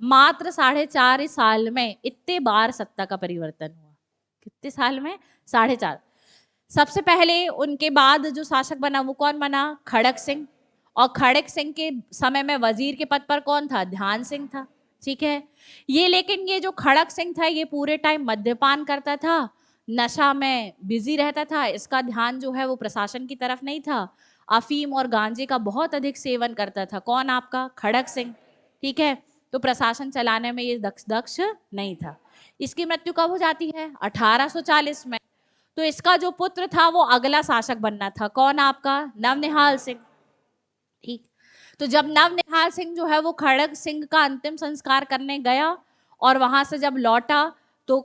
मात्र 4.5 साल में इतने बार सत्ता का परिवर्तन हुआ। कितने साल में? 4.5। सबसे पहले उनके बाद जो शासक बना वो कौन बना? खड़क सिंह। और खड़क सिंह के समय में वजीर के पद पर कौन था? ध्यान सिंह था। ठीक है, ये लेकिन ये जो खड़क सिंह था ये पूरे टाइम मद्यपान करता था, नशा में बिजी रहता था, इसका ध्यान जो है वो प्रशासन की तरफ नहीं था, अफीम और गांजे का बहुत अधिक सेवन करता था। कौन? आपका खड़क सिंह। ठीक है, तो प्रशासन चलाने में ये दक्ष नहीं था। इसकी मृत्यु कब हो जाती है? 1840 में। तो इसका जो पुत्र था वो अगला शासक बनना था। कौन? आपका नवनिहाल सिंह। ठीक, तो जब नवनिहाल सिंह जो है वो खड़ग सिंह का अंतिम संस्कार करने गया और वहां से जब लौटा तो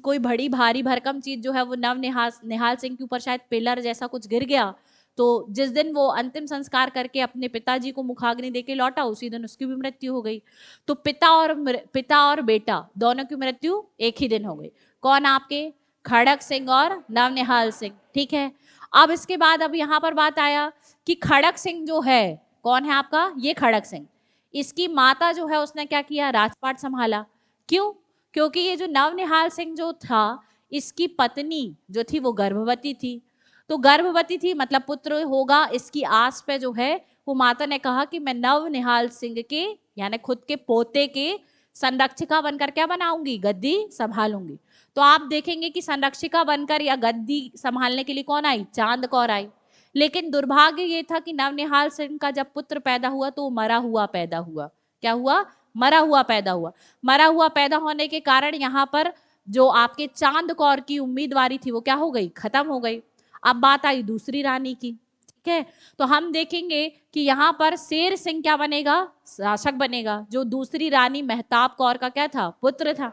कोई बड़ी भारी भरकम चीज जो है वो निहाल सिंह के ऊपर शायद पिलर जैसा कुछ गिर गया। तो जिस दिन वो अंतिम संस्कार करके अपने पिताजी को मुखाग्नि देके लौटा उसी दिन उसकी भी मृत्यु हो गई। तो पिता और बेटा दोनों की मृत्यु एक ही दिन हो गई। कौन? आपके खड़ग सिंह और नवनिहाल सिंह। ठीक है, अब इसके बाद अब यहाँ पर बात आया कि खड़ग सिंह जो है, कौन है आपका? ये खड़ग सिंह। इसकी माता जो है उसने क्या किया? राजपाट संभाला। क्यों? क्योंकि ये जो नवनिहाल सिंह जो था इसकी पत्नी जो थी वो गर्भवती थी। तो गर्भवती थी मतलब पुत्र होगा, इसकी आस पे जो है वो माता ने कहा कि मैं नवनिहाल सिंह के यानी खुद के पोते के संरक्षिका बनकर क्या बनाऊंगी? गद्दी संभालूंगी। तो आप देखेंगे कि संरक्षिका बनकर या गद्दी संभालने के लिए कौन आई? चांद कौर आई। लेकिन दुर्भाग्य ये था कि नवनिहाल सिंह का जब पुत्र पैदा हुआ तो मरा हुआ पैदा हुआ। क्या हुआ? मरा हुआ पैदा हुआ। मरा हुआ पैदा होने के कारण यहाँ पर जो आपके चांद कौर की उम्मीदवारी थी वो क्या हो गई? खत्म हो गई। अब बात आई दूसरी रानी की। ठीक है, तो हम देखेंगे कि यहाँ पर शेर सिंह क्या बनेगा? शासक बनेगा, जो दूसरी रानी मेहताब कौर का क्या था? पुत्र था।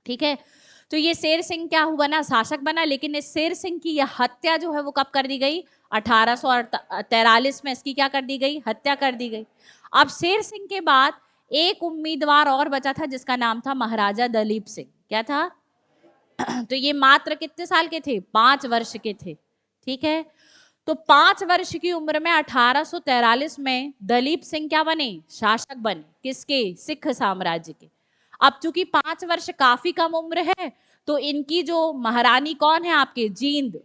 ठीक है, तो ये शेर सिंह क्या हुआ ना? शासक बना। लेकिन इस शेर सिंह की यह हत्या जो है वो कब कर दी गई? 1843 में इसकी क्या कर दी गई? हत्या कर दी गई। अब शेर सिंह के बाद एक उम्मीदवार और बचा था जिसका नाम था महाराजा दलीप सिंह। क्या था? तो ये मात्र कितने साल के थे? 5 वर्ष के थे। ठीक है, तो 5 वर्ष की उम्र में 1843 में दलीप सिंह क्या बने? शासक बने। किसके? सिख साम्राज्य के। अब चूंकि 5 वर्ष काफी कम उम्र है तो इनकी जो महारानी कौन है? आपके जींद।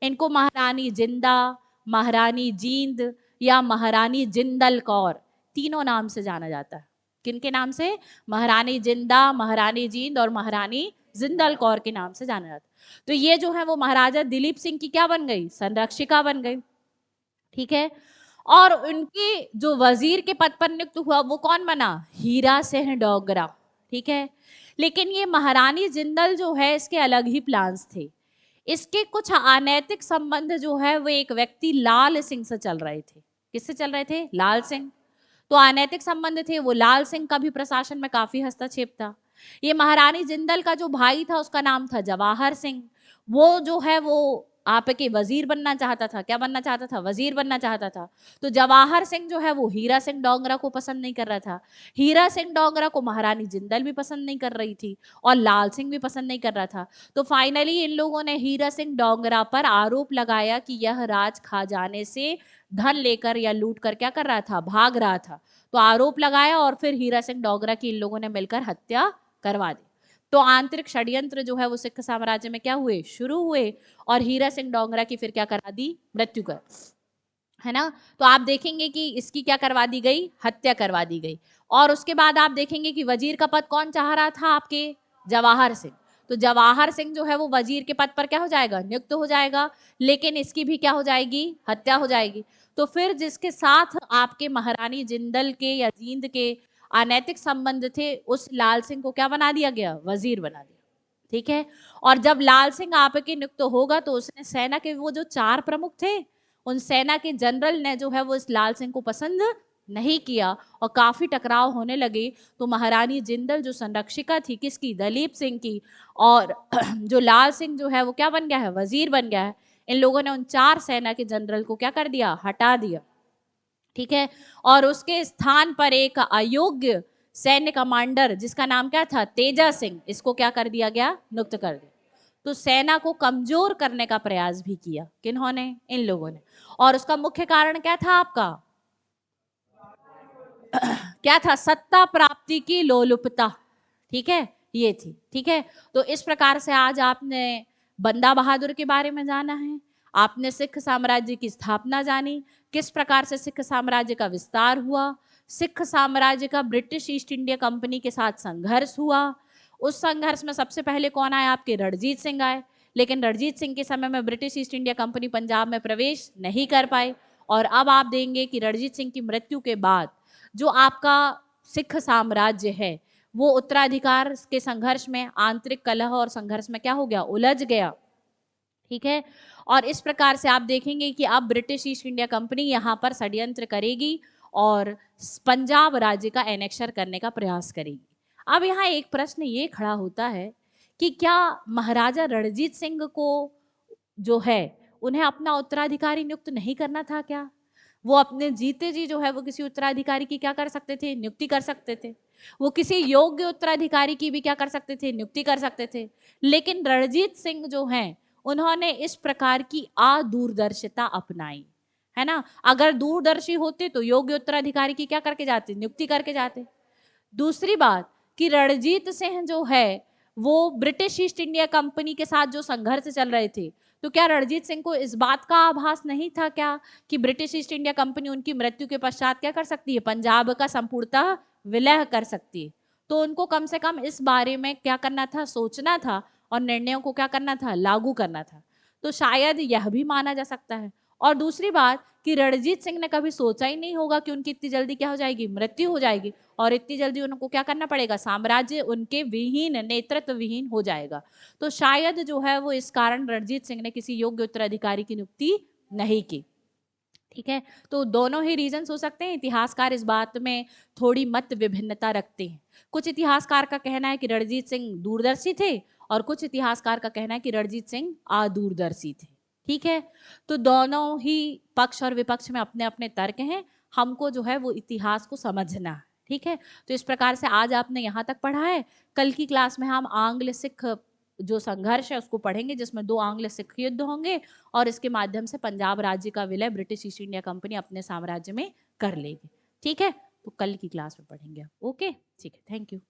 इनको महारानी जिंदा, महारानी जींद या महारानी जिंदल कौर तीनों नाम से जाना जाता है। किनके नाम से? महारानी जिंदा, महारानी जींद और महारानी जिंदल कौर के नाम से जाना जाता है। तो ये जो है वो महाराजा दिलीप सिंह की क्या बन गई? संरक्षिका बन गई। ठीक है, और उनकी जो वजीर के पद पर नियुक्त हुआ वो कौन बना? हीरा सिंह डोगरा। ठीक है, लेकिन ये महारानी जिंदल जो है इसके अलग ही प्लान्स थे। इसके कुछ अनैतिक संबंध जो है वो एक व्यक्ति लाल सिंह से चल रहे थे। किससे चल रहे थे? लाल सिंह। तो अनैतिक संबंध थे वो। लाल सिंह का भी प्रशासन में काफी हस्तक्षेप था। ये महारानी जिंदल का जो भाई था उसका नाम था जवाहर सिंह। वो जो है वो आपके वजीर बनना चाहता था। क्या बनना चाहता था? वजीर बनना चाहता था। तो जवाहर सिंह जो है वो हीरा सिंह डोगरा को पसंद नहीं कर रहा था। हीरा सिंह डोगरा को महारानी जिंदल भी पसंद नहीं कर रही थी और लाल सिंह भी पसंद नहीं कर रहा था। तो फाइनली इन लोगों ने हीरा सिंह डोगरा पर आरोप लगाया कि यह राज खा जाने से धन लेकर या लूट कर क्या कर रहा था? भाग रहा था। तो आरोप लगाया और फिर हीरा सिंह डोगरा की इन लोगों ने मिलकर हत्या करवा दी। तो आंतरिक षड्यंत्र जो है वो सिख साम्राज्य में क्या हुए? शुरू हुए और हीरा सिंह डोगरा की फिर क्या करा दी? मृत्यु कर, है ना। तो आप देखेंगे कि इसकी क्या करवा दी गई? हत्या करवा दी गई। और उसके बाद आप देखेंगे कि वजीर का पद कौन चाह रहा था? आपके जवाहर सिंह। तो जवाहर सिंह जो है वो वजीर के पद पर क्या हो जाएगा? नियुक्त हो जाएगा। लेकिन इसकी भी क्या हो जाएगी? हत्या हो जाएगी। तो फिर जिसके साथ आपके महारानी जिंदल के या जींद के अनैतिक संबंध थे उस लाल सिंह को क्या बना दिया गया? वजीर बना दिया। ठीक है, और जब लाल सिंह आपके नियुक्त होगा तो उसने सेना के वो जो 4 प्रमुख थे उन सेना के जनरल ने जो है वो इस लाल सिंह को पसंद नहीं किया और काफी टकराव होने लगे। तो महारानी जिंदल जो संरक्षिका थी किसकी? दलीप सिंह की, और जो लाल सिंह जो है वो क्या बन गया है? वजीर बन गया है। इन लोगों ने उन 4 सेना के जनरल को क्या कर दिया? हटा दिया। ठीक है, और उसके स्थान पर एक अयोग्य सैन्य कमांडर जिसका नाम क्या था? तेजा सिंह, इसको क्या कर दिया गया? नियुक्त कर दिया। तो सेना को कमजोर करने का प्रयास भी किया। किन्होंने? इन लोगों ने। और उसका मुख्य कारण क्या था आपका? क्या था? सत्ता प्राप्ति की लोलुपता। ठीक है, ये थी। ठीक है, तो इस प्रकार से आज आपने बंदा बहादुर के बारे में जाना है, आपने सिख साम्राज्य की स्थापना जानी, किस प्रकार से सिख साम्राज्य का विस्तार हुआ, सिख साम्राज्य का ब्रिटिश ईस्ट इंडिया कंपनी के साथ संघर्ष हुआ। उस संघर्ष में सबसे पहले कौन आए? आपके रणजीत सिंह आए, लेकिन रणजीत सिंह के समय में British East India company Punjab में प्रवेश नहीं कर पाए। और अब आप देंगे कि रणजीत सिंह की मृत्यु के बाद जो आपका सिख साम्राज्य है वो उत्तराधिकार के संघर्ष में, आंतरिक कलह और संघर्ष में क्या हो गया? उलझ गया। ठीक है, और इस प्रकार से आप देखेंगे कि अब ब्रिटिश ईस्ट इंडिया कंपनी यहाँ पर षड्यंत्र करेगी और पंजाब राज्य का एनेक्शन करने का प्रयास करेगी। अब यहाँ एक प्रश्न ये खड़ा होता है कि क्या महाराजा रणजीत सिंह को जो है उन्हें अपना उत्तराधिकारी नियुक्त नहीं करना था क्या? वो अपने जीते जी जो है वो किसी उत्तराधिकारी की क्या कर सकते थे? नियुक्ति कर सकते थे। वो किसी योग्य उत्तराधिकारी की भी क्या कर सकते थे? नियुक्ति कर सकते थे। लेकिन रणजीत सिंह जो हैं उन्होंने इस प्रकार की अदूरदर्शिता अपनाई, है ना। अगर दूरदर्शी होते तो योग्य उत्तराधिकारी की क्या करके जाते? नियुक्ति करके जाते। दूसरी बात कि रणजीत सिंह जो है वो ब्रिटिश ईस्ट इंडिया कंपनी के साथ जो संघर्ष चल रहे थे, तो क्या रणजीत सिंह को इस बात का आभास नहीं था क्या कि ब्रिटिश ईस्ट इंडिया कंपनी उनकी मृत्यु के पश्चात क्या कर सकती है? पंजाब का संपूर्णतः विलय कर सकती है। तो उनको कम से कम इस बारे में क्या करना था? सोचना था और निर्णयों को क्या करना था? लागू करना था। तो शायद यह भी माना जा सकता है। और दूसरी बात कि रणजीत सिंह ने कभी सोचा ही नहीं होगा कि उनकी इतनी जल्दी क्या हो जाएगी? मृत्यु हो जाएगी और इतनी जल्दी उनको क्या करना पड़ेगा? साम्राज्य उनके विहीन, नेतृत्व विहीन हो जाएगा। तो शायद जो है वो इस कारण रणजीत सिंह ने किसी योग्य उत्तराधिकारी की नियुक्ति नहीं की। ठीक है, तो दोनों ही रीजन हो सकते हैं। इतिहासकार इस बात में थोड़ी मत विभिन्नता रखते हैं। कुछ इतिहासकार का कहना है कि रणजीत सिंह दूरदर्शी थे और कुछ इतिहासकार का कहना है कि रणजीत सिंह अदूरदर्शी थे। ठीक है, तो दोनों ही पक्ष और विपक्ष में अपने अपने तर्क हैं। हमको जो है वो इतिहास को समझना है। ठीक है, तो इस प्रकार से आज आपने यहाँ तक पढ़ा है। कल की क्लास में हम आंग्ल सिख जो संघर्ष है उसको पढ़ेंगे, जिसमें 2 आंग्ल सिख युद्ध होंगे और इसके माध्यम से पंजाब राज्य का विलय ब्रिटिश ईस्ट इंडिया कंपनी अपने साम्राज्य में कर लेगी। ठीक है, तो कल की क्लास में पढ़ेंगे। ओके, ठीक है, थैंक यू।